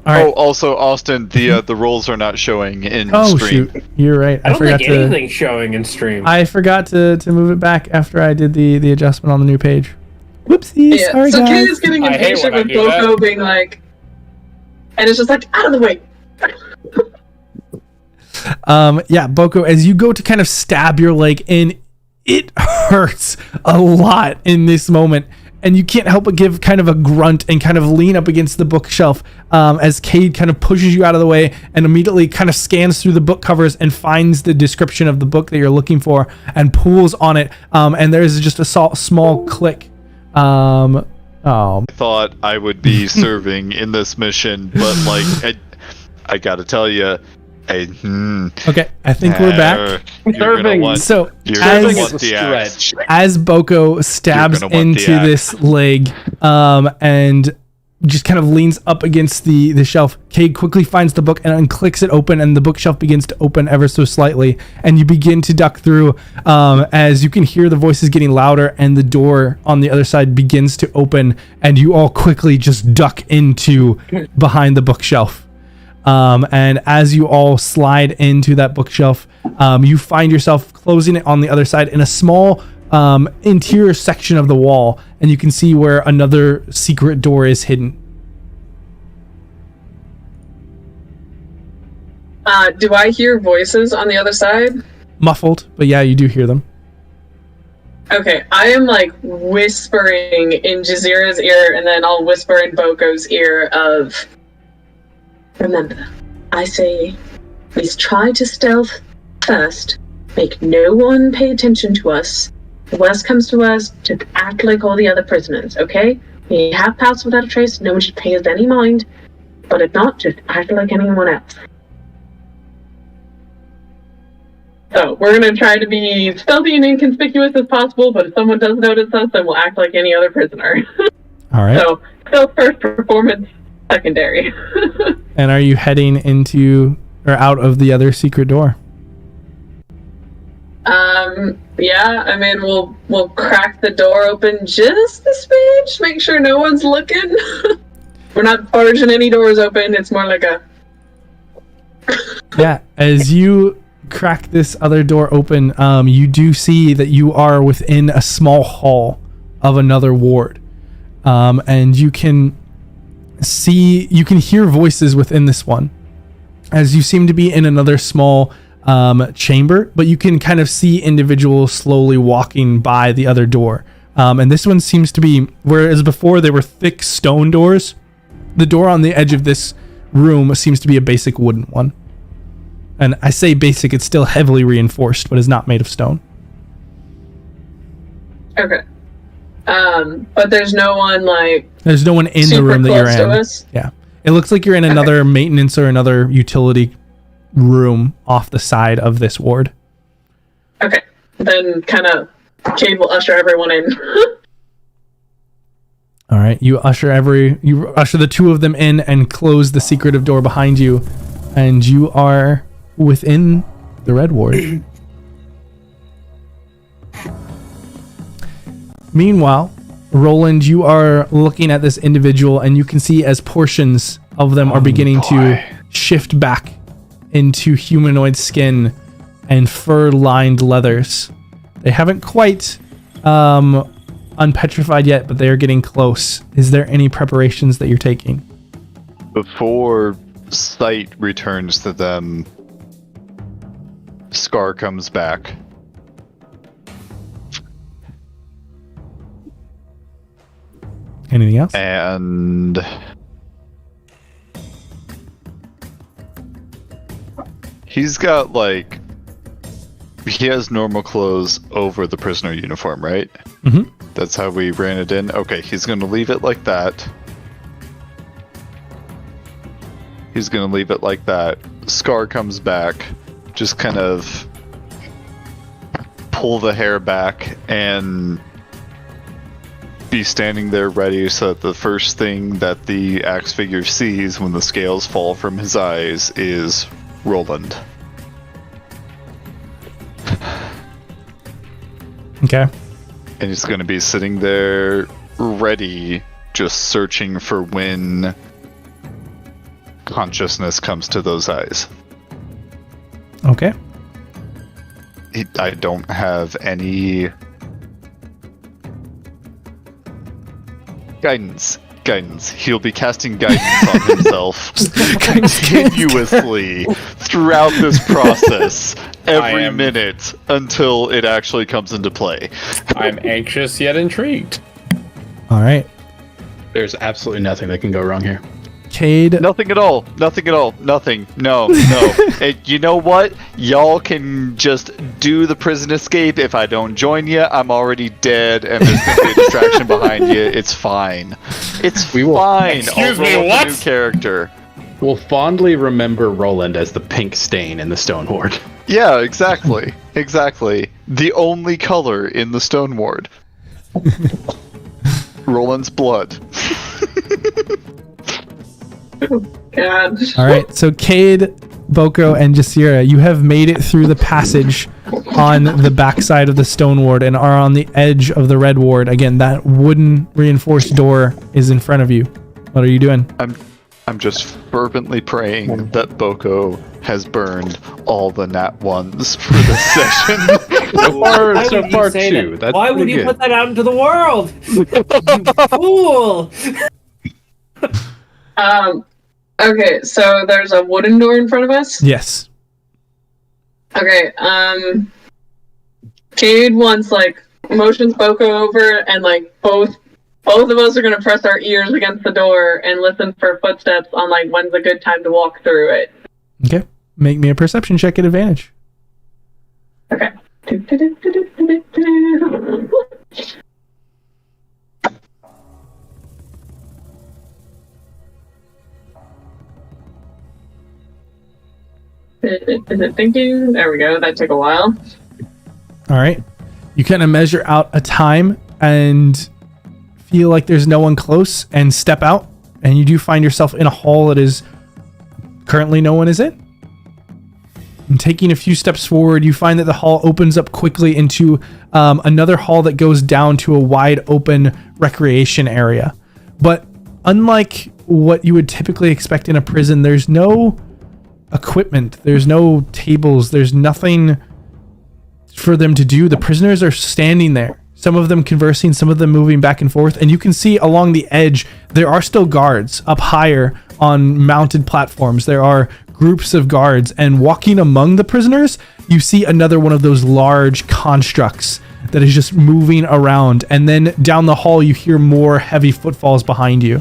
All right. Oh, also, Austin, the rolls are not showing in Oh stream. shoot, you're right. I don't think anything's showing in stream. I forgot to move it back after I did the adjustment on the new page. Whoopsie, Yeah. sorry So Cade guys. is getting I hate impatient when I with do that. Boko being like, and it's just like, out of the way. Yeah, Boko, as you go to kind of stab your leg in, it hurts a lot in this moment. And you can't help but give kind of a grunt and kind of lean up against the bookshelf as Cade kind of pushes you out of the way and immediately kind of scans through the book covers and finds the description of the book that you're looking for and pulls on it. And there's just a small click. Oh, I thought I would be serving in this mission, but like, I gotta tell you, okay. I think we're back. You're gonna Serving. want, So you're as- gonna Serving want is a the axe. stretch. as Boko stabs You're gonna want the into axe. this leg and just kind of leans up against the shelf, Cade quickly finds the book and unclicks it open, and the bookshelf begins to open ever so slightly, and you begin to duck through as you can hear the voices getting louder, and the door on the other side begins to open, and you all quickly just duck into behind the bookshelf. And as you all slide into that bookshelf, you find yourself closing it on the other side in a small interior section of the wall, and you can see where another secret door is hidden. Do I hear voices on the other side? Muffled, but yeah, you do hear them. Okay, I am like whispering in Jazira's ear, and then I'll whisper in Boko's ear of, remember, I say, please try to stealth first. Make no one pay attention to us. The worst comes to us, just act like all the other prisoners, okay? We have Pass Without a Trace, no one should pay us any mind. But if not, just act like anyone else. So, we're gonna try to be stealthy and inconspicuous as possible, but if someone does notice us, then we'll act like any other prisoner. All right. So, stealth first, performance secondary. And are you heading into or out of the other secret door? Yeah, I mean, we'll crack the door open just a smidge, make sure no one's looking. We're not barging any doors open, it's more like a... Yeah, as you crack this other door open, you do see that you are within a small hall of another ward. And you can hear voices within this one, as you seem to be in another small chamber, but you can kind of see individuals slowly walking by the other door. And this one seems to be, whereas before they were thick stone doors, the door on the edge of this room seems to be a basic wooden one. And I say basic, it's still heavily reinforced, but is not made of stone. Okay. But there's no one, like... There's no one in the super room that you're close to in. us? Yeah. It looks like you're in another maintenance or another utility room off the side of this ward. Okay. Then kind of Cade will usher everyone in. All right. You usher the two of them in and close the secretive door behind you, and you are within the red ward. Meanwhile, Roland, you are looking at this individual, and you can see as portions of them are beginning to shift back into humanoid skin and fur-lined leathers. They haven't quite unpetrified yet, but they are getting close. Is there any preparations that you're taking? Before sight returns to them, Scar comes back. Anything else? And he's got he has normal clothes over the prisoner uniform, right? Mm-hmm. That's how we ran it in. Okay, he's gonna leave it like that. He's gonna leave it like that. Scar comes back, just kind of pull the hair back and be standing there ready so that the first thing that the axe figure sees when the scales fall from his eyes is Roland. Okay. And he's going to be sitting there ready, just searching for when consciousness comes to those eyes. Okay. I don't have any guidance. He'll be casting guidance on himself continuously throughout this process, every minute until it actually comes into play. I'm anxious yet intrigued. All right. There's absolutely nothing that can go wrong here. Cade. Nothing at all. No. You know what? Y'all can just do the prison escape. If I don't join you, I'm already dead, and there's gonna be a distraction behind you. It's fine. Fine. Excuse I'll me, roll up what? a new character. We'll fondly remember Roland as the pink stain in the Stone Ward. Yeah, exactly. The only color in the Stone Ward. Roland's blood. God. All right, so Cade, Boko, and Jasira, you have made it through the passage on the backside of the stone ward and are on the edge of the red ward. Again, that wooden reinforced door is in front of you. What are you doing? I'm just fervently praying that Boko has burned all the nat ones for this session. so far two. That's Why would pretty you good. put that out into the world? You fool! Okay, so there's a wooden door in front of us? Yes. Okay, Cade wants, motions Boko over, and, both of us are gonna press our ears against the door and listen for footsteps on, when's a good time to walk through it. Okay. Make me a perception check at advantage. Okay. Is it thinking? There we go. That took a while. All right. You kind of measure out a time and feel like there's no one close and step out, and you do find yourself in a hall that is currently no one is in. And taking a few steps forward, you find that the hall opens up quickly into another hall that goes down to a wide open recreation area. But unlike what you would typically expect in a prison, there's no equipment, there's no tables, there's nothing for them to do. The prisoners are standing there, some of them conversing, some of them moving back and forth, and you can see along the edge there are still guards up higher on mounted platforms. There are groups of guards, and walking among the prisoners you see another one of those large constructs that is just moving around, and then down the hall you hear more heavy footfalls behind you.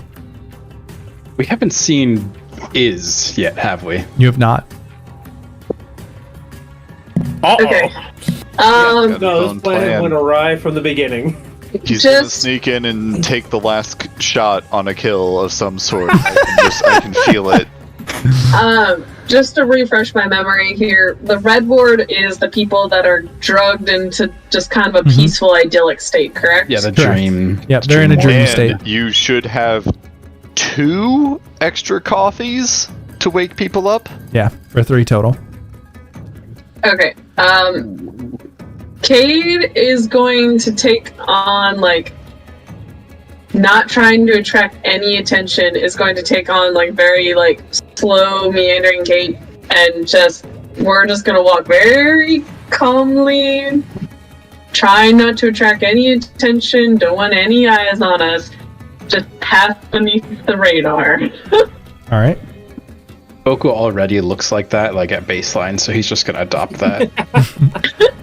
We haven't seen Is yet, have we? You have not. Okay. Got No, his this plan went awry from the beginning. He's gonna sneak in and take the last shot on a kill of some sort. I can feel it. Just to refresh my memory here, the red ward is the people that are drugged into just kind of a peaceful, idyllic state, correct? Yeah, the dream. Yep, they're in a dream And state. you should have 2 extra coffees to wake people up. Yeah, for 3 total. Okay. Cade is going to take on not trying to attract any attention, is going to take on like very like slow meandering gait, and we're just gonna walk very calmly, trying not to attract any attention, don't want any eyes on us, just pass beneath the radar. All right. Boko already looks like that, like at baseline, so he's just gonna adopt that.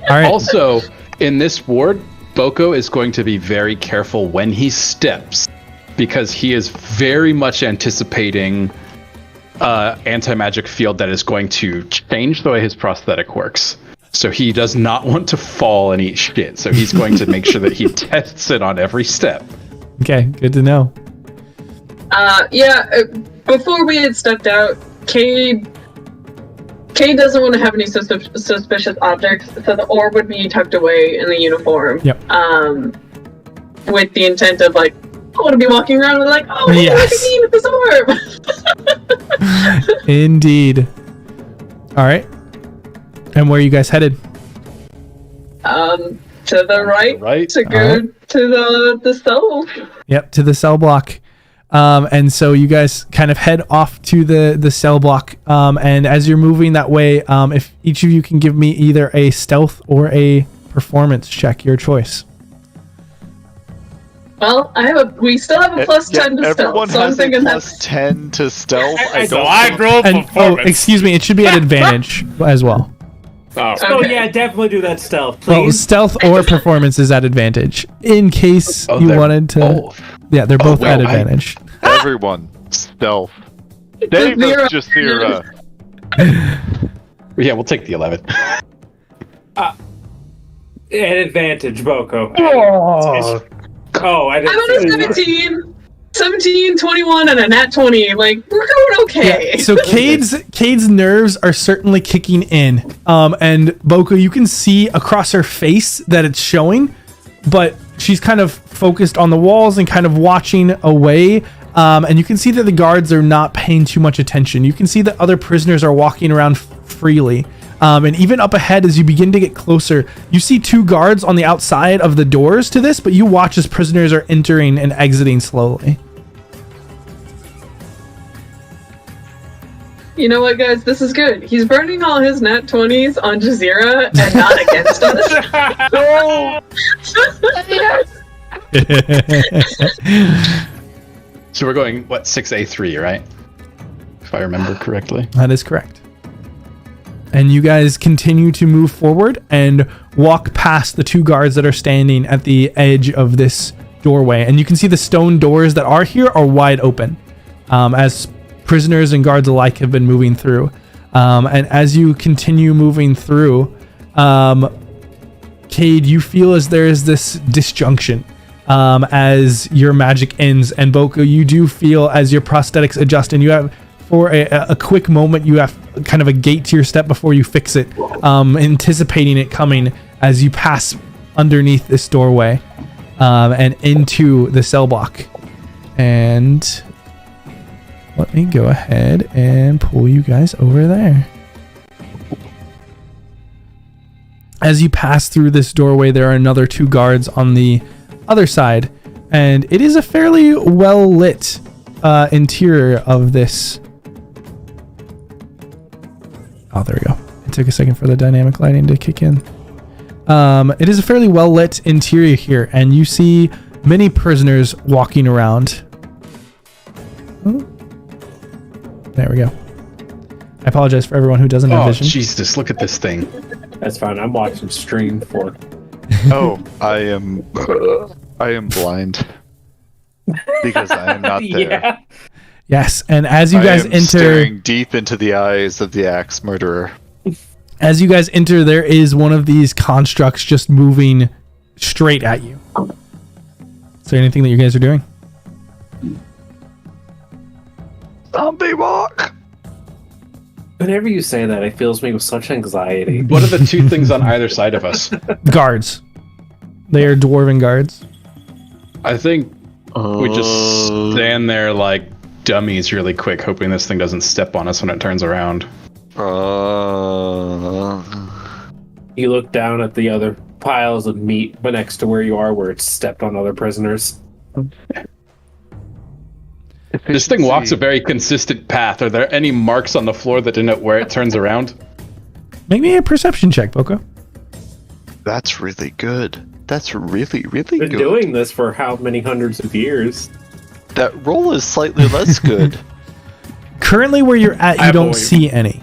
All right. Also, in this ward, Boko is going to be very careful when he steps, because he is very much anticipating anti-magic field that is going to change the way his prosthetic works. So he does not want to fall and eat shit. So he's going to make sure that he tests it on every step. Okay, good to know. Before we had stepped out, Cade doesn't want to have any suspicious objects, so the orb would be tucked away in the uniform. Yep. With the intent of like, I want to be walking around with like, oh, yes. Look at this orb. Indeed. All right. And where are you guys headed? To the right. To go right. to the cell. Yep, to the cell block. And so you guys kind of head off to the cell block. And as you're moving that way, if each of you can give me either a stealth or a performance check, your choice. Well, we still have a plus 10 to everyone stealth, so I'm has thinking a plus 10 to stealth. I rolled And performance. excuse me, it should be at advantage as well. Oh. Oh Okay. yeah, definitely do that stealth, Well, please. stealth or performance is at advantage in case you they're wanted to. both. Yeah, they're both well, at advantage. Everyone, stealth. Dave Zero. is just here. Yeah, we'll take the 11. At advantage, Boko. Oh. Oh, I I'm on didn't a see 17, 21, and a nat 20. Like, we're going okay. Yeah, so Cade's nerves are certainly kicking in. And Boko, you can see across her face that it's showing, but she's kind of focused on the walls and kind of watching away. And you can see that the guards are not paying too much attention. You can see that other prisoners are walking around freely. And even up ahead, as you begin to get closer, you see two guards on the outside of the doors to this, but you watch as prisoners are entering and exiting slowly. You know what, guys? This is good. He's burning all his nat 20s on Jazeera and not against us. So we're going, 6A3, right? If I remember correctly. That is correct. And you guys continue to move forward and walk past the two guards that are standing at the edge of this doorway. And you can see the stone doors that are here are wide open, as prisoners and guards alike have been moving through. And as you continue moving through, Cade, you feel as there is this disjunction as your magic ends. And Boko, you do feel as your prosthetics adjust, and you have, for a quick moment, you have kind of a gate to your step before you fix it, anticipating it coming as you pass underneath this doorway and into the cell block. And let me go ahead and pull you guys over there. As you pass through this doorway, there are another two guards on the other side, and it is a fairly well lit interior of this. Oh, there we go. It took a second for the dynamic lighting to kick in. It is a fairly well lit interior here, and you see many prisoners walking around. Oh. There we go. I apologize for everyone who doesn't have Oh, vision. Jesus, look at this thing. That's fine. I'm watching stream for. Oh, I am blind because I am not there. Yeah. Yes, and as you guys I am enter, staring deep into the eyes of the axe murderer. as you guys enter, there is one of these constructs just moving straight at you. Is there anything that you guys are doing? Zombie walk. Whenever you say that, it fills me with such anxiety. What are the two things on either side of us? Guards. They are dwarven guards. I think we just stand there like dummies really quick, hoping this thing doesn't step on us when it turns around. You look down at the other piles of meat, but next to where you are, where it's stepped on other prisoners. This thing walks a very consistent path. Are there any marks on the floor that denote where it turns around? Make me a perception check, Boko. That's really good. That's really good. Been doing this for how many hundreds of years? That roll is slightly less good. Currently where you're at, you don't see any.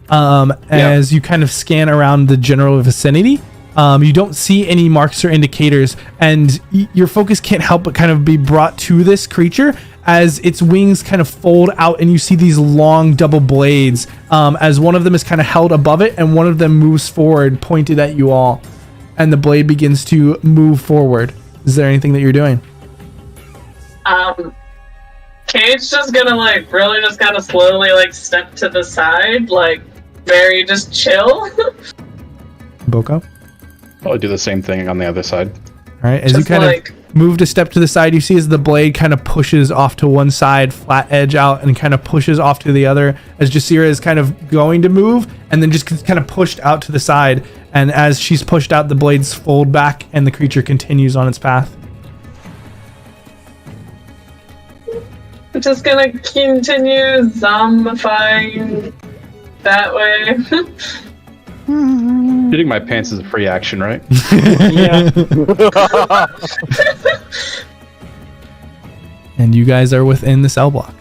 As you kind of scan around the general vicinity, you don't see any marks or indicators, and your focus can't help but kind of be brought to this creature as its wings kind of fold out, and you see these long double blades as one of them is kind of held above it, and one of them moves forward, pointed at you all, and the blade begins to move forward. Is there anything that you're doing? Kate's just gonna really just kind of slowly step to the side, very just chill. Boko? I'll do the same thing on the other side. All right, as Just you kind of move to step to the side, you see as the blade kind of pushes off to one side, flat edge out, and kind of pushes off to the other, as Jasira is kind of going to move, and then just kind of pushed out to the side. And as she's pushed out, the blades fold back, and the creature continues on its path. I'm just gonna continue zombifying that way. Shooting my pants is a free action, right? Yeah. And you guys are within the cell block.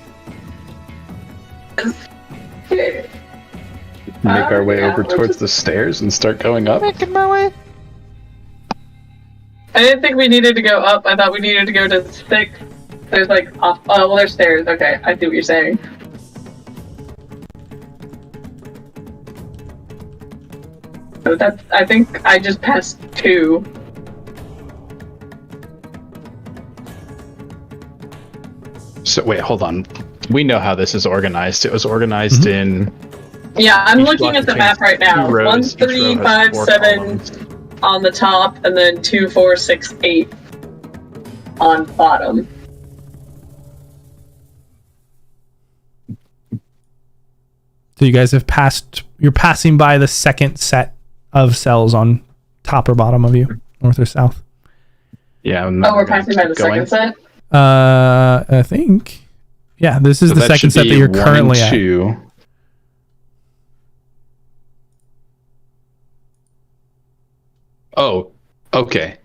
Okay. Make our way over towards the stairs and start going up. Making my way. I didn't think we needed to go up. I thought we needed to go to 6. There's off. Oh, well, there's stairs. Okay, I see what you're saying. So I think I just passed 2. So wait, hold on. We know how this is organized. It was organized in. Yeah, I'm Each looking block at the contains map right now. 2 rows. 1, Each row 3, has 5, 4 7 columns. on the top, and then 2, 4, 6, 8 on bottom. So you guys have passed, you're passing by the second set of cells on top or bottom of you, north or south. Yeah. Oh, we're passing by the second set? I think. Yeah, this is So the that second should set that be you're 1 currently and at. 2. Oh, okay.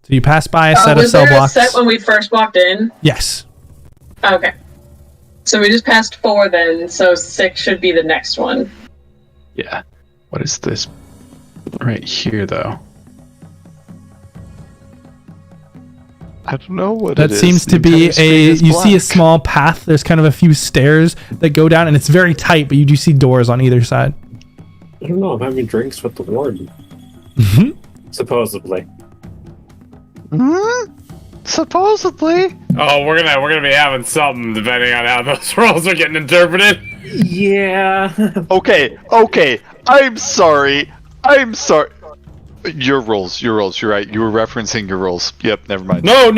So you pass by a set of Was cell there a blocks. set when we first walked in? Yes. Okay. So we just passed 4 then, so 6 should be the next one. Yeah. What is this right here, though? I don't know what That it is. seems The to be entire street a. is You see a black. small path. There's kind of a few stairs that go down, and it's very tight, but you do see doors on either side. I don't know. I'm having drinks with the warden. Supposedly. Supposedly. Oh, we're gonna be having something depending on how those rolls are getting interpreted. Yeah. Okay. I'm sorry. Your rolls. You're right. You were referencing your rolls. Yep. Never mind. No,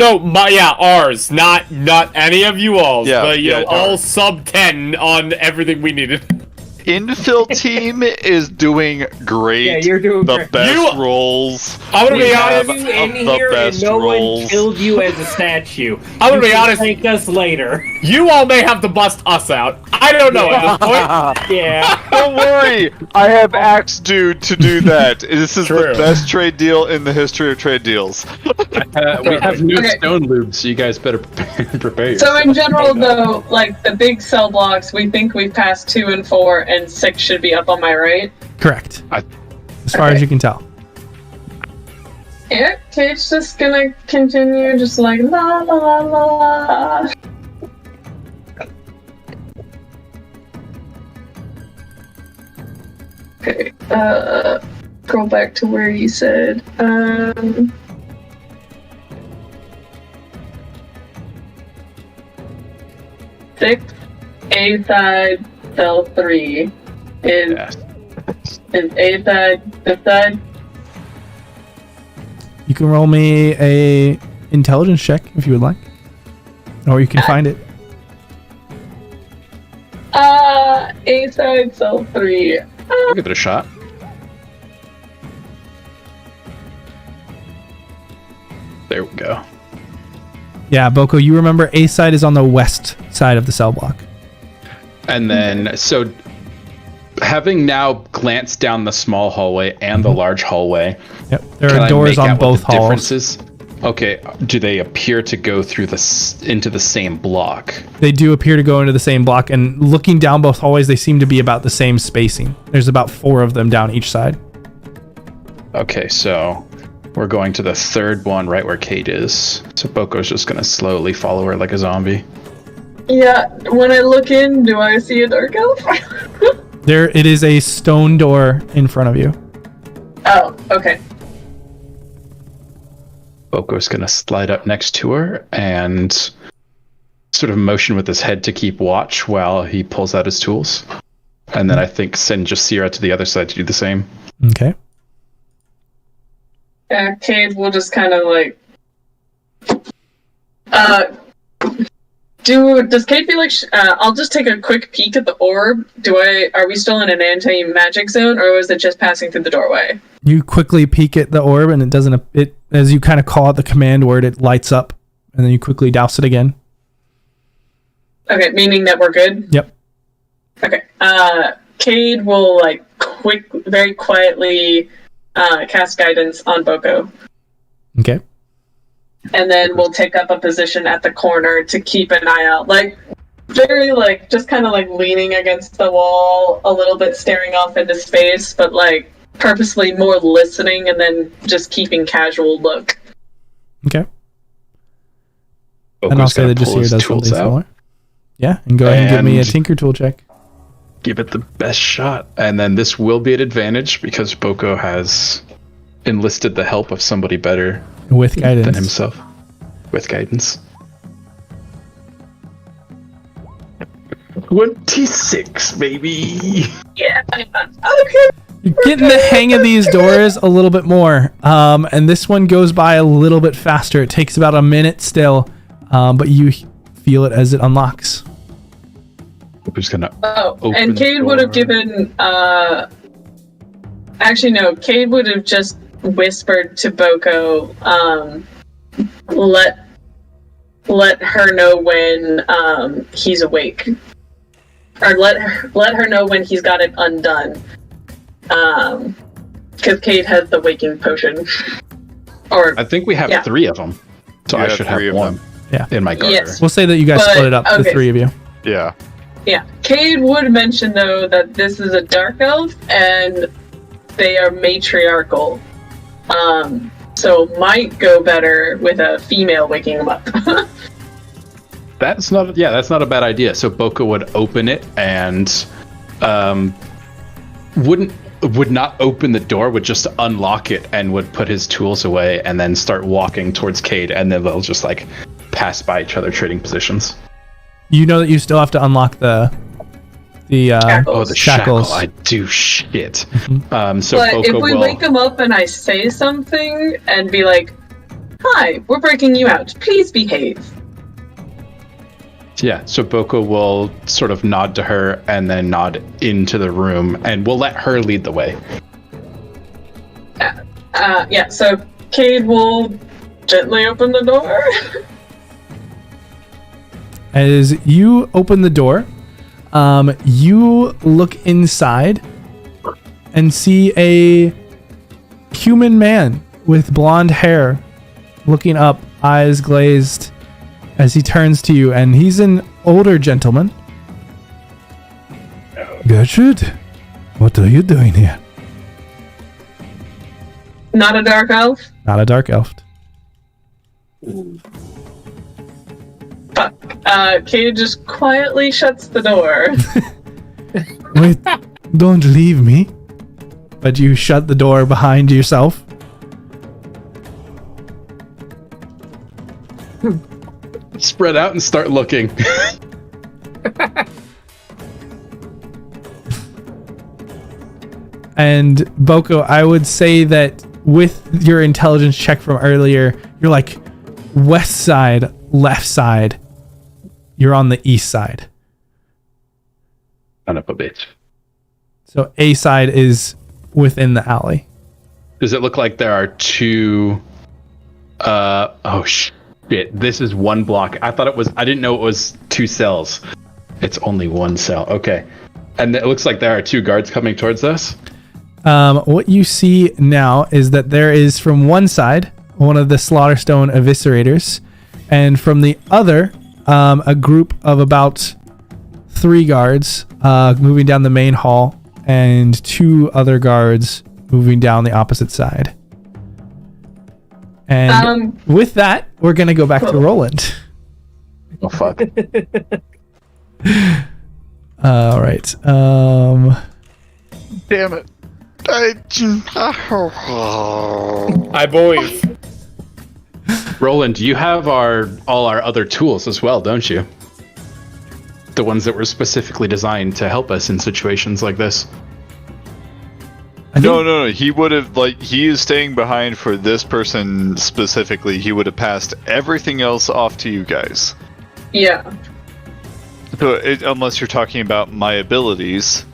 ours, not any of you all's. Yeah, but yeah, all sub 10 on everything we needed. Infill team is doing great. Yeah, you're doing the great. best rolls. I'm gonna We be have honest. You in the here and best no one rolls. killed you as a statue. I'm gonna You be can honest. Thank us later. You all may have to bust us out. I don't know at this point. Yeah. Don't worry, I have Axe Dude to do that. This is True. the best trade deal in the history of trade deals. We have new Okay. stone lubes, so you guys better prepare So yourself. in general, though, the big cell blocks, we think we've passed 2 and 4, and 6 should be up on my right. Correct. I- As far as you can tell. Yeah, Kate's just gonna continue just la la la la. Okay, go back to where you said, 6, A side, cell 3. Is A side this side? You can roll me a intelligence check if you would like, or you can find it. A side, cell 3. I'll give it a shot. There we go. Yeah, Boko, you remember A side is on the west side of the cell block. And then, so having now glanced down the small hallway and the large hallway, Yep, there can are I doors make on out what both the halls. differences? Okay, do they appear to go through into the same block? They do appear to go into the same block, and looking down both hallways, they seem to be about the same spacing. There's about 4 of them down each side. Okay, so we're going to the third one right where Kate is. So Boko's just going to slowly follow her like a zombie. Yeah, when I look in, do I see a dark elf? There, it is a stone door in front of you. Oh, okay. Boko's going to slide up next to her and sort of motion with his head to keep watch while he pulls out his tools. And then I think send Jasira to the other side to do the same. Okay. Yeah, Cade will just kind of like. Does Cade feel like? I'll just take a quick peek at the orb. Are we still in an anti-magic zone, or was it just passing through the doorway? You quickly peek at the orb, and it doesn't. It as you kind of call out the command word, it lights up, and then you quickly douse it again. Okay, meaning that we're good. Yep. Okay. Cade will very quietly cast guidance on Boko. Okay. And then we'll take up a position at the corner to keep an eye out. Just kind of leaning against the wall, a little bit staring off into space, but purposely more listening and then just keeping casual look. Okay. Boko's And I'll say gonna that pull Jasira his does tools something out. similar. Yeah, and go ahead and give me a And- tinker tool check. Give it the best shot. And then this will be an advantage because Boko has enlisted the help of somebody better With guidance. than himself with guidance. 26, baby. Yeah. Okay. You're getting the hang of these doors a little bit more. And this one goes by a little bit faster. It takes about a minute still, but you feel it as it unlocks. Who's gonna Oh, open and the Cade would have door? given. Actually, no. Cade would have just whispered to Boko, let her know when he's awake, or let her know when he's got it undone. Because Cade has the waking potion. Or I think we have Yeah. 3 of them. So You I have should 3 have of one them. Yeah. in my garter. Yes. We'll say that you guys But- split it up, the okay. 3 of you. Yeah. yeah, Cade would mention though that this is a dark elf and they are matriarchal. So might go better with a female waking them up. That's not a bad idea. So Boko would open it and would not open the door, would just unlock it and would put his tools away and then start walking towards Cade, and then they'll just pass by each other trading positions. You know that you still have to unlock the Oh, the shackles. shackle. I do shit. So But Boko if we will wake them up and I say something and be like, "Hi, we're breaking you out. Please behave." Yeah, so Boko will sort of nod to her and then nod into the room, and we'll let her lead the way. Yeah. So Cade will gently open the door. As you open the door, you look inside and see a human man with blonde hair looking up, eyes glazed, as he turns to you, and he's an older gentleman. Gertrude, what are you doing here? Not a dark elf. Not a dark elf. Fuck. Cade just quietly shuts the door. Wait, don't leave me. But you shut the door behind yourself. Spread out and start looking. And Boko, I would say that with your intelligence check from earlier, you're like west side, left side. You're on the east side. Son of a bitch. So A side is within the alley. Does it look like there are 2... shit, this is one block. I didn't know it was 2 cells. It's only 1 cell. Okay. And it looks like there are 2 guards coming towards us. What you see now is that there is from one side one of the Slaughterstone Eviscerators, and from the other a group of about 3 guards moving down the main hall, and 2 other guards moving down the opposite side. And with that, we're gonna go back to Roland. Oh fuck. All right. Damn it. I boys. Roland, you have all our other tools as well, don't you? The ones that were specifically designed to help us in situations like this. No. He would have, he is staying behind for this person specifically. He would have passed everything else off to you guys. Yeah. So unless you're talking about my abilities.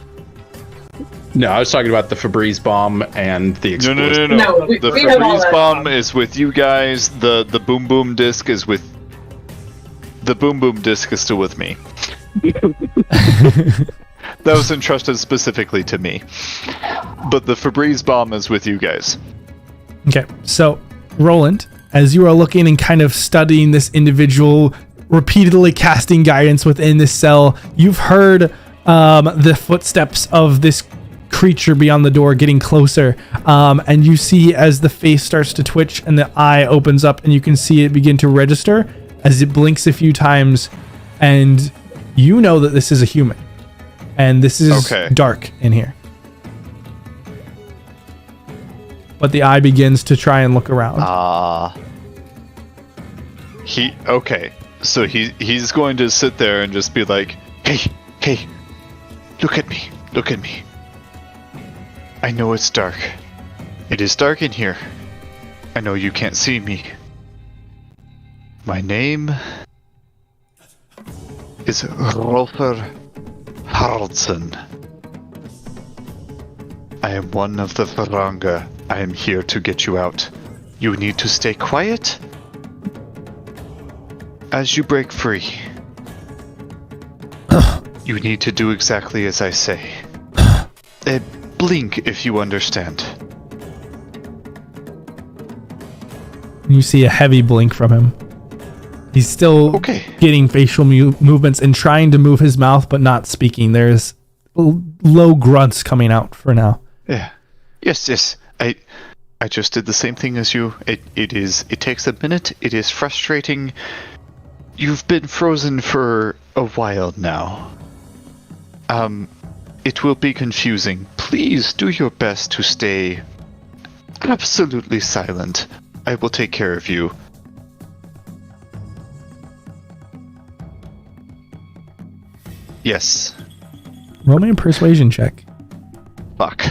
No, I was talking about the Febreze bomb and the explosive. No, The we have all Febreze that bomb stuff. is with you guys. The boom boom disc is with. The boom boom disc is still with me. That was entrusted specifically to me. But the Febreze bomb is with you guys. Okay, so Roland, as you are looking and kind of studying this individual, repeatedly casting guidance within this cell, you've heard the footsteps of this creature beyond the door getting closer, and you see as the face starts to twitch and the eye opens up, and you can see it begin to register as it blinks a few times, and you know that this is a human, and this is dark in here. But the eye begins to try and look around. So he's going to sit there and just be like, hey, look at me. I know it's dark. It is dark in here. I know you can't see me. My name is Rolfer Haraldson. I am one of the Varanga. I am here to get you out. You need to stay quiet as you break free. You need to do exactly as I say. Blink if you understand. You see a heavy blink from him. He's still getting facial movements and trying to move his mouth, but not speaking. There's low grunts coming out for now. Yeah. Yes. I just did the same thing as you. It takes a minute. It is frustrating. You've been frozen for a while now. It will be confusing. Please do your best to stay absolutely silent. I will take care of you. Yes. Roll me a persuasion check. Fuck.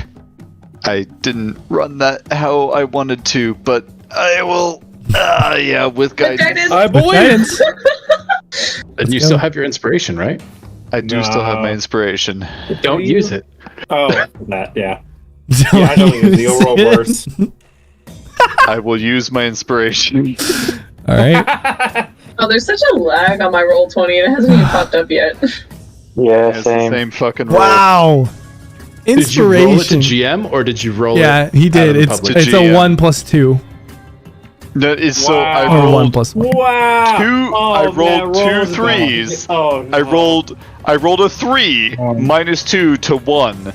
I didn't run that how I wanted to, but I will. With guidance. I believe. And you still have your inspiration, right? I do still have my inspiration. Don't use it. Oh, that, yeah. Yeah, I don't use the overall worse. I will use my inspiration. All right. Oh, there's such a lag on my roll 20, and it hasn't even popped up yet. Yeah, It's the same fucking roll. Wow. Did you roll it to Inspiration. GM or did you roll it? Yeah, he did. out in It's public? it's a GM. 1 + 2 No, it's so I or 1 rolled + 1. Wow! two. Oh, I rolled that two rolls threes. down. Oh, no. I rolled a 3 -2 to 1.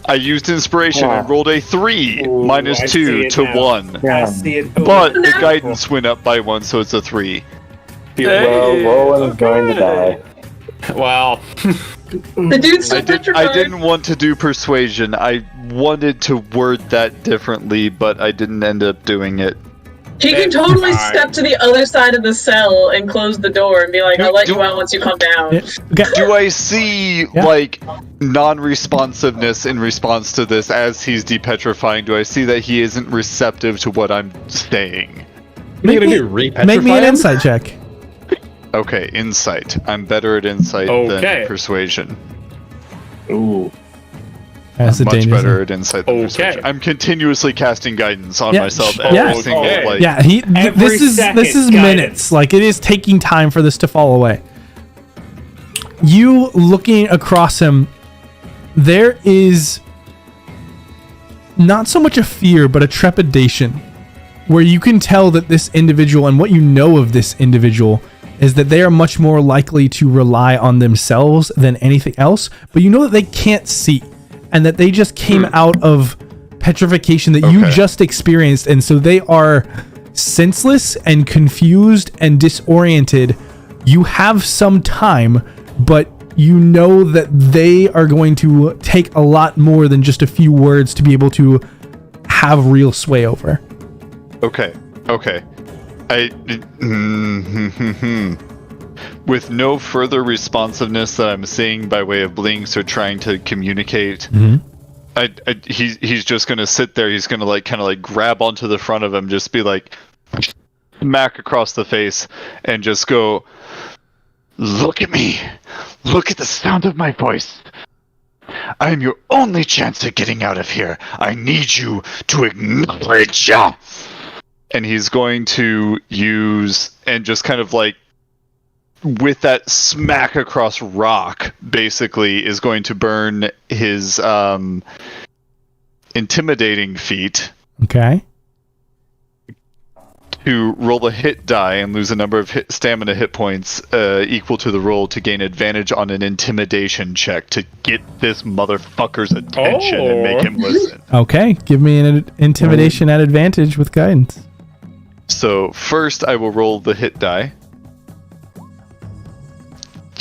I used inspiration and rolled a 3 Ooh, I -2 see to it now. 1. I see it. Oh, But the No. guidance went up by 1, so it's a 3. Well, Roland is going to die. Well, The dude's still I petrified. didn't want to do persuasion. I wanted to word that differently, but I didn't end up doing it. He can totally step to the other side of the cell and close the door and be like, I'll let you out once you come down. Yeah. Okay. Do I see, Yeah. non-responsiveness in response to this as he's depetrifying? Do I see that he isn't receptive to what I'm saying? What are you gonna do? Repetrify Make me an him? insight check. Okay, insight. I'm better at insight Okay. than persuasion. Ooh. That's I'm a much dangerous better thing. at insight than Okay. perception. I'm continuously casting guidance on Yeah, myself sh- every yeah. single Okay. like. Yeah, Every this is second, minutes. guidance. Like, it is taking time for this to fall away. You looking across him, there is not so much a fear, but a trepidation, where you can tell that this individual, and what you know of this individual, is that they are much more likely to rely on themselves than anything else, but you know that they can't see, and that they just came out of petrification that you Okay. just experienced, and so they are senseless and confused and disoriented. You have some time, but you know that they are going to take a lot more than just a few words to be able to have real sway over. Okay. With no further responsiveness that I'm seeing by way of blinks or trying to communicate, he's just gonna sit there. He's gonna like kind of like grab onto the front of him, just be like smack across the face, and just go, "Look at me! Look at the sound of my voice! I am your only chance at getting out of here. I need you to acknowledge." And he's going to use, and just kind of like, with that smack across rock, basically, is going to burn his intimidating feat Okay. to roll a hit die and lose a number of stamina hit points equal to the roll to gain advantage on an intimidation check to get this motherfucker's attention and make him listen. Okay. Give me an intimidation at advantage with guidance. So first I will roll the hit die.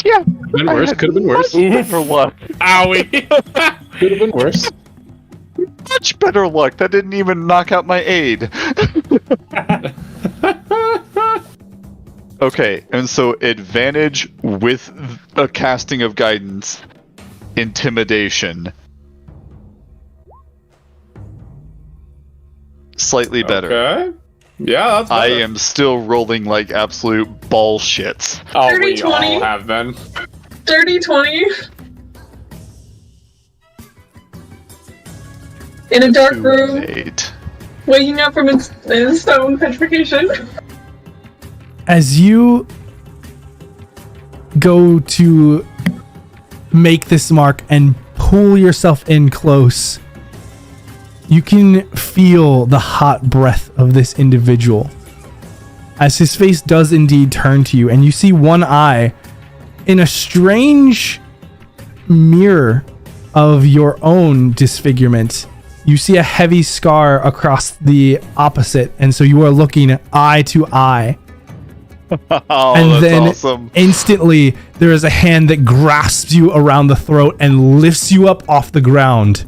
Could have been worse. Could have been worse. Better luck. Owie. Could have been worse. Much better luck. That didn't even knock out my aid. Okay, and so advantage with a casting of guidance, intimidation. Slightly better. Okay. Yeah, that's I better. am still rolling like absolute bullshits. Oh, we 30-20. all have then. Dirty 20. In a dark room, 8. waking up from its stone petrification. As you go to make this mark and pull yourself in close, you can feel the hot breath of this individual as his face does indeed turn to you, and you see one eye in a strange mirror of your own disfigurement. You see a heavy scar across the opposite, and so you are looking eye to eye. Oh, And that's then awesome. instantly there is a hand that grasps you around the throat and lifts you up off the ground.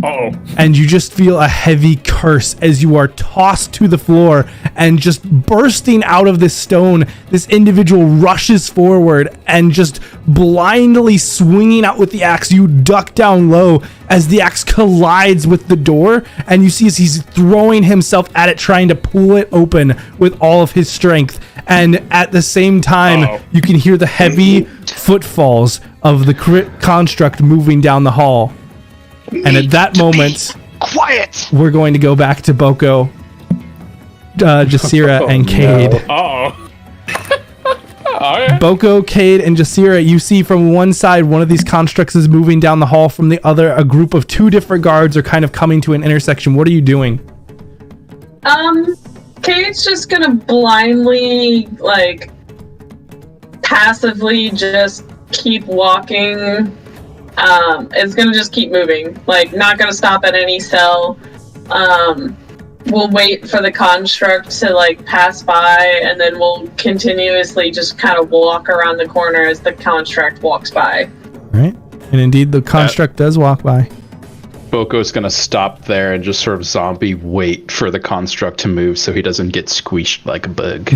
Uh-oh. And you just feel a heavy curse as you are tossed to the floor, and just bursting out of this stone, this individual rushes forward and just blindly swinging out with the axe. You duck down low as the axe collides with the door, and you see as he's throwing himself at it, trying to pull it open with all of his strength. And at the same time, Uh-oh. you can hear the heavy footfalls of the construct moving down the hall. And at that moment, Quiet! we're going to go back to Boko, Jasira, and Cade. Uh-oh. Okay. Boko, Cade, and Jasira, you see from one side, one of these constructs is moving down the hall. From the other, a group of two different guards are kind of coming to an intersection. What are you doing? Kate's just gonna blindly, like, passively just keep walking. It's gonna just keep moving. Like, not gonna stop at any cell. We'll wait for the construct to, like, pass by, and then we'll continuously just kind of walk around the corner as the construct walks by. Right? And indeed, the construct does walk by. Boko's gonna stop there and just sort of zombie wait for the construct to move so he doesn't get squished like a bug.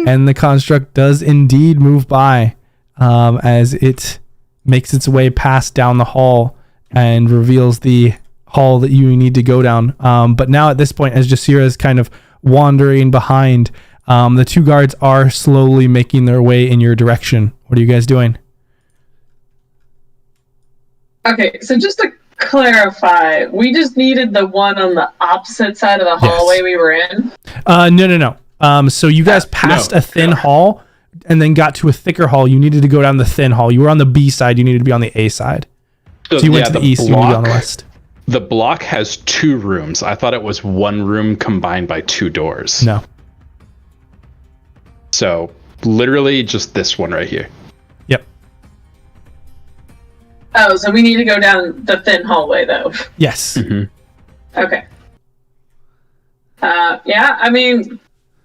And the construct does indeed move by as it makes its way past down the hall and reveals the hall that you need to go down. But now at this point, as Jasira is kind of wandering behind, the two guards are slowly making their way in your direction. What are you guys doing? Okay, so just to clarify, we just needed the one on the opposite side of the hallway we were in? No. So you guys passed a thin hall and then got to a thicker hall. You needed to go down the thin hall. You were on the B side. You needed to be on the A side. So you went to the east. You needed to be on the west. The block has 2 rooms. I thought it was 1 room combined by 2 doors. No. So literally just this one right here. Yep. Oh, so we need to go down the thin hallway, though. Yes. Mm-hmm. Okay. Yeah, I mean,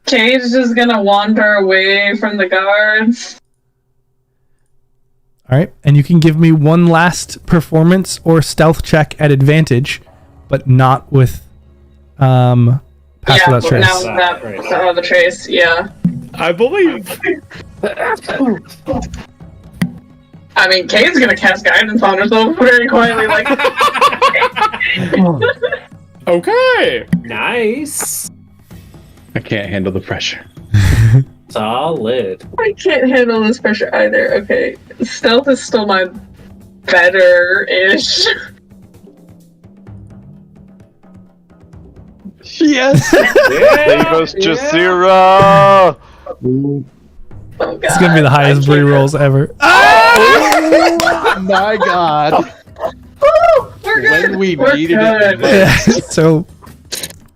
Cage is gonna wander away from the guards. All right, and you can give me one last performance or stealth check at advantage, but not with pass without trace. Without the trace, yeah. I believe. I mean, Kane's gonna cast guidance on herself very quietly, like. Okay. Nice. I can't handle the pressure. Solid. I can't handle this pressure either. Okay, stealth is still my better-ish. Yes. Save us, Jasira! Oh, God. It's gonna be the highest Bree rolls ever. Oh my God. We're good. When we We're needed good. it. So,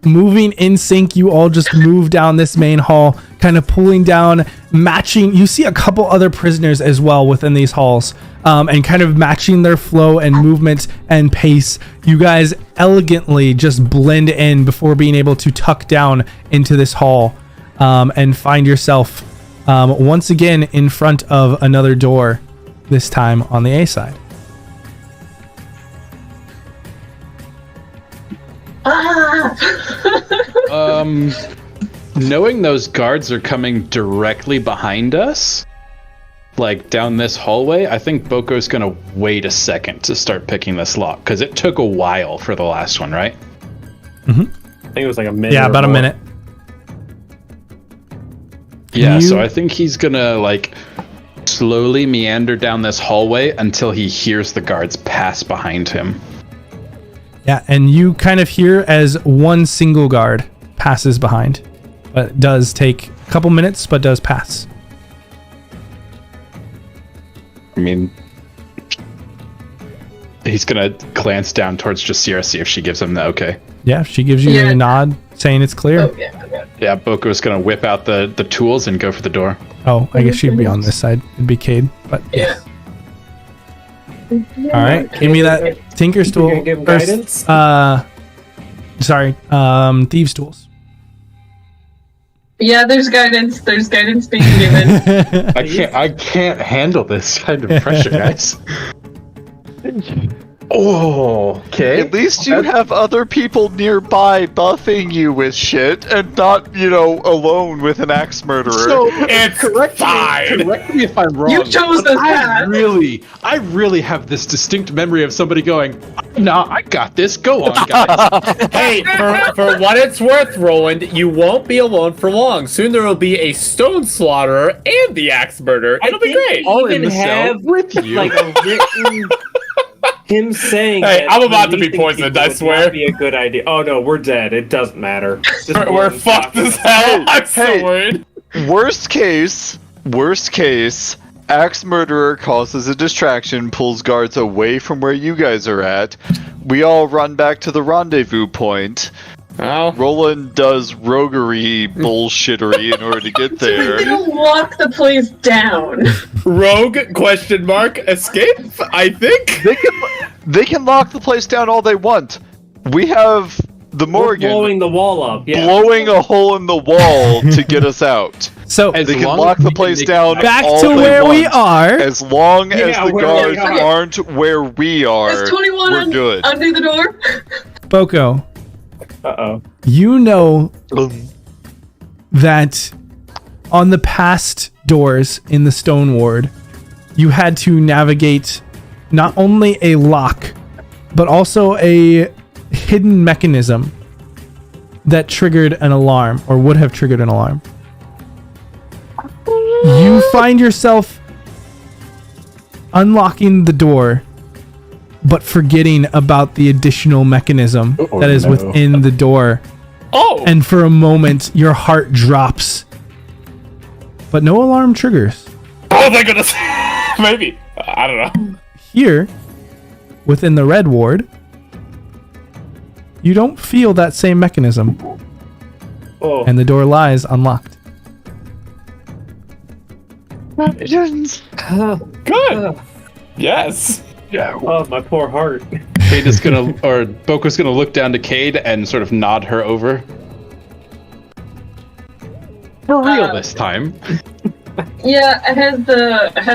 moving in sync, you all just move down this main hall, kind of pulling down, matching. You see a couple other prisoners as well within these halls, and kind of matching their flow and movement and pace. You guys elegantly just blend in before being able to tuck down into this hall, and find yourself once again in front of another door, this time on the A side. Knowing those guards are coming directly behind us, like down this hallway, I think Boko's gonna wait a second to start picking this lock, because it took a while for the last one, right? I think it was like a minute. Yeah, about a more. minute. Yeah, so I think he's gonna like slowly meander down this hallway until he hears the guards pass behind him. Yeah, and you kind of hear as one single guard passes behind. But it does take a couple minutes, but does pass. I mean, he's gonna glance down towards Jasira, see if she gives him the okay. Yeah, she gives you a nod saying it's clear. Oh, yeah. Yeah, Boko's gonna whip out the tools and go for the door. Oh, I guess she'd be on this side. It'd be Cade, but Yeah. all right. Give me that Tinker's tool. You gonna give him Or, guidance? Thieves' tools. Yeah, there's guidance. There's guidance being given. I can't handle this kind of pressure, guys. Oh, okay. At least you have other people nearby buffing you with shit and not, alone with an axe murderer. So It's fine. Correct me if I'm wrong. You chose but this path. I really have this distinct memory of somebody going, "No, I got this. Go on, guys." Hey, for what it's worth, Roland, you won't be alone for long. Soon there will be a stone slaughterer and the axe murderer. It'll be great. All in even the cell have with you. like a written him saying. Hey, that I'm about to be releasing poisoned, people I would swear. not be a good idea. Oh no, we're dead. It doesn't matter. Just We're fucked as hell. I'm so worried. Worst case, axe murderer causes a distraction, pulls guards away from where you guys are at. We all run back to the rendezvous point. Well, Roland does roguery bullshittery in order to get They're there. gonna lock the place down. rogue ? Escape? I think. They can lock the place down all they want. We have the We're Morgan blowing the wall up. Yeah. blowing a hole in the wall to get us out. So As They can long lock as the we place can down back all to they where we want. are. As long as Yeah, the where guards we are. aren't where we are, Is 21 we're good. under the door? Boko, Uh-oh. you know that on the past doors in the stone ward, you had to navigate not only a lock, but also a hidden mechanism that triggered an alarm, or would have triggered an alarm. You find yourself unlocking the door but forgetting about the additional mechanism that is within the door. Oh! And for a moment, your heart drops. But no alarm triggers. Oh, thank goodness. Maybe. I don't know. Here, within the red ward, you don't feel that same mechanism. Oh. And the door lies unlocked. Good. Yes. Yeah. Oh, my poor heart. Cade is gonna, or Boko's gonna look down to Cade and sort of nod her over. For real this time. Yeah, has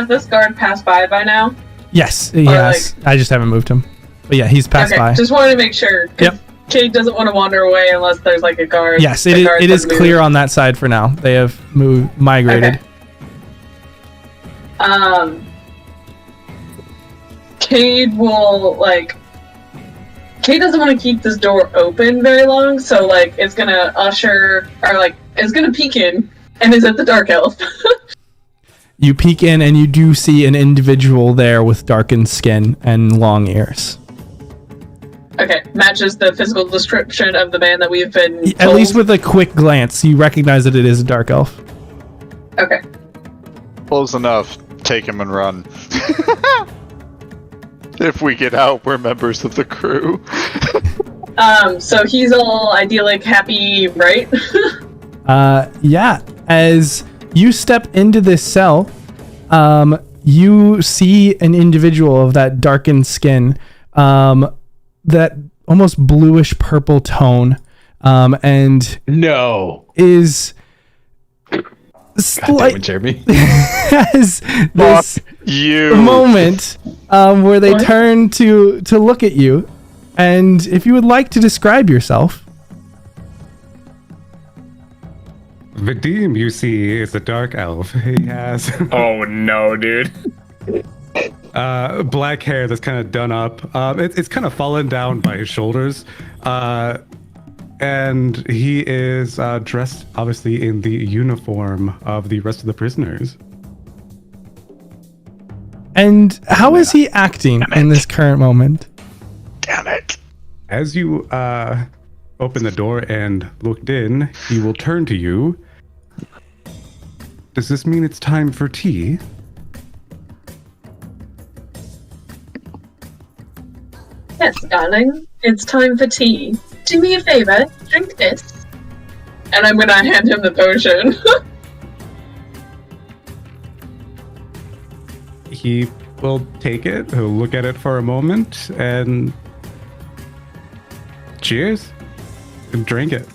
this guard passed by now? Yes, he has. I just haven't moved him. But yeah, he's passed by. Just wanted to make sure. Yep. Cade doesn't want to wander away unless there's like a guard. Yes, it is clear on that side for now. They have migrated. Okay. Cade will Cade doesn't want to keep this door open very long, so it's gonna it's gonna peek in and is at the dark elf. You peek in and you do see an individual there with darkened skin and long ears. Okay, matches the physical description of the man that we've been told. At least with a quick glance, you recognize that it is a dark elf. Okay. Close enough. Take him and run. If we get out, we're members of the crew. So he's all idyllic, happy, right? Yeah. As you step into this cell, you see an individual of that darkened skin, that almost bluish purple tone, and is Jeremy. has this moment where they turn to look at you, and if you would like to describe yourself. Vadim, you see, is a dark elf. He has Oh no, dude. black hair that's kind of done up. It's kind of fallen down by his shoulders. And he is dressed, obviously, in the uniform of the rest of the prisoners. And how is he acting in this current moment? Damn it. As you open the door and looked in, he will turn to you. Does this mean it's time for tea? Yes, darling. It's time for tea. Do me a favor, drink this. And I'm gonna hand him the potion. He will take it, he'll look at it for a moment, and cheers, and drink it.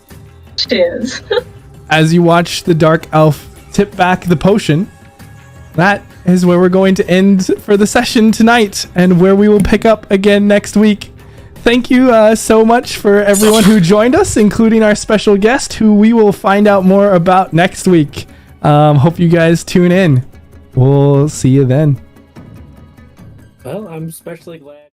Cheers. As you watch the dark elf tip back the potion, that is where we're going to end for the session tonight, and where we will pick up again next week. Thank you so much for everyone who joined us, including our special guest, who we will find out more about next week. Hope you guys tune in. We'll see you then. Well, I'm especially glad.